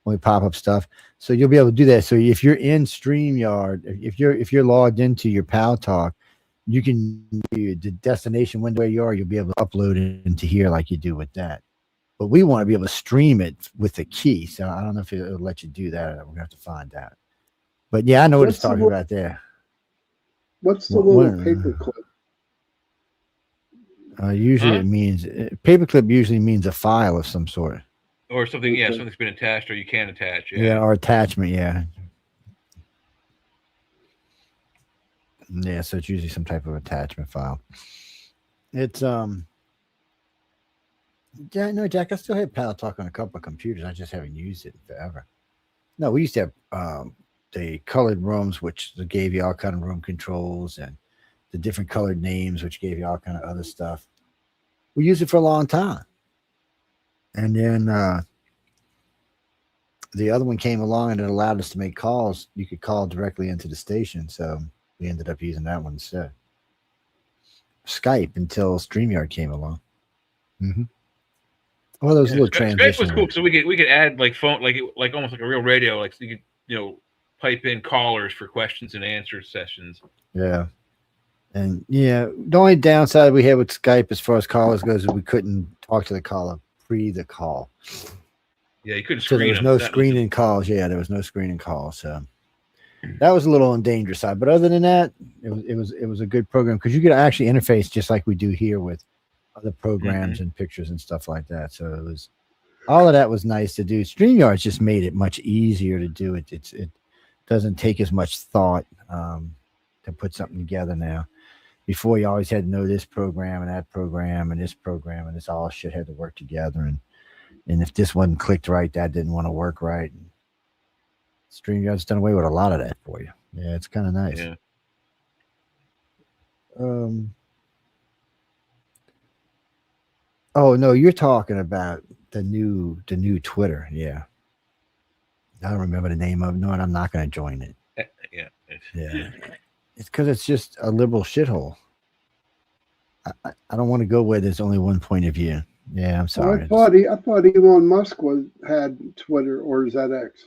when we pop up stuff, so you'll be able to do that. So if you're in StreamYard, if you're logged into your Pal Talk, you can the destination window where you are, you'll be able to upload it into here like you do with that. But we want to be able to stream it with the key. So I don't know if it'll let you do that. We're gonna have to find out. But yeah, I know what it's What's the talking about there. what's the What, little what, paperclip? Usually Huh? it means paperclip usually means a file of some sort. Or something, yeah, Okay. something's been attached or you can attach. Yeah, or attachment. Yeah, yeah. So it's usually some type of attachment file. It's yeah, no, Jack. I still have Pal Talk on a couple of computers. I just haven't used it forever. No, we used to have the colored rooms, which gave you all kind of room controls, and the different colored names, which gave you all kind of other stuff. We used it for a long time, and then the other one came along and it allowed us to make calls. You could call directly into the station, so we ended up using that one instead. Skype until StreamYard came along. Mm-hmm. Well, those little Skype was transition. cool, so we could add like phone, like almost like a real radio, like so you could pipe in callers for questions and answer sessions. Yeah. And yeah, the only downside we had with Skype as far as callers goes is we couldn't talk to the caller pre the call. Yeah, you couldn't So screen there was them. no That screening calls. Yeah, there was no screening calls. So that was a little on the dangerous side. But other than that, it was a good program because you could actually interface just like we do here with other programs and pictures and stuff like that. So it was all of that was nice to do. StreamYard's just made it much easier to do it. It doesn't take as much thought to put something together now. Before you always had to know this program and that program and this program, and this all shit had to work together. And if this wasn't clicked right, that didn't want to work right. StreamYard's done away with a lot of that for you. Yeah, it's kind of nice. Yeah. Oh no, you're talking about the new Twitter. Yeah, I don't remember the name of it. No, and I'm not going to join it. Yeah. Yeah, it's because it's just a liberal shithole. I don't want to go where there's only one point of view. Yeah, I'm Well, sorry. I thought Elon Musk had Twitter, or is that X?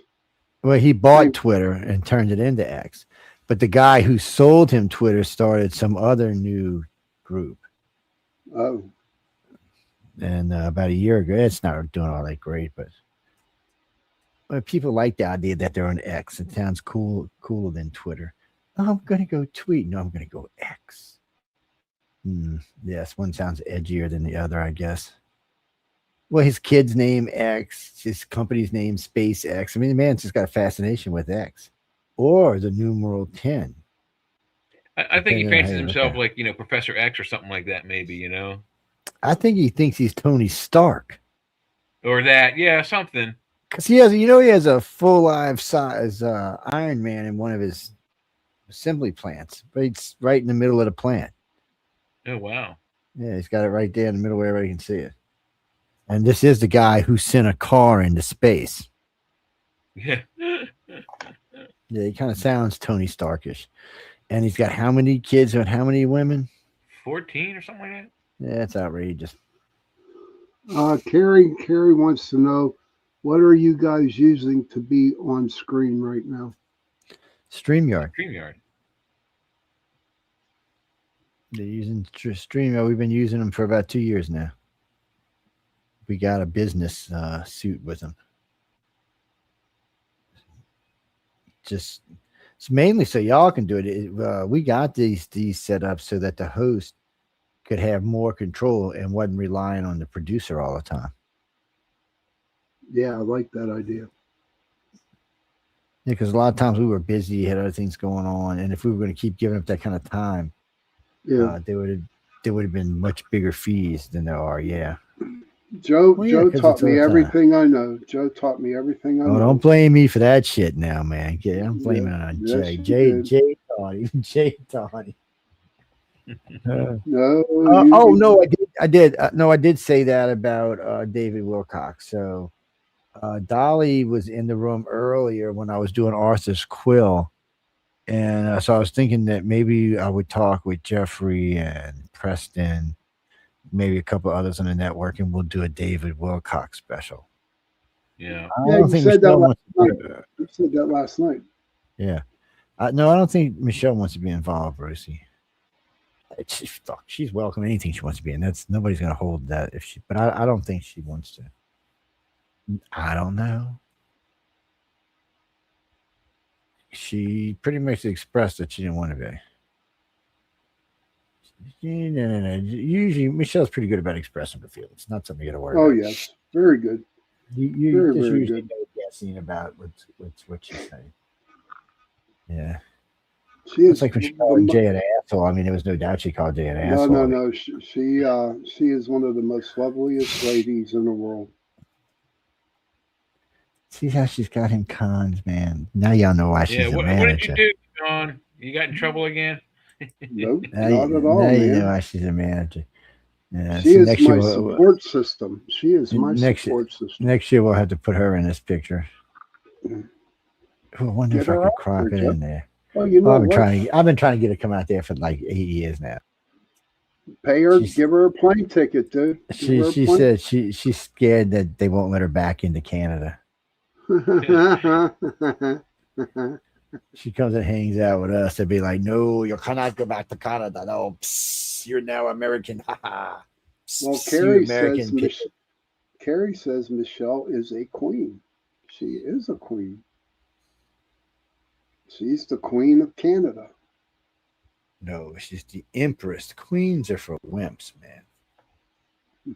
Well, he bought Twitter and turned it into X, but the guy who sold him Twitter started some other new group. Oh, And about a year ago, it's not doing all that great, but people like the idea that they're on X. It sounds cooler than Twitter. Oh, I'm going to go tweet. No, I'm going to go X. Yes, one sounds edgier than the other, I guess. Well, his kid's name X, his company's name SpaceX. I mean, the man's just got a fascination with X or the numeral 10. I think he Depending on fancies how you look himself at it. like Professor X or something like that, maybe I think he thinks he's Tony Stark. or that, yeah, something. Because he has a full life size Iron Man in one of his assembly plants, but it's right in the middle of the plant. Oh wow. Yeah, he's got it right there in the middle where everybody can see it. And this is the guy who sent a car into space. Yeah. Yeah, he kind of sounds Tony Starkish. And he's got how many kids and how many women? 14 or something like that. Yeah, that's outrageous. Carrie wants to know, what are you guys using to be on screen right now? StreamYard. StreamYard. They're using StreamYard. We've been using them for about 2 years now. We got a business suit with them. Just it's mainly so y'all can do it. We got these set up so that the host could have more control and wasn't relying on the producer all the time. Yeah, I like that idea. Yeah, because a lot of times we were busy, had other things going on, and if we were going to keep giving up that kind of time, Yeah, there would have been much bigger fees than there are. Yeah. Joe 'cause taught it's me overtime. everything I know. Joe taught me everything I know. Oh, don't blame me for that shit now, man. Yeah, I'm blaming it on yes, Jay. you did. Jay taught him. Jay taught him. No. No, I did. No, I did say that about David Wilcox. So Dolly was in the room earlier when I was doing Arthur's Quill, And so I was thinking that maybe I would talk with Jeffrey and Preston, maybe a couple others on the network, and we'll do a David Wilcox special. Yeah. I Yeah, don't you think said that Michelle last wants to night. do it. You said that last night. Yeah. No, I don't think Michelle wants to be involved, Brucey. She's welcome anything she wants to be in. That's nobody's gonna hold that if she. But I don't think she wants to. I don't know. She pretty much expressed that she didn't want to be. No. Usually, Michelle's pretty good about expressing her feelings. Not something you got to worry Oh about. yes, very good. You Very, just very usually good. know guessing about what she's saying. Yeah. She It's is like Michelle and Jay an asshole. I mean, there was no doubt she called Jay an no, asshole. no. She is one of the most loveliest ladies in the world. See how she's got him cons, man. Now y'all know why Yeah. she's a What did you manager. do, John? You got in trouble again? Nope, Now, not at all, now you know man. why she's a manager. Yeah, She so is my support system. She is my next support system. next year we'll have to put her in this picture. I wonder Get if I her could out crop there, it Jeff. in there. Well, you know I've what? been trying to get her to come out there for like 8 years now. Pay her, She's- give her a plane ticket, dude. Give her a She plane. said she's scared that they won't let her back into Canada. She comes and hangs out with us. They'd be like, "No, you cannot go back to Canada. No, psst, you're now American." Ha Well, you Carrie American says pig. Carrie says Michelle is a queen. She is a queen. She's the queen of Canada. No, she's the empress. Queens are for wimps, man.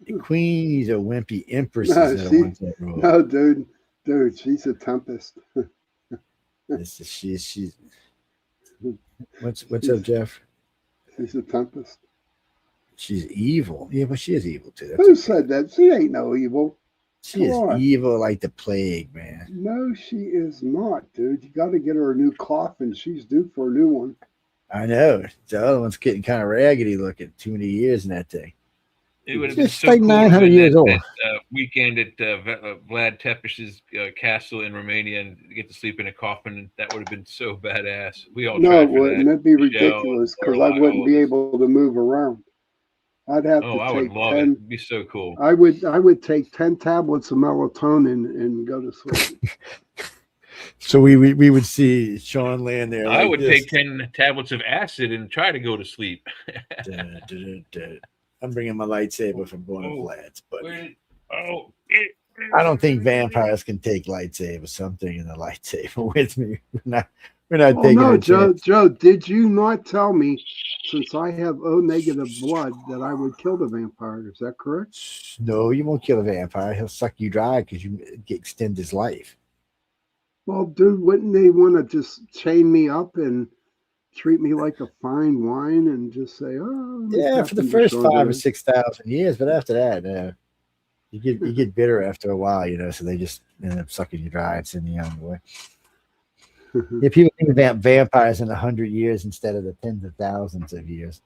The queens are wimpy. Empresses No, are the ones that rule. no, dude, she's a tempest. She's what's up, Jeff? She's a tempest. She's evil. Yeah, but she is evil too. That's Who okay. said that? She ain't no evil. She is Come on. evil like the plague, man. No, she is not, dude. You got to get her a new coffin. She's due for a new one. I know. The other one's getting kind of raggedy looking. Too many years in that thing. It would have been Just so like cool 900 to years old. that weekend at Vlad Tepes's castle in Romania and get to sleep in a coffin. That would have been so badass. We all No, tried it for wouldn't. that. It'd be Michelle, ridiculous because I Lorelai, wouldn't all be of us. able to move around. I'd have Oh, to I would take love it. 10. It'd be so cool. I would take 10 tablets of melatonin and go to sleep. So we would see Sean laying there. I like would this. take 10 tablets of acid and try to go to sleep. Dun, dun, dun. I'm bringing my lightsaber from one of Vlad's, but I don't think vampires can take lightsabers. So I'm taking the lightsaber with me. We're not Well, taking no, a Joe. chance. Joe, did you not tell me, since I have O negative blood, that I would kill the vampire? Is that correct? No, you won't kill a vampire. He'll suck you dry because you extend his life. Well, dude, wouldn't they want to just chain me up and treat me like a fine wine and just say, "Oh, Yeah, for the first 5,000 or 6,000 years, but after that, you get bitter after a while, so they just end up sucking you dry and sending you on the way. Yeah, people think about vampires in 100 years instead of the tens of thousands of years.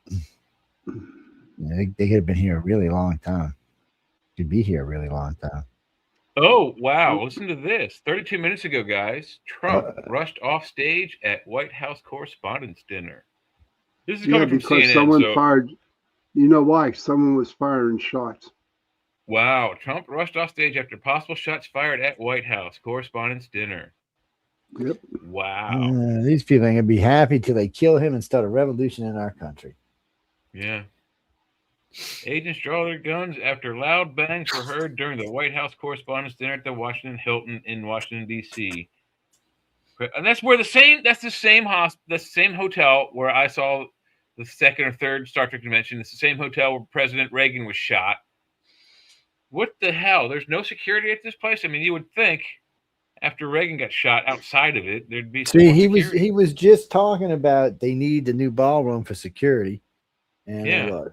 They could have been here a really long time. Could be here a really long time. Oh, wow. Listen to this. 32 minutes ago, guys, Trump rushed off stage at White House Correspondents' Dinner. This is coming from because CNN. someone So, fired. You know why? Someone was firing shots. wow. Trump rushed off stage after possible shots fired at White House Correspondents' Dinner. Yep. Wow. These people ain't going to be happy till they kill him and start a revolution in our country. Yeah. Agents draw their guns after loud bangs were heard during the White House Correspondents' Dinner at the Washington Hilton in Washington, D.C. And that's the same hotel where I saw the second or third Star Trek convention. It's the same hotel where President Reagan was shot. What the hell? There's no security at this place? I mean, you would think after Reagan got shot outside of it, there'd be some See, more he security. was just talking about they need the new ballroom for security. And Yeah. it was.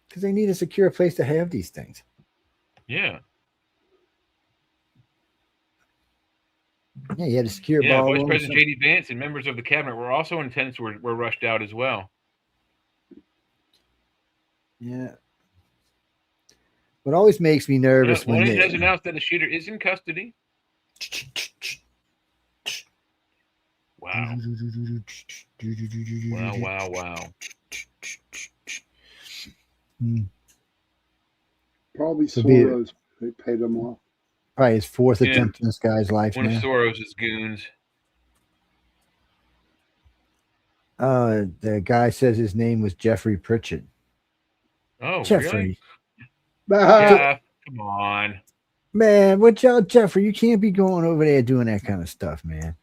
Because they need a secure place to have these things. Yeah. Yeah, you had a secure Yeah, ballroom. Vice President J.D. Vance and members of the cabinet were also in attendance were rushed out as well. Yeah. What always makes me nervous One when has they announced that the shooter is in custody. Wow. Wow, wow, wow. Probably So be it Soros. They paid him off. probably his fourth Yeah. attempt in this guy's life One of now. Soros' goons. The guy says his name was Jeffrey Pritchett. Oh, really? Jeffrey. Jeff, come on. Man, what y'all, Jeffrey? You can't be going over there doing that kind of stuff, man.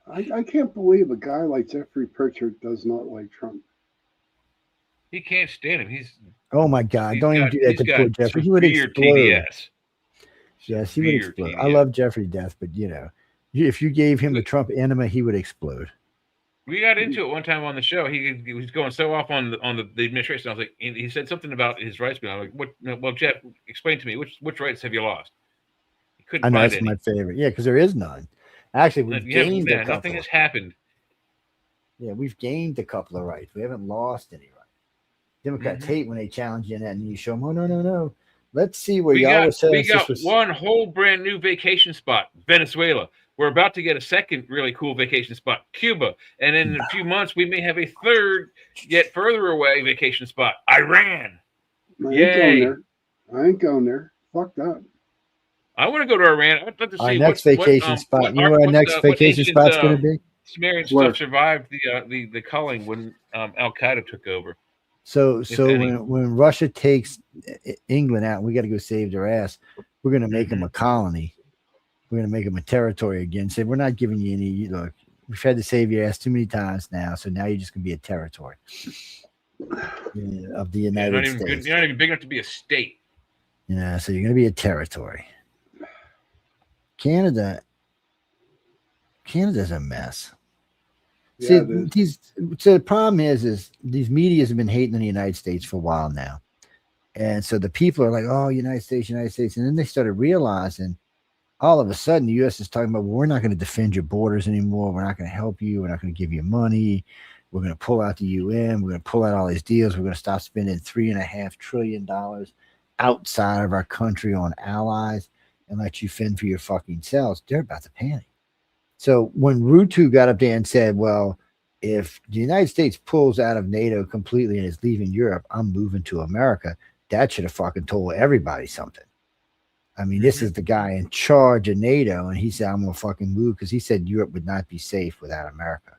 I can't believe a guy like Jeffrey Pritchard does not like Trump. He can't stand him. Oh my God! Don't even do that he's to got poor Jeffrey. He would severe explode. TDS. Yes, he would Severe explode. TDS. I love Jeffrey to death, but if you gave him a Trump enema, he would explode. We got into it one time on the show. He was going so off on the administration. I was like, he said something about his rights bill. I'm like, what? No, well, Jeff, explain to me which rights have you lost? He couldn't I know find that's any. my favorite. Yeah, because there is none. Actually, we've gained a couple. Nothing has happened. Yeah, we've gained a couple of rights. We haven't lost any rights. Democrats hate when they challenge you in that, and you show them, oh no. Let's see where y'all were saying. We got one whole brand new vacation spot, Venezuela. We're about to get a second really cool vacation spot, Cuba. And in a few months, we may have a third, yet further away vacation spot, Iran. I ain't going there. Fuck that. I want to go to Iran. I'd like to see our next vacation spot. You know where our next vacation spot's going to be? Sumerian stuff survived the culling when Al Qaeda took over. So when Russia takes England out, we got to go save their ass. We're going to make them a colony. We're going to make them a territory again. Say, we're not giving you any. Look, we've had to save your ass too many times now, so now you're just going to be a territory of the United States. You're not even big enough to be a state. Yeah, so you're going to be a territory. Canada's a mess. Yeah, So the problem is these medias have been hating on the United States for a while now. And so the people are like, oh, United States. And then they started realizing all of a sudden the U.S. is talking about, well, we're not going to defend your borders anymore. We're not going to help you. We're not going to give you money. We're going to pull out the UN. We're going to pull out all these deals. We're going to stop spending $3.5 trillion outside of our country on allies and let you fend for your fucking selves. They're about to panic. So when Ruto got up there and said, well, if the United States pulls out of NATO completely and is leaving Europe, I'm moving to America, that should have fucking told everybody something. I mean, this is the guy in charge of NATO, and he said, I'm going to fucking move because he said Europe would not be safe without America.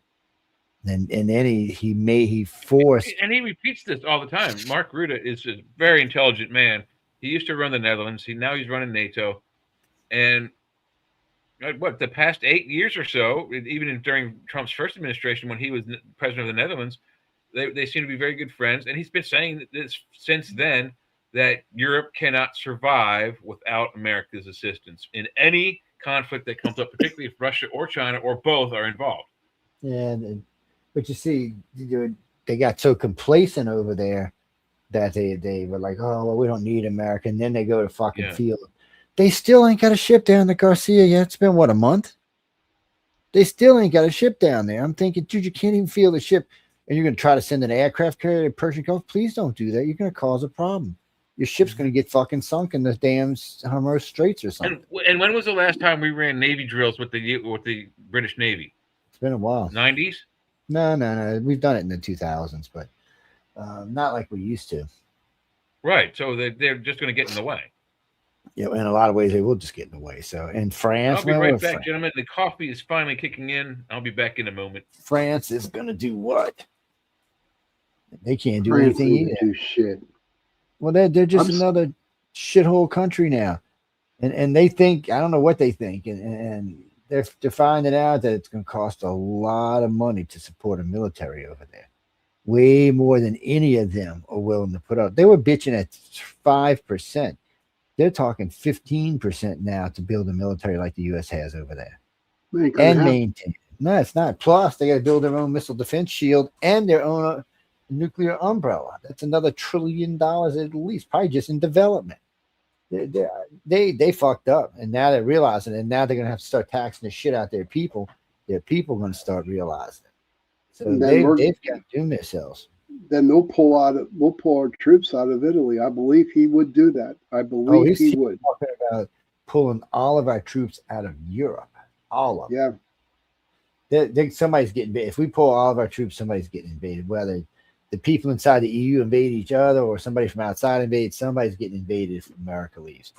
And then he forced. And he repeats this all the time. Mark Rutte is a very intelligent man. He used to run the Netherlands. Now he's running NATO. And the past 8 years or so, even during Trump's first administration, when he was president of the Netherlands, they seem to be very good friends. And he's been saying this since then, that Europe cannot survive without America's assistance in any conflict that comes up, particularly if Russia or China or both are involved. But you see, they got so complacent over there that they were like, oh, well, we don't need America. And then they go to fucking field. They still ain't got a ship down to Garcia yet. It's been, what, a month? They still ain't got a ship down there. I'm thinking, dude, you can't even feel the ship. And you're going to try to send an aircraft carrier to Persian Gulf? Please don't do that. You're going to cause a problem. Your ship's going to get fucking sunk in the damn Hormuz Straits or something. And when was the last time we ran Navy drills with the British Navy? It's been a while. 90s? No. We've done it in the 2000s, but not like we used to. Right. So they're just going to get in the way. Yeah, in a lot of ways, they will just get in the way. So in France, I'll be right back, gentlemen. The coffee is finally kicking in. I'll be back in a moment. France is going to do what? They can't do anything either. Do shit. Well, they're just another shithole country now, and they think, I don't know what they think, and they're finding out that it's going to cost a lot of money to support a military over there, way more than any of them are willing to put up. They were bitching at 5%. They're talking 15% now to build a military like the U.S. has over there and maintain. No, it's not. Plus, they got to build their own missile defense shield and their own nuclear umbrella. That's another $1 trillion at least, probably just in development. They fucked up, and now they're realizing it, and now they're going to have to start taxing the shit out their people. Their people are going to start realizing it. So they've got to do themselves. Then we'll pull our troops out of Italy. I believe he would do that. I believe he would. Talking about pulling all of our troops out of Europe, all of them. Yeah. Somebody's getting invaded. If we pull all of our troops, somebody's getting invaded. Whether the people inside the EU invade each other or somebody from outside invades, somebody's getting invaded if America leaves.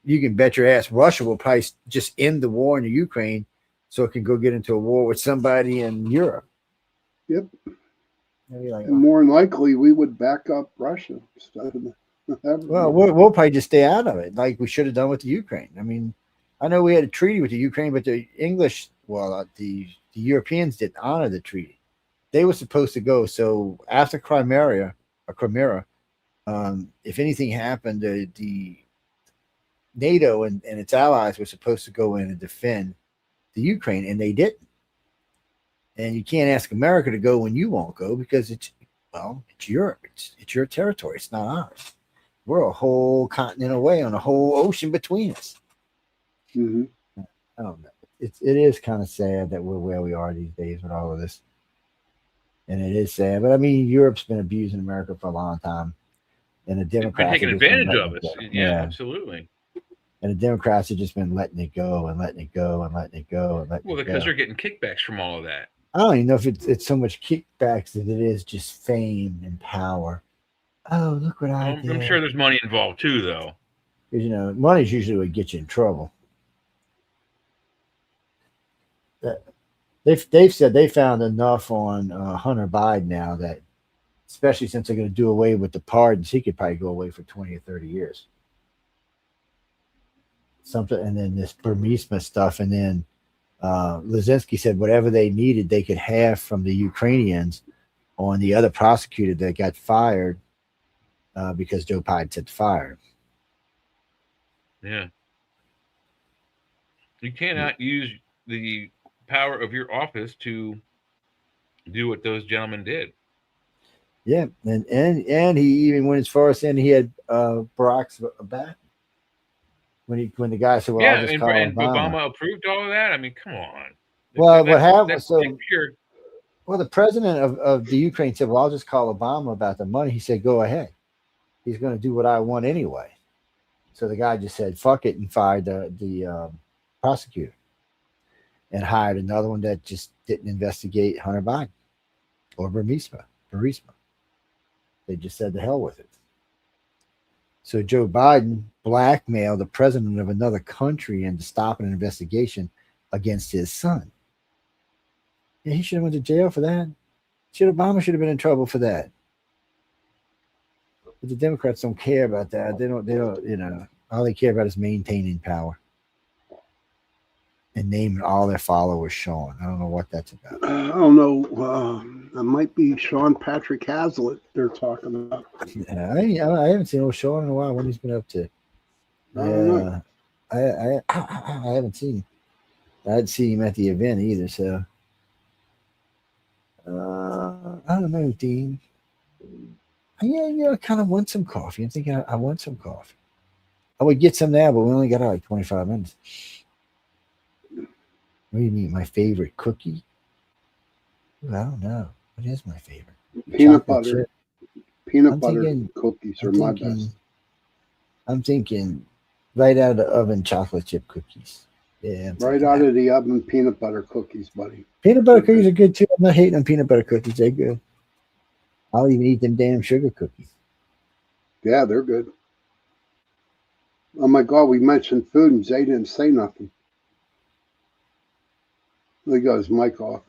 You can bet your ass Russia will probably just end the war in the Ukraine so it can go get into a war with somebody in Europe. Yep. Like, and more than likely, we would back up Russia instead of well, we'll probably just stay out of it, like we should have done with the Ukraine. I mean, I know we had a treaty with the Ukraine, but the English, the Europeans didn't honor the treaty. They were supposed to go. So after Crimea, if anything happened, the NATO and its allies were supposed to go in and defend the Ukraine, and they didn't. And you can't ask America to go when you won't go because it's Europe. It's your territory. It's not ours. We're a whole continent away on a whole ocean between us. Mm-hmm. I don't know. It is kind of sad that we're where we are these days with all of this. And it is sad. But I mean, Europe's been abusing America for a long time. And the Democrats been taking advantage of us. Yeah, absolutely. And the Democrats have just been letting it go and letting it go and letting it go and letting it go. Well, because they're getting kickbacks from all of that. I don't even know if it's so much kickbacks as it is just fame and power. Oh, look what I did. I'm sure there's money involved too, though. Because, money's usually what gets you in trouble. They've said they found enough on Hunter Biden now that, especially since they're going to do away with the pardons, he could probably go away for 20 or 30 years. Something, and then this Burmisma stuff, and then Lizinski said whatever they needed, they could have from the Ukrainians on the other prosecutor that got fired because Joe Biden said to fire him. Yeah. You cannot use the power of your office to do what those gentlemen did. Yeah, and he even went as far as saying he had Barack's back when the guy said, "Well, I'll just call and Obama." Obama approved all of that. I mean, come on. Well, what happened? Well, the president of the Ukraine said, "Well, I'll just call Obama about the money." He said, "Go ahead. He's going to do what I want anyway." So the guy just said, "Fuck it," and fired the prosecutor and hired another one that just didn't investigate Hunter Biden or Burisma. They just said the hell with it. So Joe Biden blackmailed the president of another country into stopping an investigation against his son. Yeah, he should have went to jail for that. Obama should have been in trouble for that. But the Democrats don't care about that. They don't, all they care about is maintaining power and naming all their followers Sean. I don't know what that's about. I don't know. It might be Sean Patrick Hazlitt they're talking about. Yeah, I haven't seen old Sean in a while. What he's been up to? I haven't seen him. I didn't see him at the event either. So I don't know, Dean. Yeah, I kind of want some coffee. I'm thinking I want some coffee. I would get some now, but we only got like 25 minutes. What do you mean? My favorite cookie? Ooh, I don't know. What is my favorite? Peanut butter. Peanut butter cookies are my best. I'm thinking right out of the oven chocolate chip cookies. Yeah. Right out of the oven peanut butter cookies, buddy. Peanut butter cookies are good too. I'm not hating on peanut butter cookies. They're good. I'll even eat them damn sugar cookies. Yeah, they're good. Oh my God, we mentioned food and Zay didn't say nothing. He got his mic off.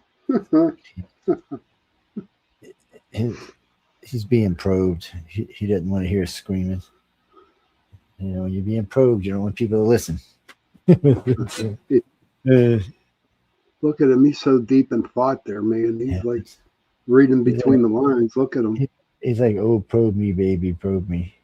He's being probed. He doesn't want to hear us screaming. When you're being probed, you don't want people to listen. Look at him. He's so deep in thought there, man. He's like reading between the lines. Look at him. He's like, "Oh, probe me, baby, probe me."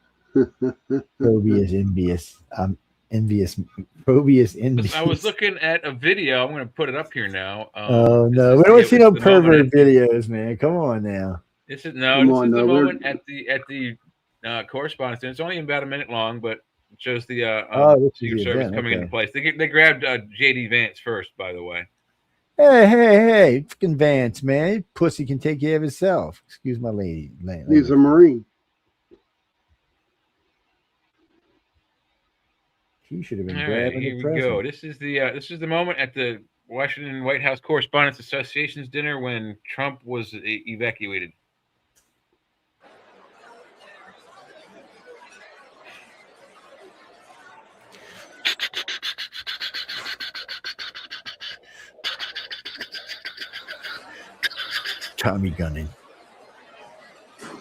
Probius envious. I'm envious. Probius envious. I was looking at a video. I'm going to put it up here now. Oh no, we don't see no pervert videos, man. Come on now. This is the moment at the correspondence. It's only about a minute long, but it shows the Secret Service coming into place. They grabbed JD Vance first, by the way. Hey, fucking Vance, man. Pussy can take care of himself. Excuse my lady. He's a Marine. He should have been grabbing the here president. We go. This is the moment at the Washington White House Correspondents Association's dinner when Trump was evacuated. Tommy gunning.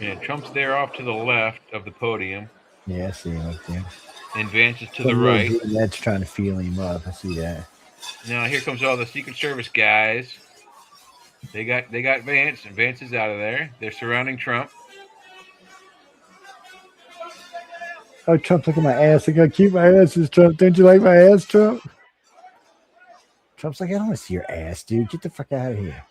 Yeah, Trump's there off to the left of the podium, Yeah, I see him up there. and Vance is to the Some little right. brunette's trying to feel him up. I see that. Now here comes all the Secret Service guys. They got Vance, and Vance is out of there. They're surrounding Trump. Oh, Trump, look at my ass. I gotta keep my asses, Trump. Don't you like my ass, Trump? Trump's like, I don't want to see your ass, dude. Get the fuck out of here.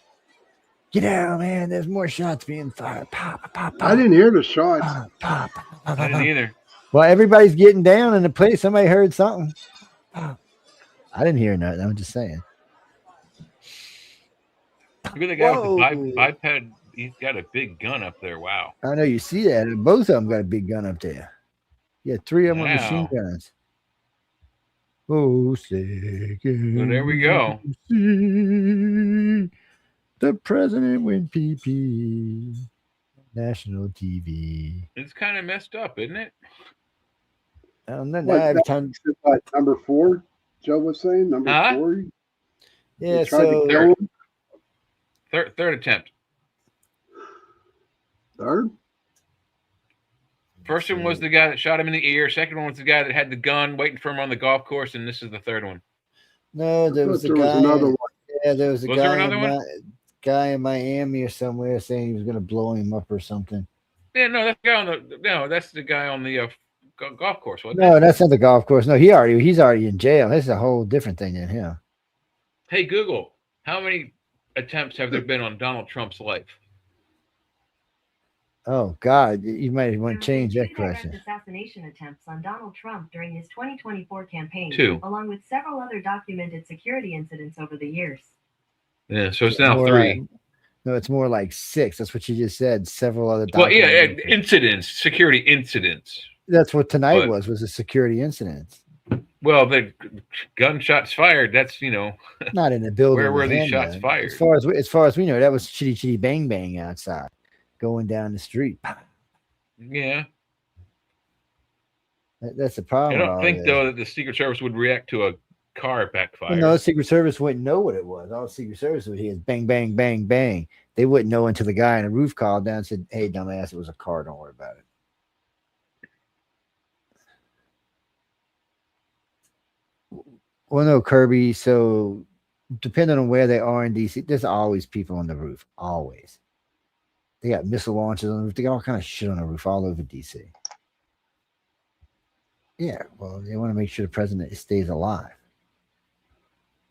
Get out, man. There's more shots being fired. Pop, pop, pop. I didn't hear the shots. Pop, pop, pop, I didn't either. Well, everybody's getting down in the place. Somebody heard something. I didn't hear nothing. I'm just saying. Look at the guy with the biped. He's got a big gun up there. Wow. I know you see that. Both of them got a big gun up there. Yeah, 3 of them with machine guns. Oh, second. So there we go. The president went PP. National TV. It's kind of messed up, isn't it? I don't know. Every time. Number 4, Joe was saying? Number 4? Yeah, so. Third attempt. Third? First one was the guy that shot him in the ear. Second one was the guy that had the gun waiting for him on the golf course, and this is the third one. No, there was another one. Yeah, there was a guy in Miami or somewhere saying he was going to blow him up or something. Yeah, no, that's the guy on the golf course. No, that's not the golf course. No, he's already in jail. This is a whole different thing than him. Hey, Google, how many attempts have there been on Donald Trump's life? Oh God, you might want to change that question. Assassination attempts on Donald Trump during his 2024 campaign, 2, along with several other documented security incidents over the years. Yeah, so it's now 3. No, it's more like 6. That's what you just said. Several other. Well, yeah, incidents, security incidents. That's what tonight was a security incident. Well, the gunshots fired. That's not in the building. Where were these shots fired? As far as we know, that was chitty chitty bang bang outside, going down the street. Yeah, that's the problem. I don't think though that the Secret Service would react to a car backfire. Well, no, the Secret Service wouldn't know what it was. All the Secret Service would hear is bang bang bang bang. They wouldn't know until the guy on the roof called down and said, "Hey, dumbass, it was a car. Don't worry about it." Well, no, Kirby. So, depending on where they are in DC, there's always people on the roof. Always. They got missile launchers on the roof. They got all kind of shit on the roof all over DC. Yeah, well, they want to make sure the president stays alive.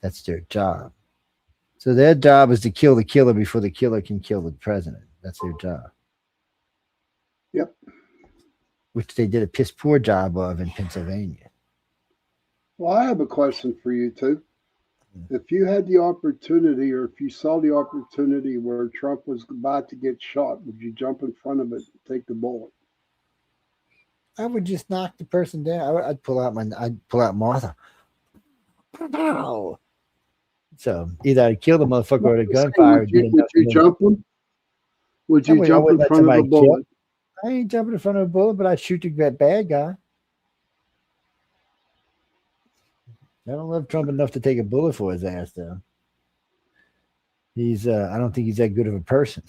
That's their job. So their job is to kill the killer before the killer can kill the president. That's their job. Yep. Which they did a piss poor job of in Pennsylvania. Well, I have a question for you, too. If you had the opportunity, or if you saw the opportunity where Trump was about to get shot, would you jump in front of it and take the bullet? I would just knock the person down. I'd pull out Martha. So either I'd kill the motherfucker or the gunfire. Would you jump him? Would you jump in front of a bullet? I ain't jumping in front of a bullet, but I'd shoot that bad guy. I don't love Trump enough to take a bullet for his ass, though. I don't think he's that good of a person.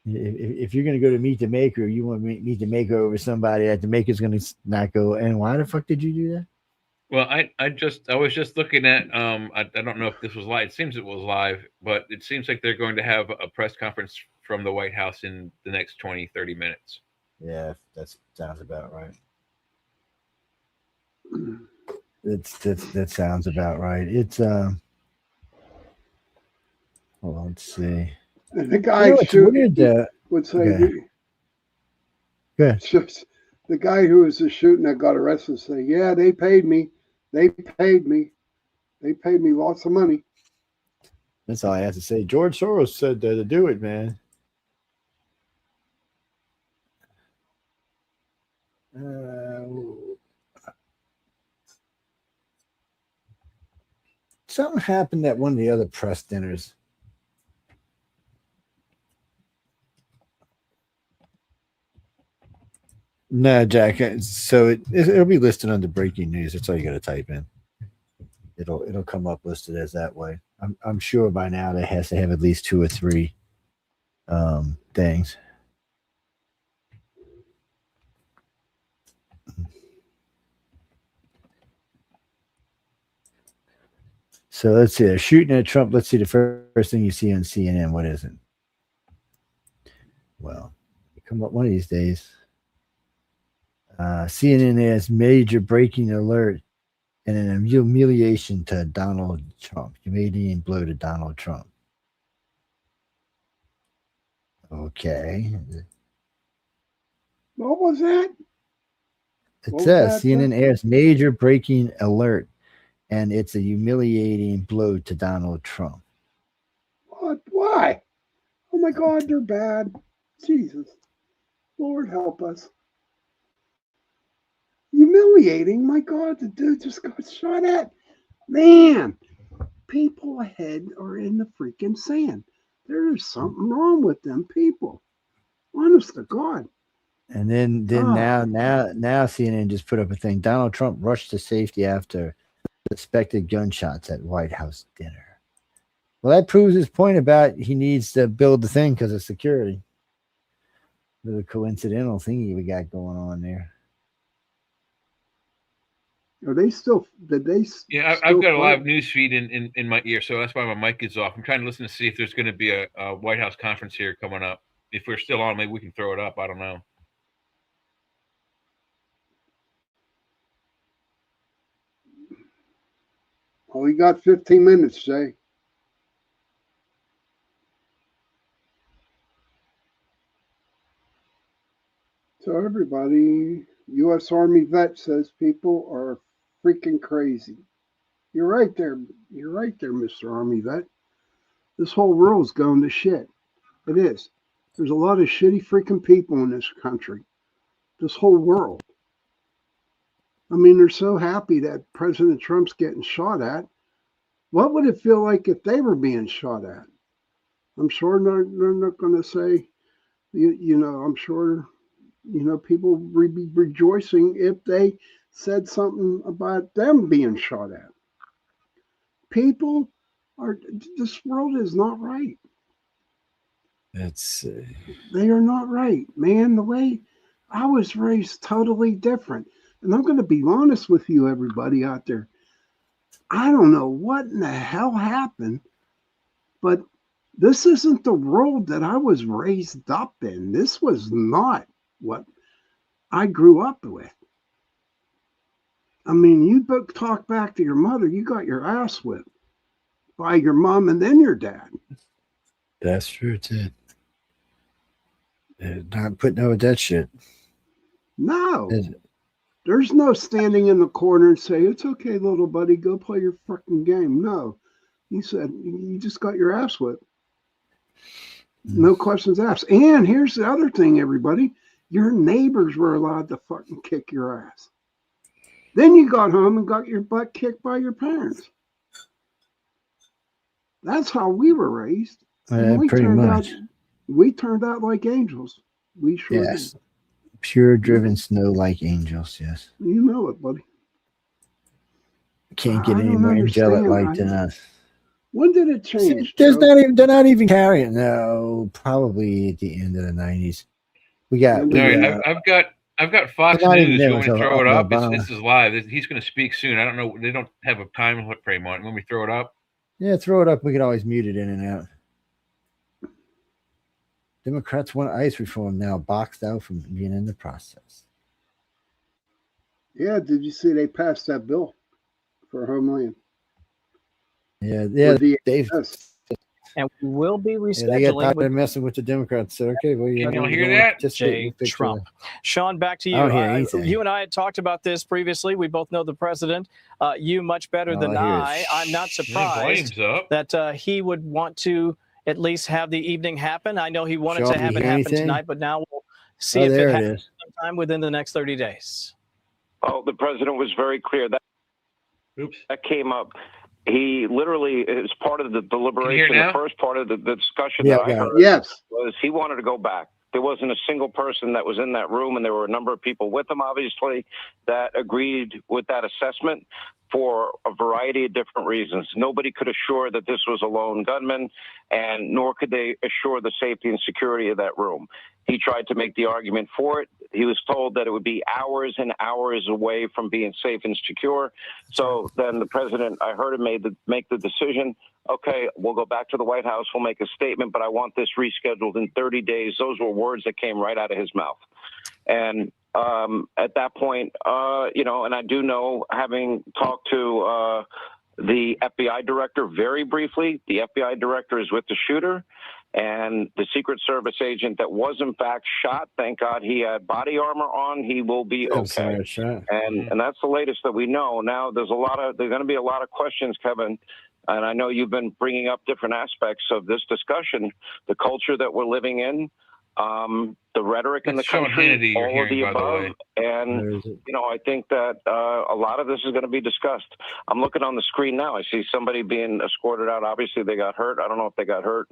If you're going to go to meet the maker, you want to meet the maker over somebody that the maker's going to not go, and why the fuck did you do that? Well, I was just looking at, I don't know if this was live. It seems it was live, but it seems like they're going to have a press conference from the White House in the next 20, 30 minutes. Yeah, that sounds about right. That sounds about right. It's hold on, let's see. And the guy shooting would say, Good. The guy who was shooting that got arrested would say, "Yeah, they paid me. They paid me. They paid me lots of money." That's all I have to say. George Soros said to do it, man. something happened at one of the other press dinners. No, Jack. So it'll be listed under breaking news. That's all you got to type in. It'll come up listed as that way. I'm sure by now that has to have at least 2 or 3 things. So let's see. They're shooting at Trump. Let's see the first thing you see on CNN. What is it? Well, come up one of these days. CNN has major breaking alert and an humiliation to Donald Trump. Humiliating blow to Donald Trump. Okay. What was that? It What was says that, CNN airs major breaking alert, and it's a humiliating blow to Donald Trump. What? Why? Oh my God, they're bad. Jesus. Lord help us. Humiliating. My God, the dude just got shot at. Man, people ahead are in the freaking sand. There's something wrong with them people. Honest to God. And then now CNN just put up a thing. Donald Trump rushed to safety after suspected gunshots at White House dinner. Well, that proves his point about he needs to build the thing because of security. Little coincidental thingy we got going on there. Are they still? Did they? Yeah, I've got a live news feed in my ear, so that's why my mic is off. I'm trying to listen to see if there's going to be a White House conference here coming up. If we're still on, maybe we can throw it up. I don't know. Oh, we got 15 minutes, Jay. So everybody, U.S. Army vet says people are freaking crazy. You're right there. You're right there, Mr. Army vet. This whole world's going to shit. It is. There's a lot of shitty freaking people in this country. This whole world. I mean, they're so happy that President Trump's getting shot at. What would it feel like if they were being shot at? I'm sure they're not going to say, I'm sure, people would be rejoicing if they said something about them being shot at. This world is not right. They are not right, man. The way I was raised, totally different. And I'm going to be honest with you, everybody out there. I don't know what in the hell happened, but this isn't the world that I was raised up in. This was not what I grew up with. I mean, you talk back to your mother, you got your ass whipped by your mom and then your dad. That's true, too. Not putting up with that shit. No. There's no standing in the corner and say, it's okay, little buddy, go play your fucking game. No. He said, you just got your ass whipped. No questions asked. And here's the other thing, everybody. Your neighbors were allowed to fucking kick your ass. Then you got home and got your butt kicked by your parents. That's how we were raised. Pretty much. We turned out like angels. We sure did. Pure driven snow like angels, yes. You know it, buddy. Can't get any more angelic light than us. When did it change? They're not even carrying. No, probably at the end of the 90s. I've got Fox News. You want me to throw it up? This is live. He's going to speak soon. I don't know. They don't have a time frame on it. When we throw it up? Yeah, throw it up. We could always mute it in and out. Democrats want ICE reform now boxed out from being in the process. Yeah, did you see they passed that bill for Homeland? Yeah, Dave. And we will be rescheduling. They got tired of messing with the Democrats. So, okay, well, you don't hear that? Just Trump. Sean, back to you. You and I had talked about this previously. We both know the president. You much better than I. I'm not surprised that he would want to at least have the evening happen. I know he wanted to have it happen tonight, but now we'll see if it happens sometime within the next 30 days. Well, the president was very clear that came up. He literally, is part of the deliberation, the first part of the discussion that I heard was he wanted to go back. There wasn't a single person that was in that room, and there were a number of people with him, obviously, that agreed with that assessment for a variety of different reasons. Nobody could assure that this was a lone gunman, and nor could they assure the safety and security of that room. He tried to make the argument for it. He was told that it would be hours and hours away from being safe and secure. So then the president, I heard him make the decision, okay, we'll go back to the White House, we'll make a statement, but I want this rescheduled in 30 days. Those were words that came right out of his mouth. And at that point, and I do know, having talked to the FBI director very briefly, the FBI director is with the shooter, and the Secret Service agent that was in fact shot, thank God he had body armor on, he will be okay. And that's the latest that we know. Now there's going to be a lot of questions, Kevin, and I know you've been bringing up different aspects of this discussion, the culture that we're living in, the rhetoric in the country, all of the above. And, I think that a lot of this is going to be discussed. I'm looking on the screen now. I see somebody being escorted out. Obviously, they got hurt. I don't know if they got hurt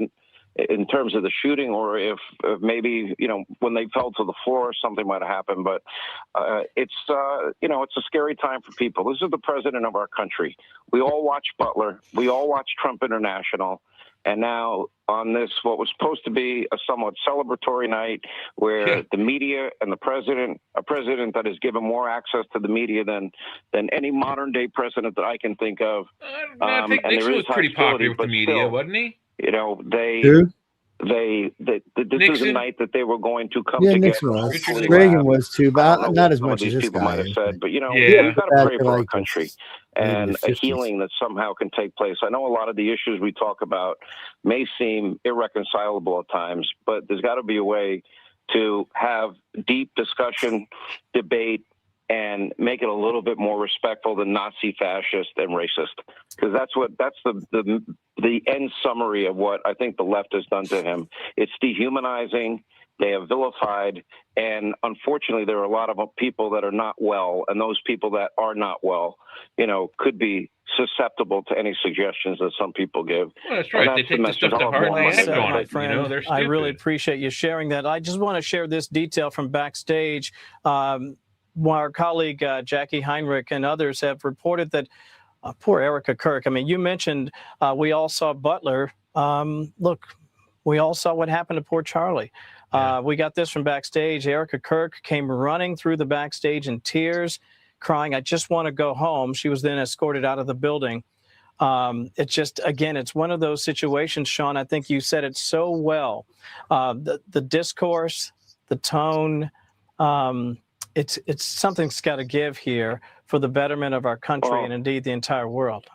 in terms of the shooting, or if maybe, when they fell to the floor, something might have happened. But it's a scary time for people. This is the president of our country. We all watch Butler. We all watch Trump International. And now on this, what was supposed to be a somewhat celebratory night, where the media and a president that has given more access to the media than any modern day president that I can think of. I think Nixon was pretty popular with the media, wasn't he? This is a night that they were going to come together. Nixon was. Reagan was too, but not as much as this guy. Might have said, but we've got to pray for our country and a healing that somehow can take place. I know a lot of the issues we talk about may seem irreconcilable at times, but there's got to be a way to have deep discussion, debate, and make it a little bit more respectful than Nazi, fascist, and racist, because that's the end summary of what I think the left has done to him. It's dehumanizing. They have vilified, and unfortunately, there are a lot of people that are not well, and those people that are not well, could be susceptible to any suggestions that some people give. Well, that's right. They take the stuff to heart and they act on it. Friend, they're stupid. I really appreciate you sharing that. I just want to share this detail from backstage. Our colleague Jackie Heinrich and others have reported that poor Erica Kirk. I mean, you mentioned we all saw Butler. Look, we all saw what happened to poor Charlie. We got this from backstage. Erica Kirk came running through the backstage in tears, crying, "I just want to go home." She was then escorted out of the building. It's just, again, it's one of those situations, Sean, I think you said it so well. The discourse, the tone, it's something's got to give here for the betterment of our country and indeed the entire world.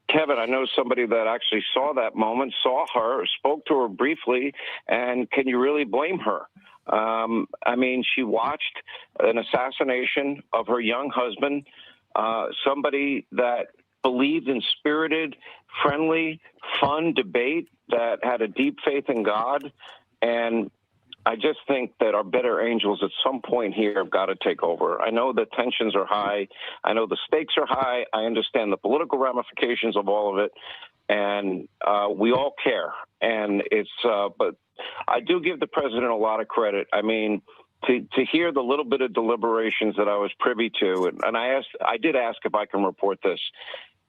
Kevin, I know somebody that actually saw that moment, saw her, spoke to her briefly, and can you really blame her? I mean, she watched an assassination of her young husband, somebody that believed in spirited, friendly, fun debate, that had a deep faith in God, and I just think that our better angels at some point here have got to take over. I know the tensions are high. I know the stakes are high. I understand the political ramifications of all of it. And we all care. And but I do give the president a lot of credit. I mean, to hear the little bit of deliberations that I was privy to, and I did ask if I can report this.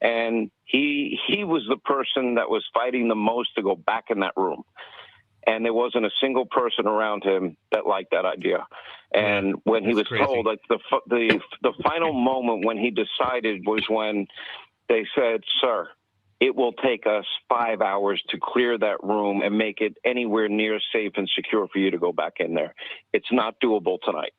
And he was the person that was fighting the most to go back in that room. And there wasn't a single person around him that liked that idea. And when he was told, like the final moment when he decided was when they said, "Sir, it will take us 5 hours to clear that room and make it anywhere near safe and secure for you to go back in there. It's not doable tonight."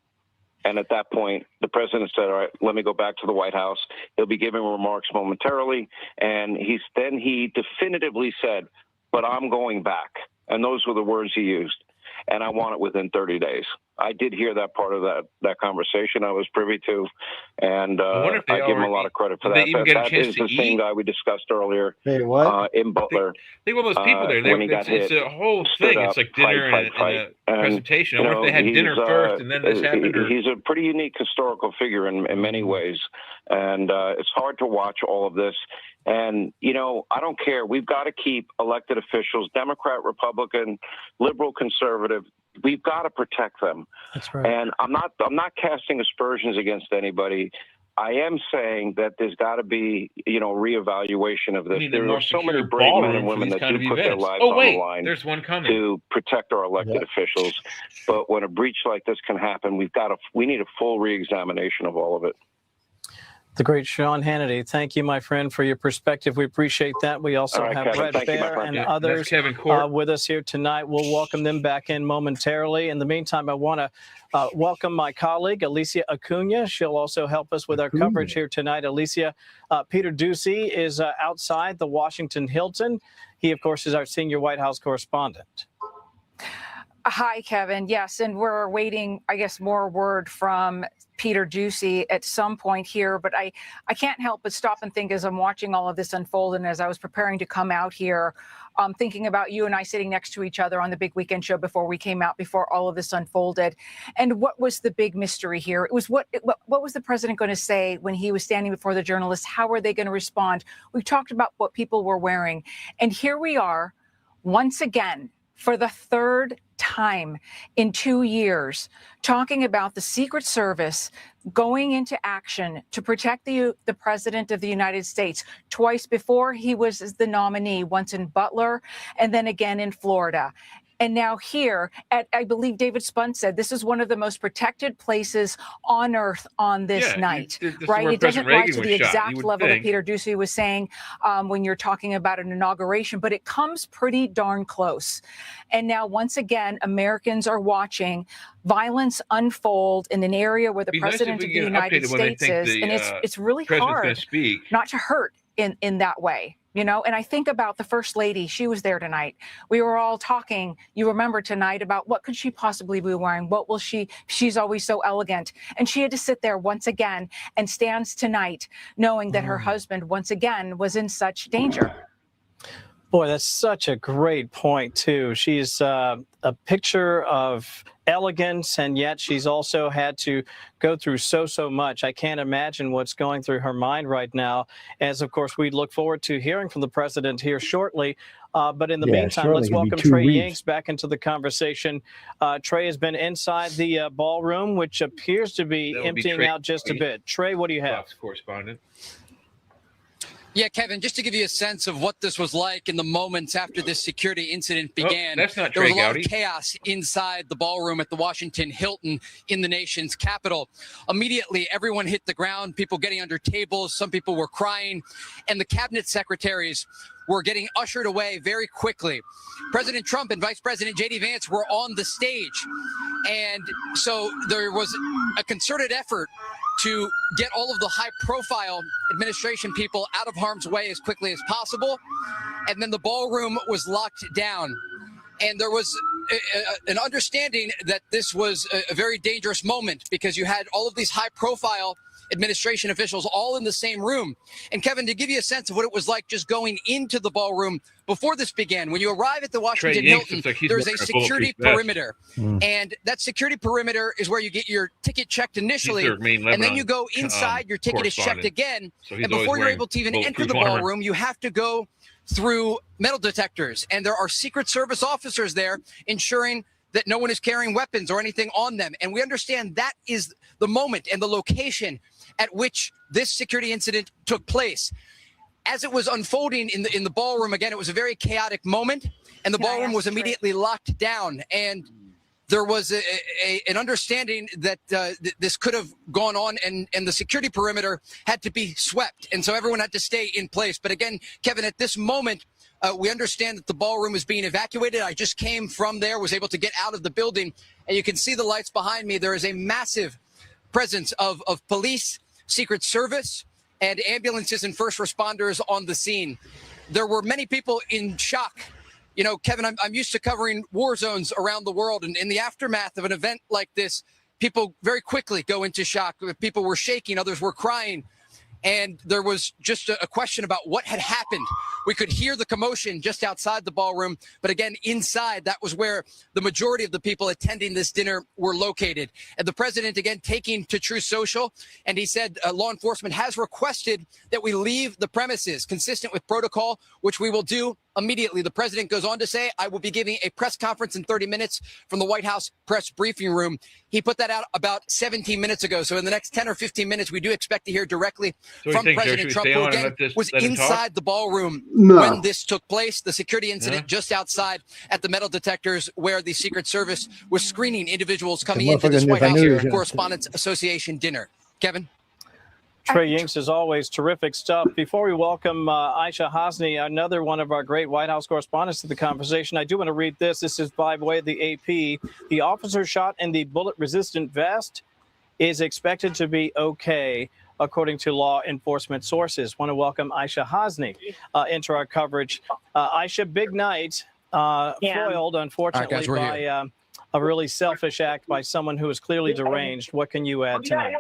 And at that point, the president said, "All right, let me go back to the White House." He'll be giving remarks momentarily. And he definitively said, "But I'm going back." And those were the words he used. And I want it within 30 days. I did hear that part of that conversation. I was privy to, and I give him a lot of credit for that. That is the same guy we discussed earlier in Butler. Think of all those people there. It's a whole thing. It's like dinner and a presentation. I wonder if they had dinner first and then this happened. He's a pretty unique historical figure in many ways, and it's hard to watch all of this. And, I don't care. We've got to keep elected officials, Democrat, Republican, liberal, conservative. We've got to protect them. That's right. And I'm not casting aspersions against anybody. I am saying that there's got to be, reevaluation of this. There are so many brave men and women that do put their lives on the line there's one coming. To protect our elected officials. But when a breach like this can happen, we need a full reexamination of all of it. The great Sean Hannity, thank you, my friend, for your perspective. We appreciate that. We also have Kevin. Brett Baer and others with us here tonight. We'll welcome them back in momentarily. In the meantime, I want to welcome my colleague, Alicia Acuna. She'll also help us with our coverage here tonight. Alicia, Peter Doocy is outside the Washington Hilton. He, of course, is our senior White House correspondent. Hi, Kevin. Yes, and we're waiting, I guess, more word from Peter Doocy at some point here, but I can't help but stop and think as I'm watching all of this unfold and as I was preparing to come out here, thinking about you and I sitting next to each other on the big weekend show before we came out, before all of this unfolded. And what was the big mystery here? It was what was the president going to say when he was standing before the journalists? How were they going to respond? We've talked about what people were wearing. And here we are once again, for the third time in 2 years, talking about the Secret Service going into action to protect the president of the United States. Twice before, he was the nominee, once in Butler and then again in Florida. And now here, I believe David Spun said, this is one of the most protected places on earth on this night, right? It doesn't rise to the exact level that Peter Doocy was saying when you're talking about an inauguration, but it comes pretty darn close. And now, once again, Americans are watching violence unfold in an area where the president of the United States is. And it's really hard not to hurt in that way. And I think about the First Lady. She was there tonight. We were all talking, you remember tonight, about what could she possibly be wearing? What will she's always so elegant. And she had to sit there once again and stands tonight knowing that her husband once again was in such danger. Boy, that's such a great point, too. She's a picture of elegance, and yet she's also had to go through so much. I can't imagine what's going through her mind right now, as, of course, we look forward to hearing from the president here shortly. But in the meantime, let's welcome Trey Yanks back into the conversation. Trey has been inside the ballroom, which appears to be emptying out just a bit. Trey, what do you have? Fox correspondent. Yeah, Kevin, just to give you a sense of what this was like in the moments after this security incident began, there was a lot of chaos inside the ballroom at the Washington Hilton in the nation's capital. Immediately, everyone hit the ground, people getting under tables, some people were crying, and the cabinet secretaries were getting ushered away very quickly. President Trump and Vice President J.D. Vance were on the stage. And so there was a concerted effort to get all of the high-profile administration people out of harm's way as quickly as possible. And then the ballroom was locked down. And there was an understanding that this was a very dangerous moment because you had all of these high-profile administration officials all in the same room. And Kevin, to give you a sense of what it was like just going into the ballroom before this began, when you arrive at the Washington Hilton, there's a security perimeter. And that security perimeter is where you get your ticket checked initially. And then you go inside, your ticket is checked again. And before you're able to even enter the ballroom, you have to go through metal detectors. And there are Secret Service officers there ensuring that no one is carrying weapons or anything on them. And we understand that is the moment and the location at which this security incident took place. As it was unfolding in the ballroom, again, it was a very chaotic moment, and the ballroom was immediately locked down. And there was an understanding that this could have gone on, and the security perimeter had to be swept. And so everyone had to stay in place. But again, Kevin, at this moment, we understand that the ballroom is being evacuated. I just came from there, was able to get out of the building, and you can see the lights behind me. There is a massive presence of police, Secret Service, and ambulances and first responders on the scene. There were many people in shock You know, Kevin, I'm used to covering war zones around the world. And in the aftermath of an event like this, people very quickly go into shock. People were shaking, others were crying. And there was just a question about what had happened. We could hear the commotion just outside the ballroom. But again, inside, that was where the majority of the people attending this dinner were located. And the president, again, taking to Truth Social, and he said law enforcement has requested that we leave the premises consistent with protocol, which we will do immediately. The president goes on to say, I will be giving a press conference in 30 minutes from the White House press briefing room. He put that out about 17 minutes ago. So in the next 10 or 15 minutes, we do expect to hear directly from President Trump, who again was inside the ballroom when this took place. The security incident just outside at the metal detectors where the Secret Service was screening individuals coming into this White House Correspondents Association dinner. Kevin? Trey Yinks, as always, terrific stuff. Before we welcome Aisha Hosni, another one of our great White House correspondents, to the conversation, I do want to read this. This is by way of the AP. The officer shot in the bullet-resistant vest is expected to be okay, according to law enforcement sources. Want to welcome Aisha Hosni into our coverage. Aisha, big night, foiled, unfortunately, by a really selfish act by someone who is clearly deranged. What can you add tonight?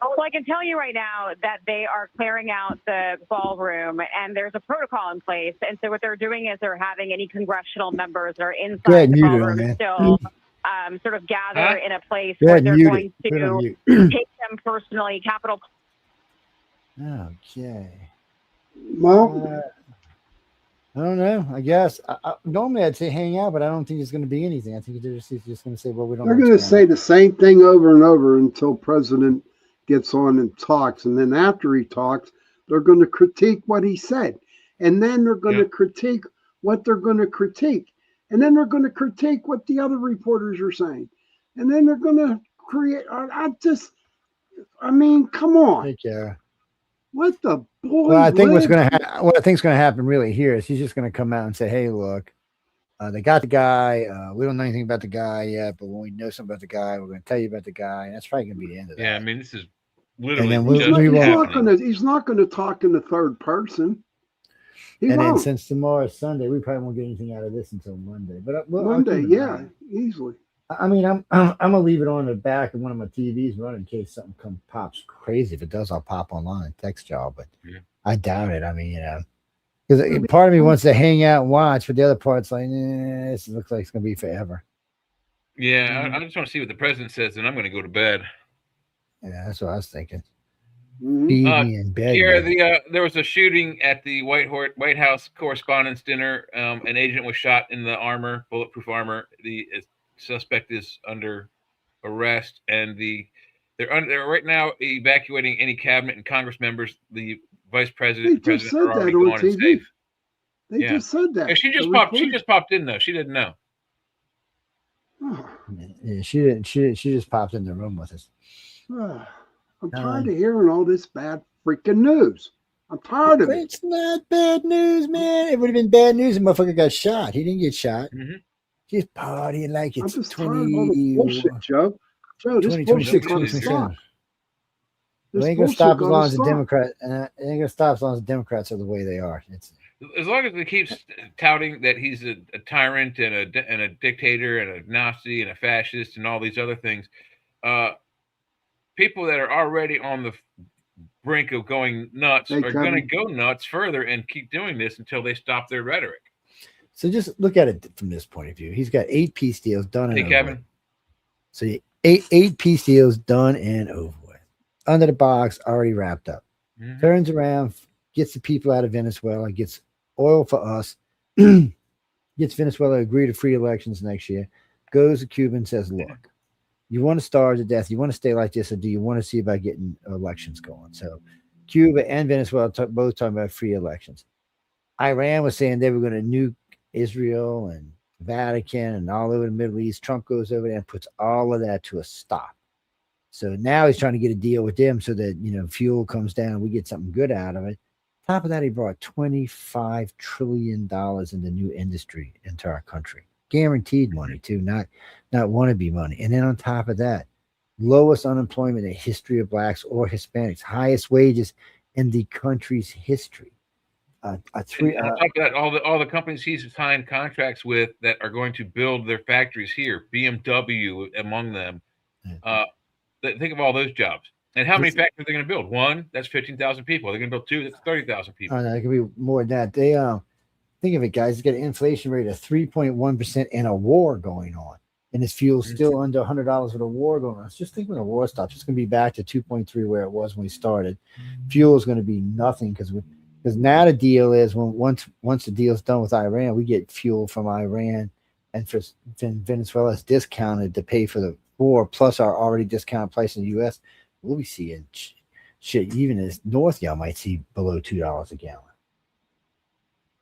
Well, I can tell you right now that they are clearing out the ballroom, and there's a protocol in place. And so what they're doing is they're having any congressional members that are inside the ballroom still sort of gather in a place where they're going to take them personally. Capitol. Okay. Well, I don't know. I guess normally I'd say hang out, but I don't think it's going to be anything. I think they're just going to say, well, we don't. They're going to say the same thing over and over until President gets on and talks, and then after he talks, they're going to critique what he said, and then they're going to critique what they're going to critique, and then they're going to critique what the other reporters are saying, and then they're going to create. I mean, come on. Take care. What the boy? Well, I think what I think is going to happen really here is he's just going to come out and say, "Hey, look, they got the guy. We don't know anything about the guy yet, but when we know something about the guy, we're going to tell you about the guy." And that's probably going to be the end of that. Yeah, I mean, this is literally. He's not going to talk in the third person. Then since tomorrow is Sunday, we probably won't get anything out of this until Monday. But Monday, easily. I mean, I'm gonna leave it on the back of one of my TVs running in case something pops crazy. If it does, I'll pop online and text y'all. But I doubt it. I mean, because part of me wants to hang out and watch, but the other part's like, this looks like it's gonna be forever. Yeah, I just want to see what the president says, and I'm going to go to bed. Yeah, that's what I was thinking. In bed. Here, there was a shooting at the White House Correspondents' Dinner. An agent was shot in the armor, bulletproof armor. The suspect is under arrest, and they're right now evacuating any cabinet and Congress members. The vice president, they just said that on TV. They just said that. Yeah, she just popped in though. She didn't know. Yeah, she didn't. She just popped in the room with us. I'm tired of hearing all this bad freaking news. I'm tired of it. It's not bad news, man. It would have been bad news if the motherfucker got shot. He didn't get shot. Mm-hmm. He's partying like it's 20. Bullshit, Joe. Joe, this 2026. It ain't gonna stop as long as the Democrats. It ain't gonna stop as long as the Democrats are the way they are. As long as he keeps touting that he's a tyrant and a dictator and a Nazi and a fascist and all these other things, people that are already on the brink of going nuts are going to go nuts further and keep doing this until they stop their rhetoric. So just look at it from this point of view. He's got 8 peace deals done and over Kevin. with. So 8 peace deals done and over with. Under the box, already wrapped up. Mm-hmm. Turns around, gets the people out of Venezuela, gets oil for us, gets Venezuela to agree to free elections next year, goes to Cuba and says, look, you want to starve to death, you want to stay like this, or do you want to see about getting elections going? So Cuba and Venezuela both talking about free elections. Iran was saying they were going to nuke Israel and Vatican and all over the Middle East. Trump goes over there and puts all of that to a stop. So now he's trying to get a deal with them so that, fuel comes down and we get something good out of it. Top of that, he brought $25 trillion into new industry into our country. Guaranteed money too, not wannabe money. And then on top of that, lowest unemployment in the history of blacks or Hispanics, highest wages in the country's history. On top of that, all the companies he's signed contracts with that are going to build their factories here, BMW among them. Think of all those jobs. And how many factories are they going to build? One, that's 15,000 people. They're going to build two, that's 30,000 people. Oh, no, it could be more than that. They think of it, guys. It's got an inflation rate of 3.1% and a war going on. And this fuel's still under $100 with a war going on. Just think when the war stops, it's going to be back to 2.3 where it was when we started. Fuel is going to be nothing because now the deal is once the deal's done with Iran, we get fuel from Iran, and for Venezuela's discounted to pay for the war plus our already discounted price in the U.S. We'll be seeing shit even as north y'all might see below $2 a gallon.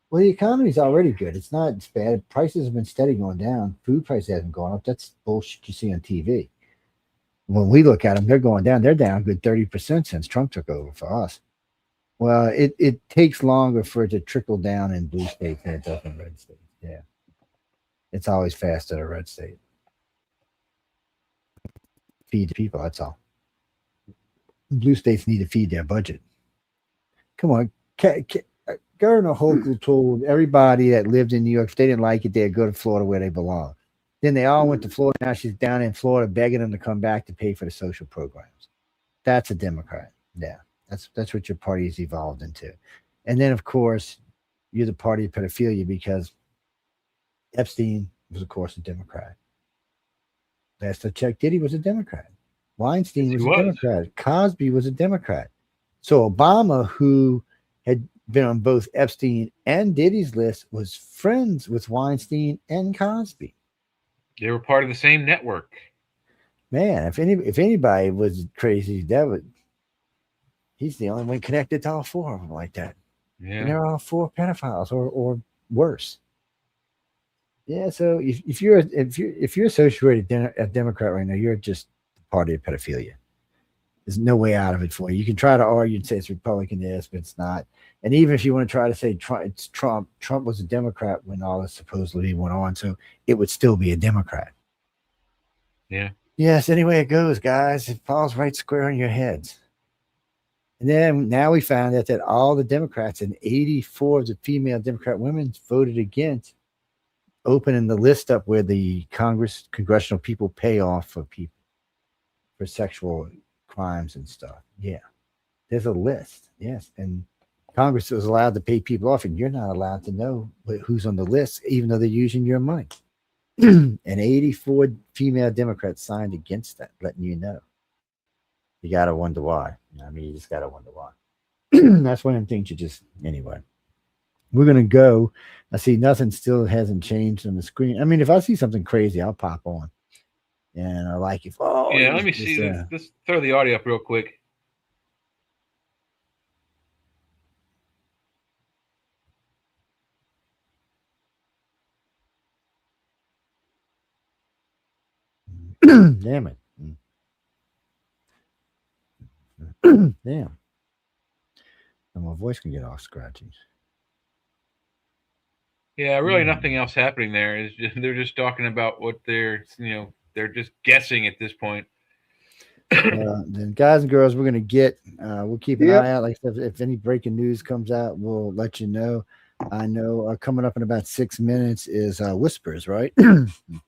Well, the economy's already good. It's not bad. Prices have been steady going down. Food prices haven't gone up. That's bullshit you see on TV. When we look at them, they're going down. They're down a good 30% since Trump took over for us. Well, it takes longer for it to trickle down in blue states than it does in red states. Yeah. It's always faster in a red state. Feed the people, that's all. Blue states need to feed their budget. Come on. Governor Hochul told everybody that lived in New York, if they didn't like it, they'd go to Florida where they belong. Then they all went to Florida. Now she's down in Florida begging them to come back to pay for the social programs. That's a Democrat. Yeah, that's what your party has evolved into. And then, of course, you're the party of pedophilia because Epstein was, of course, a Democrat. Last I checked, Diddy was a Democrat. Weinstein was a Democrat. Cosby was a Democrat. So Obama, who had been on both Epstein and Diddy's list, was friends with Weinstein and Cosby. They were part of the same network. Man, if anybody was crazy, he's the only one connected to all four of them like that. Yeah. And they're all four pedophiles or worse. Yeah, so if you're associated a Democrat right now, you're just the party of pedophilia. There's no way out of it for you. You can try to argue and say it's Republican, yes, but it's not. And even if you want to try to say it's Trump was a Democrat when all this supposedly went on, so it would still be a Democrat. Yeah. Yes, anyway it goes, guys. It falls right square on your heads. And then now we found out that all the Democrats and 84 of the female Democrat women voted against opening the list up where the congressional people pay off for people for sexual crimes and stuff. Yeah. There's a list. Yes. And Congress was allowed to pay people off, and you're not allowed to know who's on the list, even though they're using your money. And 84 female Democrats signed against that, letting you know. You got to wonder why. I mean, you just got to wonder why. That's one of them things you just, anyway. We're going to go. I see nothing still hasn't changed on the screen. I mean, if I see something crazy, I'll pop on. And I like it. Oh, yeah, let me see. Let's throw the audio up real quick. Damn it. Damn. And my voice can get all scratchy. Yeah, really nothing else happening there. They're just talking about what they're just guessing at this point. Then guys and girls, we're going to get, we'll keep an eye out. Like if any breaking news comes out, we'll let you know. I know coming up in about 6 minutes is Whispers, right?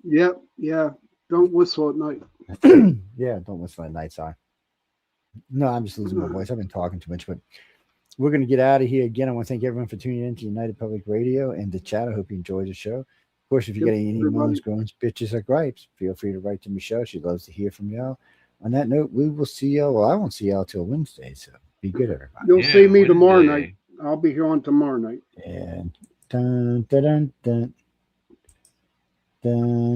Yep. Yeah. Don't whistle at night. Yeah. Don't whistle at night. Sorry. No, I'm just losing my voice. I've been talking too much, but we're going to get out of here again. I want to thank everyone for tuning in to United Public Radio and the chat. I hope you enjoyed the show. Of course, if you got any moans, groans, bitches, or gripes, feel free to write to Michelle. She loves to hear from y'all. On that note, we will see y'all. Well, I won't see y'all till Wednesday, so be good, everybody. You'll see me tomorrow night. I'll be here on tomorrow night. And dun, dun, dun, dun, dun.